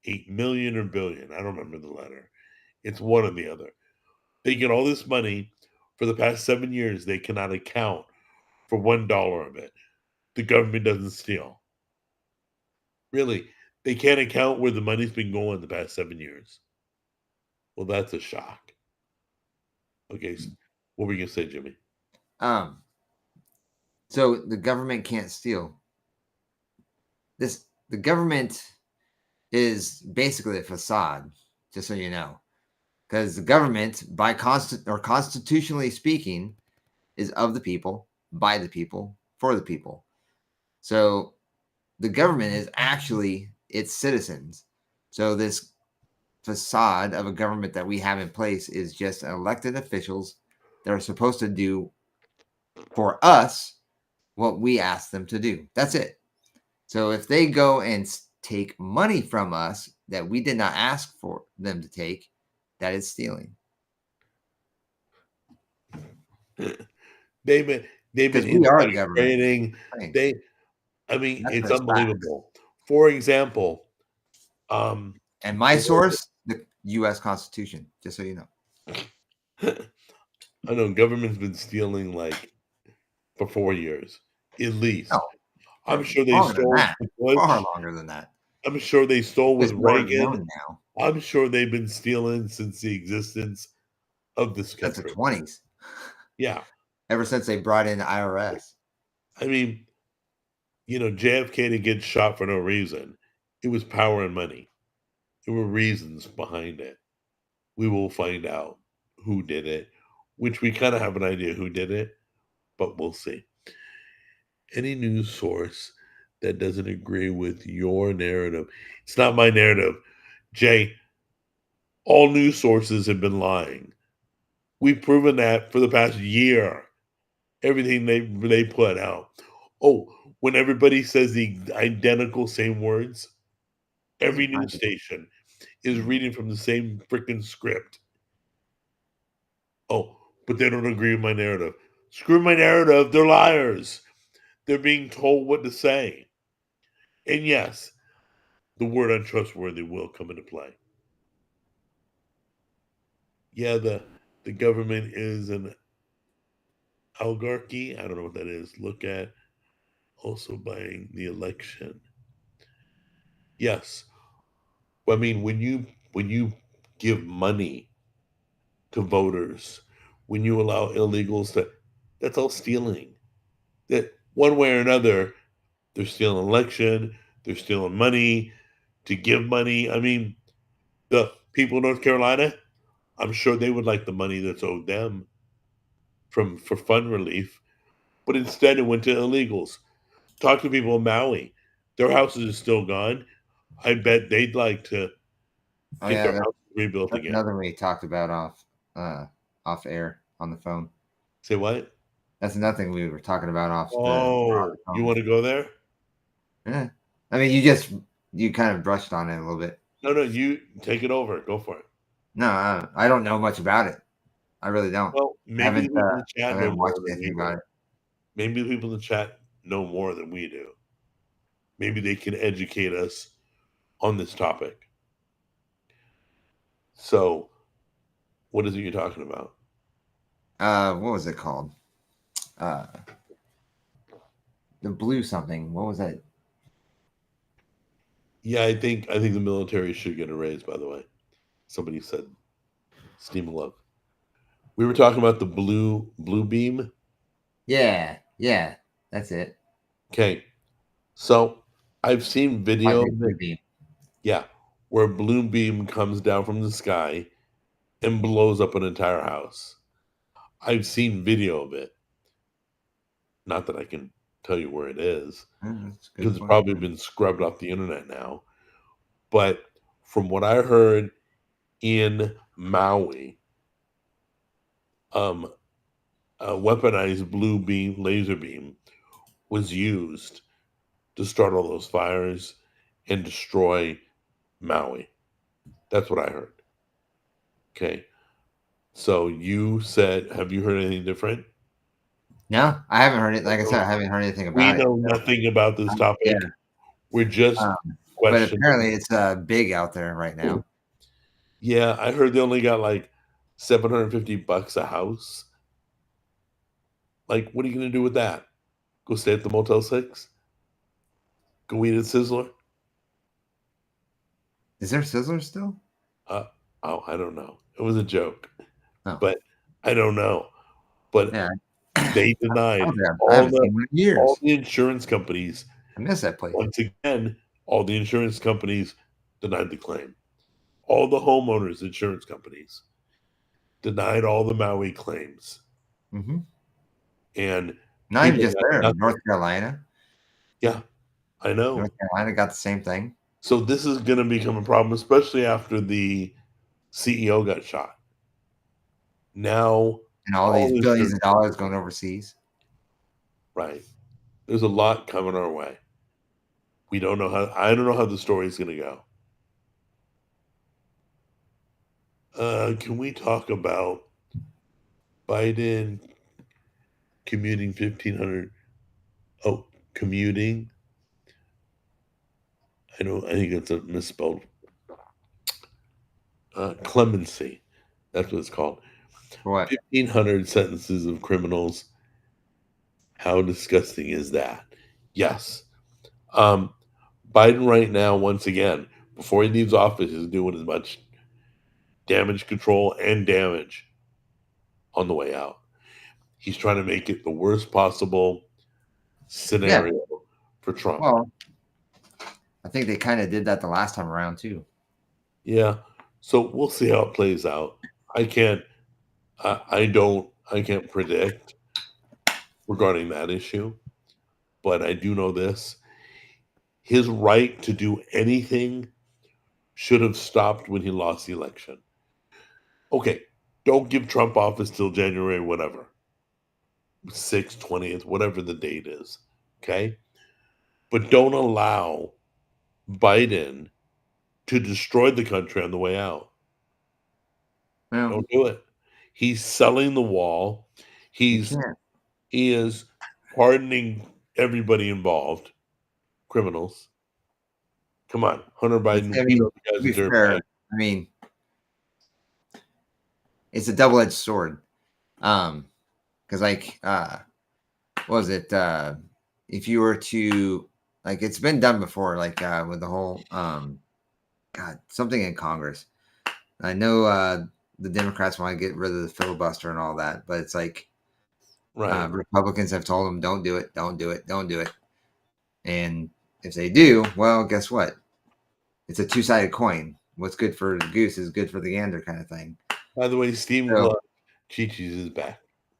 [SPEAKER 1] 8 million or billion. I don't remember the letter. It's one or the other. They get all this money. For the past 7 years, they cannot account for $1 of it. The government doesn't steal. Really, they can't account where the money's been going the past 7 years. Well, that's a shock. Okay, so what were you gonna say, Jimmy?
[SPEAKER 2] So the government can't steal. The government is basically a facade, just so you know, because the government, constitutionally speaking, is of the people by the people, for the people. So the government is actually its citizens. So this facade of a government that we have in place is just elected officials that are supposed to do for us what we ask them to do. That's it. So if they go and take money from us that we did not ask for them to take, that is stealing.
[SPEAKER 1] They've been
[SPEAKER 2] Because we are the
[SPEAKER 1] insider
[SPEAKER 2] government.
[SPEAKER 1] trading.
[SPEAKER 2] Right. That's
[SPEAKER 1] It's
[SPEAKER 2] a fact.
[SPEAKER 1] unbelievable. For example,
[SPEAKER 2] And my
[SPEAKER 1] the-
[SPEAKER 2] source, the U.S. Constitution, just so you know.
[SPEAKER 1] I know government's been stealing like for 4 years at least.
[SPEAKER 2] No,
[SPEAKER 1] I'm
[SPEAKER 2] for
[SPEAKER 1] sure they
[SPEAKER 2] longer than
[SPEAKER 1] stole
[SPEAKER 2] that.
[SPEAKER 1] with Bush.
[SPEAKER 2] Far longer than that.
[SPEAKER 1] I'm sure they stole with
[SPEAKER 2] It's more
[SPEAKER 1] Reagan.
[SPEAKER 2] known now.
[SPEAKER 1] I'm sure they've been stealing since the existence of this
[SPEAKER 2] That's the
[SPEAKER 1] country.
[SPEAKER 2] 20s.
[SPEAKER 1] Yeah.
[SPEAKER 2] Ever since they brought in the IRS.
[SPEAKER 1] I mean, JFK didn't get shot for no reason. It was power and money. There were reasons behind it. We will find out who did it, which we kind of have an idea who did it, but we'll see. Any news source that doesn't agree with your narrative, it's not my narrative. Jay, all news sources have been lying. We've proven that for the past year. Everything they put out. Oh, when everybody says the identical same words, every news station is reading from the same freaking script. Oh, but they don't agree with my narrative. Screw my narrative. They're liars. They're being told what to say. And yes, the word untrustworthy will come into play. Yeah, the government is an oligarchy. I don't know what that is. Look at also buying the election. Yes. I mean, when you give money to voters, when you allow illegals that's all stealing. That one way or another, they're stealing election, they're stealing money to give money. I mean, the people of North Carolina, I'm sure they would like the money that's owed them for fund relief, but instead it went to illegals. Talk to people in Maui. Their houses are still gone. I bet they'd like to
[SPEAKER 2] Oh
[SPEAKER 1] get
[SPEAKER 2] yeah,
[SPEAKER 1] their
[SPEAKER 2] that's,
[SPEAKER 1] house rebuilt
[SPEAKER 2] that's
[SPEAKER 1] again.
[SPEAKER 2] another one we talked about off air on the phone.
[SPEAKER 1] Say what?
[SPEAKER 2] That's nothing we were talking about off
[SPEAKER 1] Oh,
[SPEAKER 2] the
[SPEAKER 1] you want to go there?
[SPEAKER 2] Yeah. I mean, you kind of brushed on it a little bit.
[SPEAKER 1] No, you take it over. Go for it.
[SPEAKER 2] No, I don't know much about it. I really don't.
[SPEAKER 1] Well, maybe the people in the
[SPEAKER 2] I
[SPEAKER 1] chat know
[SPEAKER 2] haven't
[SPEAKER 1] more
[SPEAKER 2] watched
[SPEAKER 1] than
[SPEAKER 2] anything
[SPEAKER 1] we
[SPEAKER 2] about
[SPEAKER 1] do.
[SPEAKER 2] it.
[SPEAKER 1] Maybe the people in the chat know more than we do. Maybe they can educate us on this topic. So, what is it you're talking about?
[SPEAKER 2] What was it called? The blue something. What was that?
[SPEAKER 1] Yeah, I think the military should get a raise. By the way, somebody said, "Steam love." We were talking about the blue beam.
[SPEAKER 2] Yeah, that's it.
[SPEAKER 1] Okay, so I've seen video.
[SPEAKER 2] Blue beam.
[SPEAKER 1] Yeah, where a blue beam comes down from the sky and blows up an entire house. I've seen video of it. Not that I can tell you where it is,
[SPEAKER 2] That's a good
[SPEAKER 1] because it's
[SPEAKER 2] point.
[SPEAKER 1] probably been scrubbed off the internet now. But from what I heard in Maui, a weaponized blue beam, laser beam, was used to start all those fires and destroy Maui. That's what I heard. Okay. So you said, have you heard anything different?
[SPEAKER 2] No, I haven't heard it. Like I said, I haven't heard anything about
[SPEAKER 1] We know nothing about this topic.
[SPEAKER 2] Yeah.
[SPEAKER 1] We're just
[SPEAKER 2] but
[SPEAKER 1] questioning.
[SPEAKER 2] apparently it's big out there right now.
[SPEAKER 1] Yeah, I heard they only got like $750 a house. Like, what are you going to do with that? Go stay at the Motel 6? Go eat at Sizzler?
[SPEAKER 2] Is there Sizzler still?
[SPEAKER 1] I don't know. It was a joke.
[SPEAKER 2] Oh.
[SPEAKER 1] But I don't know. But
[SPEAKER 2] Yeah.
[SPEAKER 1] they denied
[SPEAKER 2] I haven't seen one in years.
[SPEAKER 1] all the insurance companies.
[SPEAKER 2] I miss that place.
[SPEAKER 1] Once again, all the insurance companies denied the claim. All the homeowners insurance companies denied all the Maui claims.
[SPEAKER 2] Mm-hmm.
[SPEAKER 1] And
[SPEAKER 2] Not even
[SPEAKER 1] People
[SPEAKER 2] just
[SPEAKER 1] got
[SPEAKER 2] there.
[SPEAKER 1] nothing.
[SPEAKER 2] North Carolina.
[SPEAKER 1] Yeah, I know.
[SPEAKER 2] North Carolina got the same thing.
[SPEAKER 1] So this is going to become a problem, especially after the CEO got shot. Now,
[SPEAKER 2] And all these
[SPEAKER 1] this
[SPEAKER 2] billions
[SPEAKER 1] dirt-
[SPEAKER 2] of dollars going overseas.
[SPEAKER 1] right? There's a lot coming our way. We don't know how. I don't know how the story is going to go. Can we talk about Biden commuting 1,500? Oh, commuting. I think it's a misspelled. Clemency. That's what it's called.
[SPEAKER 2] For what?
[SPEAKER 1] 1,500 sentences of criminals. How disgusting is that? Yes. Biden right now, once again, before he leaves office, is doing as much damage control and damage on the way out. He's trying to make it the worst possible scenario for Trump.
[SPEAKER 2] Well, I think they kind of did that the last time around too.
[SPEAKER 1] Yeah. So we'll see how it plays out. I can't predict regarding that issue, but I do know this. His right to do anything should have stopped when he lost the election. Okay, don't give Trump office till January, whatever. 6th, 20th, whatever the date is. Okay? But don't allow Biden to destroy the country on the way out.
[SPEAKER 2] Well,
[SPEAKER 1] Don't do it. He's selling the wall.
[SPEAKER 2] you
[SPEAKER 1] He
[SPEAKER 2] can't.
[SPEAKER 1] is pardoning everybody involved, criminals. Come on, Hunter Biden.
[SPEAKER 2] I
[SPEAKER 1] We
[SPEAKER 2] mean,
[SPEAKER 1] know the
[SPEAKER 2] to
[SPEAKER 1] guy's
[SPEAKER 2] be
[SPEAKER 1] a dirtbag.
[SPEAKER 2] fair, I mean, it's a double-edged sword. Because like, what was it? If you were to like, it's been done before, like with the whole God, something in Congress. I know the Democrats want to get rid of the filibuster and all that, but it's like
[SPEAKER 1] Right.
[SPEAKER 2] Republicans have told them, don't do it, don't do it, don't do it. And if they do, well, guess what? It's a two-sided coin. What's good for the goose is good for the gander kind of thing.
[SPEAKER 1] By the way, Steve
[SPEAKER 2] So-
[SPEAKER 1] Chi-Chi's is back.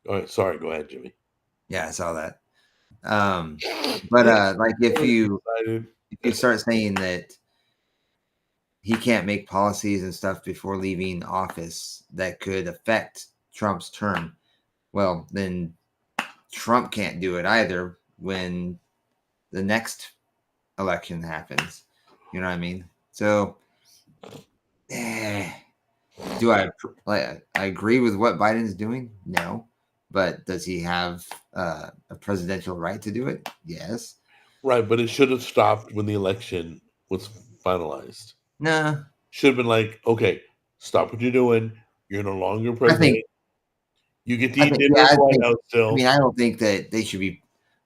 [SPEAKER 1] All right, sorry, go ahead, Jimmy.
[SPEAKER 2] Yeah, I saw that. But like if you start saying that he can't make policies and stuff before leaving office that could affect Trump's term, well, then Trump can't do it either when the next election happens. You know what I mean? So, do I agree with what Biden's doing? No. But does he have a presidential right to do it? Yes.
[SPEAKER 1] Right, but it should have stopped when the election was finalized.
[SPEAKER 2] Nah.
[SPEAKER 1] Should have been like, okay, stop what you're doing. You're no longer president. You get to eat dinner at the White House still.
[SPEAKER 2] I mean, I don't think that they should be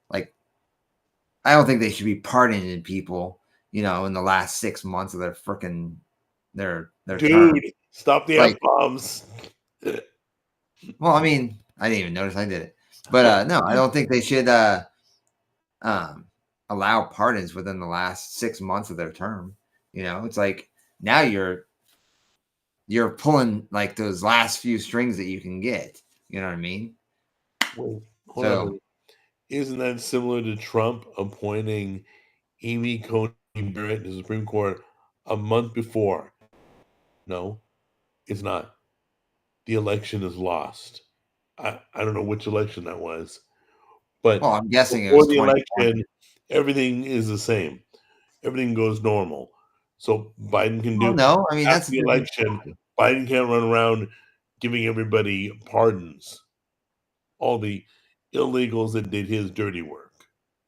[SPEAKER 2] like. I don't think they should be pardoning people. You know, in the last 6 months of their freaking their
[SPEAKER 1] Dude,
[SPEAKER 2] term.
[SPEAKER 1] stop the
[SPEAKER 2] Like-
[SPEAKER 1] F-bombs.
[SPEAKER 2] Well, I mean, I didn't even notice I did it, but no, I don't think they should allow pardons within the last 6 months of their term. You know, it's like now you're pulling like those last few strings that you can get. You know what I mean?
[SPEAKER 1] Wait, hold on a minute. Isn't that similar to Trump appointing Amy Coney Barrett to the Supreme Court a month before? No, it's not. The election is lost. I don't know which election that was, but
[SPEAKER 2] Well, I'm guessing it
[SPEAKER 1] before
[SPEAKER 2] was
[SPEAKER 1] the
[SPEAKER 2] 2020.
[SPEAKER 1] election, everything is the same. Everything goes normal. So Biden can do.
[SPEAKER 2] Well, no, I mean
[SPEAKER 1] after
[SPEAKER 2] that's
[SPEAKER 1] the election. Biden can't run around giving everybody pardons. All the illegals that did his dirty work.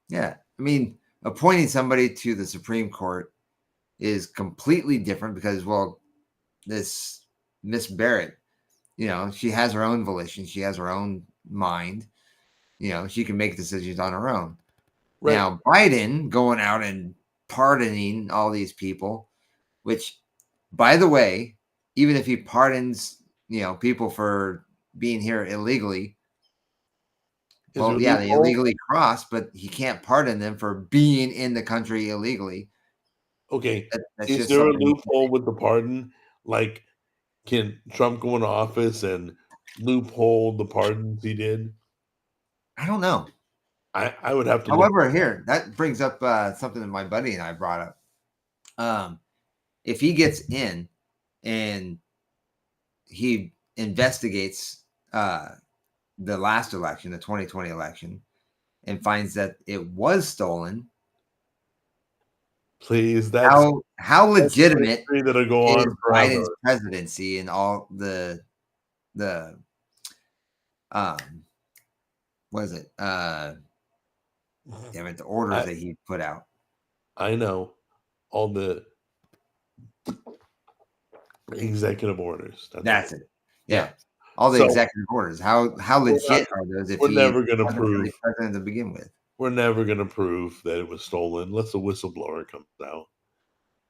[SPEAKER 2] Yeah, I mean, appointing somebody to the Supreme Court is completely different because, well, this Miss Barrett, you know, she has her own volition. She has her own mind. You know, she can make decisions on her own.
[SPEAKER 1] Right.
[SPEAKER 2] Now, Biden going out and pardoning all these people, which, by the way, even if he pardons, you know, people for being here illegally, well, yeah, they illegally crossed, but he can't pardon them for being in the country illegally.
[SPEAKER 1] Okay.
[SPEAKER 2] That's
[SPEAKER 1] is
[SPEAKER 2] just
[SPEAKER 1] there a
[SPEAKER 2] something-
[SPEAKER 1] loophole with the pardon? Like, can Trump go into office and loophole the pardons he did?
[SPEAKER 2] I don't know.
[SPEAKER 1] I would have to
[SPEAKER 2] However, here that brings up something that my buddy and I brought up. If he gets in and he investigates the last election, the 2020 election, and finds that it was stolen,
[SPEAKER 1] please.
[SPEAKER 2] how
[SPEAKER 1] That's
[SPEAKER 2] legitimate
[SPEAKER 1] history that'll go
[SPEAKER 2] is
[SPEAKER 1] on
[SPEAKER 2] Biden's
[SPEAKER 1] forever.
[SPEAKER 2] presidency and all the um what is it? Damn it, the orders
[SPEAKER 1] I,
[SPEAKER 2] that he put out.
[SPEAKER 1] I know all the executive orders.
[SPEAKER 2] That's
[SPEAKER 1] all.
[SPEAKER 2] it. Yeah. All the
[SPEAKER 1] So
[SPEAKER 2] executive orders. How legit are those if
[SPEAKER 1] we're
[SPEAKER 2] he
[SPEAKER 1] never going to
[SPEAKER 2] wasn't really
[SPEAKER 1] prove.
[SPEAKER 2] president to begin with?
[SPEAKER 1] We're never going to prove that it was stolen unless a whistleblower comes out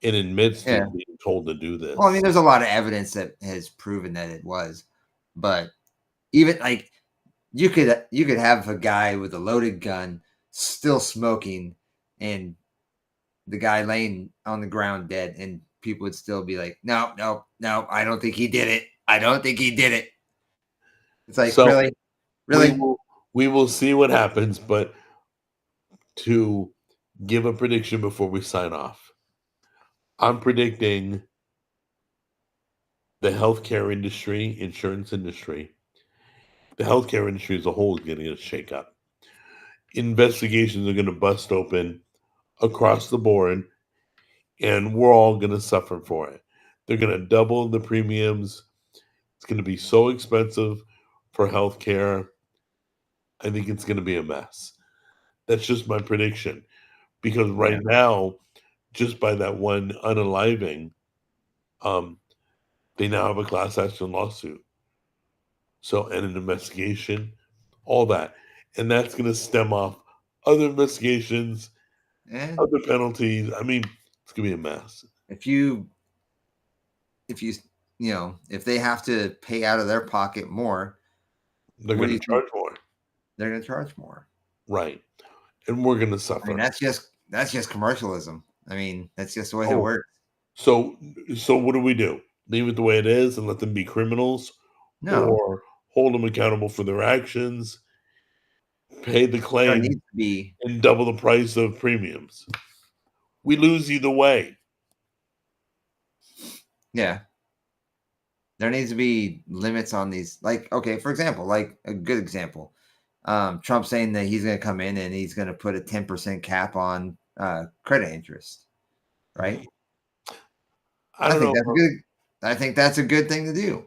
[SPEAKER 1] and admits to
[SPEAKER 2] Yeah.
[SPEAKER 1] being told to do this.
[SPEAKER 2] Well, I mean, there's a lot of evidence that has proven that it was, but even like you could have a guy with a loaded gun still smoking and the guy laying on the ground dead, and people would still be like, no, I don't think he did it. I don't think he did it. It's like,
[SPEAKER 1] So
[SPEAKER 2] really?
[SPEAKER 1] we will see what happens, but to give a prediction before we sign off, I'm predicting the healthcare industry, insurance industry, the healthcare industry as a whole is going to get a shakeup. Investigations are going to bust open across the board, and we're all going to suffer for it. They're going to double the premiums. It's going to be so expensive for healthcare. I think it's going to be a mess. That's just my prediction. Because right now, just by that one unaliving, they now have a class action lawsuit. So, and an investigation, all that. And that's going to stem off other investigations, other penalties. I mean, it's going to be a mess.
[SPEAKER 2] If you if they have to pay out of their pocket more,
[SPEAKER 1] they're going to charge more.
[SPEAKER 2] They're going to charge more.
[SPEAKER 1] Right. And we're going to suffer.
[SPEAKER 2] I mean, that's just commercialism. I mean, that's just the way it works.
[SPEAKER 1] So what do we do? Leave it the way it is and let them be criminals?
[SPEAKER 2] No.
[SPEAKER 1] Or hold them accountable for their actions, pay the claim, and double the price of premiums? We lose either way.
[SPEAKER 2] Yeah. There needs to be limits on these. Like, okay, for example, like a good example, Trump saying that he's going to come in and he's going to put a 10% cap on credit interest, right? I think that's a good thing to do.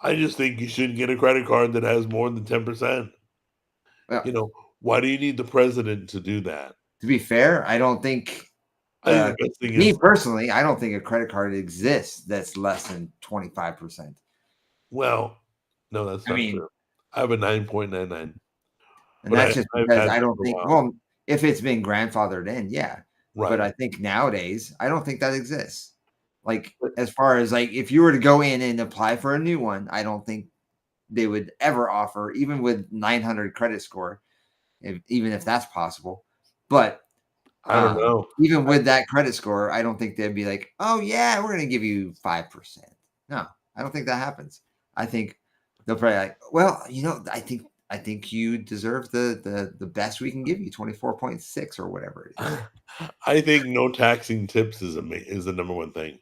[SPEAKER 1] I just think you shouldn't get a credit card that has more than 10%.
[SPEAKER 2] Well,
[SPEAKER 1] why do you need the president to do that?
[SPEAKER 2] To be fair, I don't think.
[SPEAKER 1] I think the best thing
[SPEAKER 2] me personally, I don't think a credit card exists that's less than 25%.
[SPEAKER 1] Well, no, that's not true. I have a 9.99.
[SPEAKER 2] And that's just because I don't think, well, if it's been grandfathered in, yeah. Right. But I think nowadays, I don't think that exists. Like, as far as like, if you were to go in and apply for a new one, I don't think they would ever offer, even with 900 credit score, even if that's possible. But
[SPEAKER 1] I don't know.
[SPEAKER 2] Even with that credit score, I don't think they'd be like, oh, yeah, we're going to give you 5%. No, I don't think that happens. I think they'll probably like, well, I think you deserve the best we can give you, 24.6 or whatever it is.
[SPEAKER 1] I think no taxing tips is the number one thing.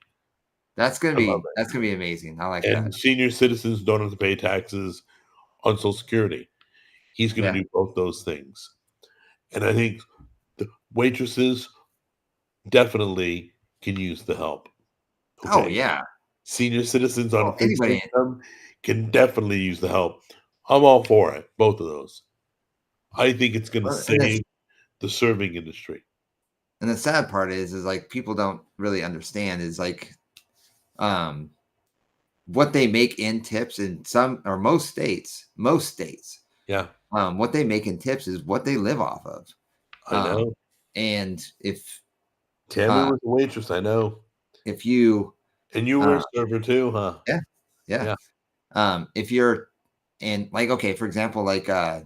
[SPEAKER 2] That's gonna be amazing. I like that.
[SPEAKER 1] And senior citizens don't have to pay taxes on Social Security. He's going to do both those things. And I think the waitresses definitely can use the help.
[SPEAKER 2] Okay? Oh, yeah.
[SPEAKER 1] Senior citizens on a fixed income can definitely use the help. I'm all for it, both of those. I think it's going to save the serving industry.
[SPEAKER 2] And the sad part is like people don't really understand is like what they make in tips in some or most states.
[SPEAKER 1] Yeah.
[SPEAKER 2] What they make in tips is what they live off of.
[SPEAKER 1] I know.
[SPEAKER 2] And if
[SPEAKER 1] Tammy was a waitress, I know.
[SPEAKER 2] If you
[SPEAKER 1] and you were a server too, huh?
[SPEAKER 2] Yeah. If you're and like okay, for example, like a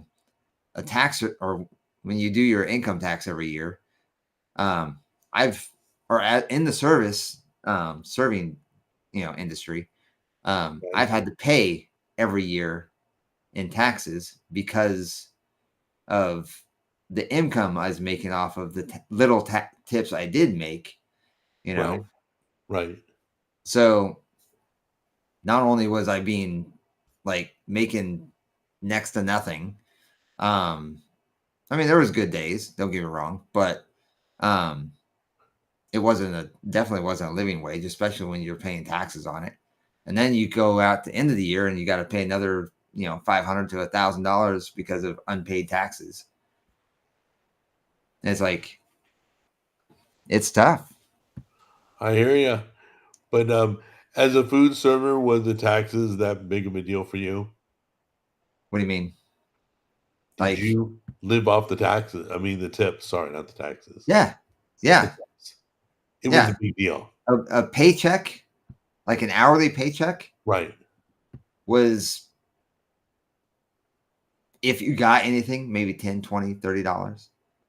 [SPEAKER 2] tax or when you do your income tax every year, in the service serving industry, I've had to pay every year in taxes because of the income I was making off of the little tips I did make, you know.
[SPEAKER 1] Right.
[SPEAKER 2] So not only was I being like making next to nothing, I mean, there was good days, don't get me wrong, but it definitely wasn't a living wage, especially when you're paying taxes on it. And then you go out the end of the year and you got to pay another, $500 to $1,000 because of unpaid taxes. And it's like, it's tough.
[SPEAKER 1] I hear you. But as a food server, was the taxes that big of a deal for you?
[SPEAKER 2] What do you mean?
[SPEAKER 1] Did you live off the taxes? I mean, the tips. Sorry, not the taxes.
[SPEAKER 2] Yeah.
[SPEAKER 1] It was a big deal.
[SPEAKER 2] A paycheck, like an hourly paycheck,
[SPEAKER 1] right,
[SPEAKER 2] was, if you got anything, maybe $10, $20, $30.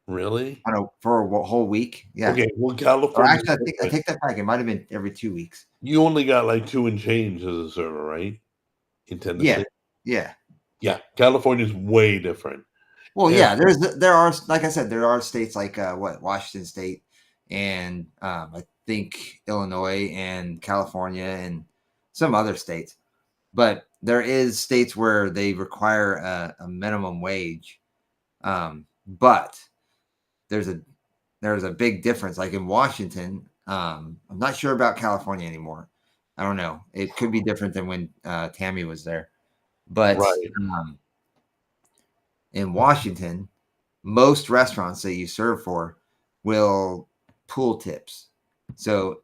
[SPEAKER 1] Really?
[SPEAKER 2] For a whole week. Yeah.
[SPEAKER 1] Okay. Well,
[SPEAKER 2] Or
[SPEAKER 1] California.
[SPEAKER 2] actually, I take that back. It might have been every 2 weeks.
[SPEAKER 1] You only got like 2 and change as a server, right? In Tennessee.
[SPEAKER 2] Yeah.
[SPEAKER 1] California's way different.
[SPEAKER 2] Well, yeah. There are, like I said, there are states like Washington State, and I think Illinois and California and some other states. But there is states where they require a minimum wage. But there's a big difference. Like in Washington, I'm not sure about California anymore. I don't know. It could be different than when Tammy was there. But in Washington, most restaurants that you serve for will pool tips. So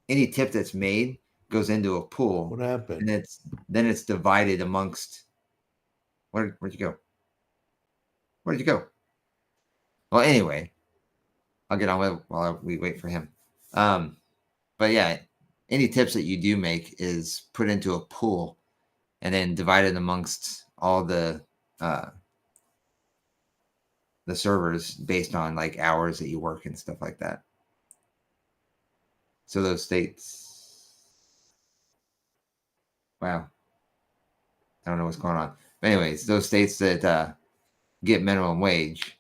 [SPEAKER 2] any tip that's made goes into a pool.
[SPEAKER 1] What happened?
[SPEAKER 2] And then it's divided amongst. Where'd you go? Where'd you go? Well, anyway, I'll get on with it while we wait for him. But yeah, any tips that you do make is put into a pool and then divided amongst all the servers based on like hours that you work and stuff like that. So those states, wow, I don't know what's going on. But anyways, those states that get minimum wage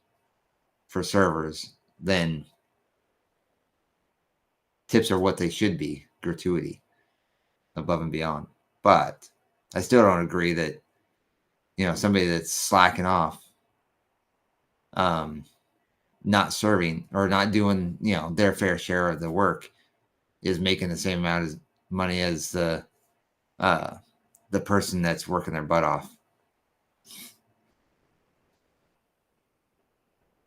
[SPEAKER 2] for servers, then tips are what they should be, gratuity, above and beyond. But I still don't agree that, somebody that's slacking off, not serving or not doing, their fair share of the work is making the same amount of money as the person that's working their butt off.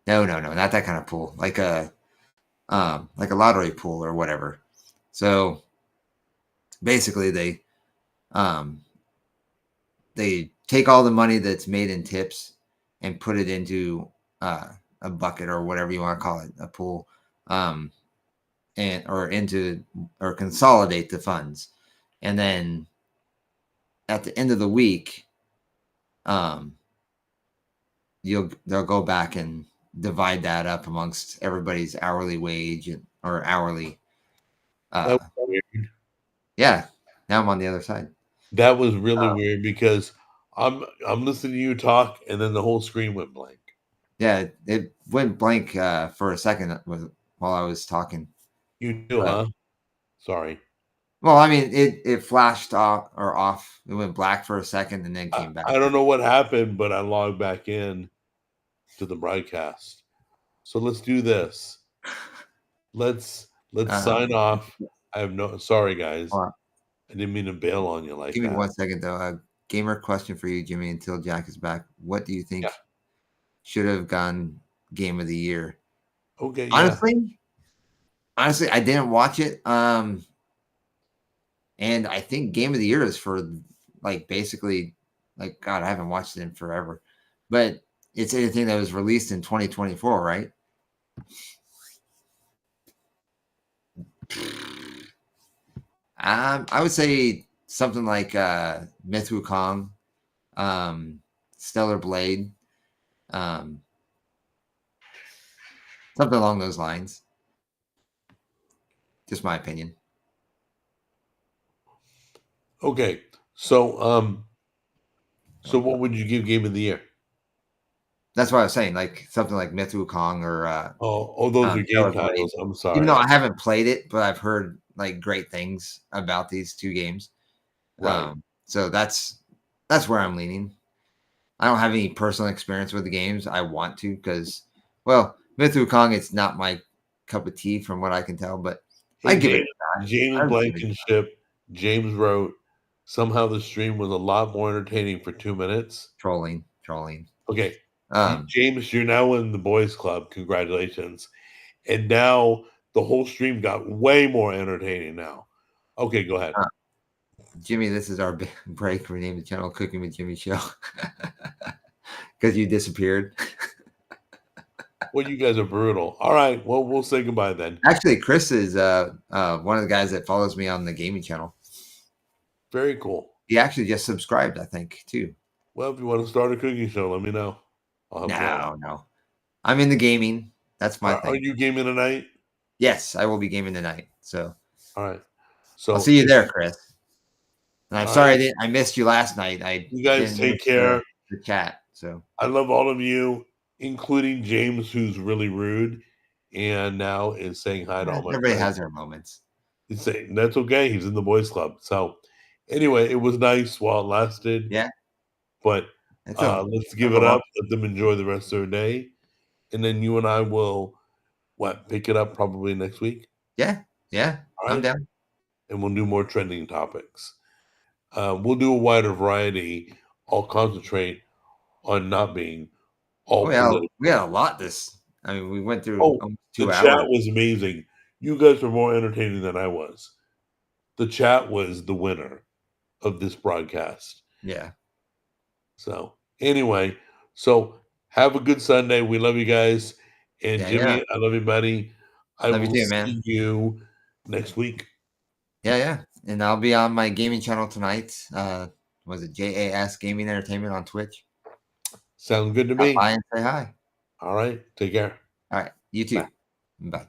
[SPEAKER 2] No, not that kind of pool. Like a lottery pool or whatever. So basically they take all the money that's made in tips and put it into a bucket or whatever you want to call it, a pool, or consolidate the funds. And then at the end of the week, they'll go back and divide that up amongst everybody's hourly wage or hourly.
[SPEAKER 1] That was weird.
[SPEAKER 2] Yeah. Now I'm on the other side.
[SPEAKER 1] That was really weird because I'm listening to you talk and then the whole screen went blank.
[SPEAKER 2] Yeah, it went blank for a second while I was talking.
[SPEAKER 1] You knew, huh? Sorry.
[SPEAKER 2] Well, I mean, it flashed off. It went black for a second and then came back.
[SPEAKER 1] I don't know what happened, but I logged back in to the broadcast. So let's do this. Let's sign off. Sorry guys. I didn't mean to bail on you like that.
[SPEAKER 2] Give me 1 second though. A gamer question for you, Jimmy, until Jack is back. What do you think should have gone game of the year?
[SPEAKER 1] Okay.
[SPEAKER 2] Honestly, I didn't watch it. And I think game of the year is for basically God, I haven't watched it in forever. But it's anything that was released in 2024, right? I would say something like Myth Wukong, Stellar Blade, something along those lines. Just my opinion.
[SPEAKER 1] Okay. So what would you give game of the year?
[SPEAKER 2] that's what I was saying. Like something like Myth Wukong or
[SPEAKER 1] those are game
[SPEAKER 2] Celebrate.
[SPEAKER 1] titles. I'm sorry.
[SPEAKER 2] Even though I haven't played it, but I've heard like great things about these two games.
[SPEAKER 1] Right.
[SPEAKER 2] So that's where I'm leaning. I don't have any personal experience with the games. I want to because, well, Myth Wukong, it's not my cup of tea from what I can tell, but I give it a shot.
[SPEAKER 1] James
[SPEAKER 2] I would give it a
[SPEAKER 1] Blankenship. James wrote, somehow the stream was a lot more entertaining for 2 minutes.
[SPEAKER 2] trolling.
[SPEAKER 1] Okay.
[SPEAKER 2] Um,
[SPEAKER 1] James, you're now in the boys club. Congratulations. And now the whole stream got way more entertaining now. Okay, go ahead.
[SPEAKER 2] Jimmy, this is our big break. Rename the channel Cooking with Jimmy Show because you disappeared.
[SPEAKER 1] Well, you guys are brutal. All right. Well, we'll say goodbye then.
[SPEAKER 2] Actually, Chris is one of the guys that follows me on the gaming channel.
[SPEAKER 1] Very cool.
[SPEAKER 2] He actually just subscribed, I think, too.
[SPEAKER 1] Well, if you want to start a cooking show, let me know. I'll help you.
[SPEAKER 2] No. I'm into gaming. That's my thing.
[SPEAKER 1] Are you gaming tonight?
[SPEAKER 2] Yes, I will be gaming tonight. So,
[SPEAKER 1] all right. So
[SPEAKER 2] I'll see you there, Chris. And I'm sorry
[SPEAKER 1] right.
[SPEAKER 2] I missed you last night.
[SPEAKER 1] You guys take care.
[SPEAKER 2] The chat. So
[SPEAKER 1] I love all of you, including James, who's really rude, and now is saying hi to all my
[SPEAKER 2] everybody
[SPEAKER 1] friends.
[SPEAKER 2] has their moments.
[SPEAKER 1] He's saying that's okay. He's in the boys club. So anyway, it was nice while it lasted.
[SPEAKER 2] Yeah.
[SPEAKER 1] But let's give it up. Let them enjoy the rest of their day, and then you and I will pick it up probably next week.
[SPEAKER 2] Yeah. I'm down.
[SPEAKER 1] And we'll do more trending topics. We'll do a wider variety. I'll concentrate on not being all political.
[SPEAKER 2] We had a lot we went through almost 2 hours.
[SPEAKER 1] The chat was amazing. You guys were more entertaining than I was. The chat was the winner of this broadcast.
[SPEAKER 2] Yeah.
[SPEAKER 1] So anyway, have a good Sunday. We love you guys. And Jimmy, I love you, buddy. I will see you next week.
[SPEAKER 2] Yeah. And I'll be on my gaming channel tonight. Was it JAS Gaming Entertainment on Twitch?
[SPEAKER 1] Sounds good to me.
[SPEAKER 2] Bye and say hi.
[SPEAKER 1] All right. Take care.
[SPEAKER 2] All right. You too. Bye.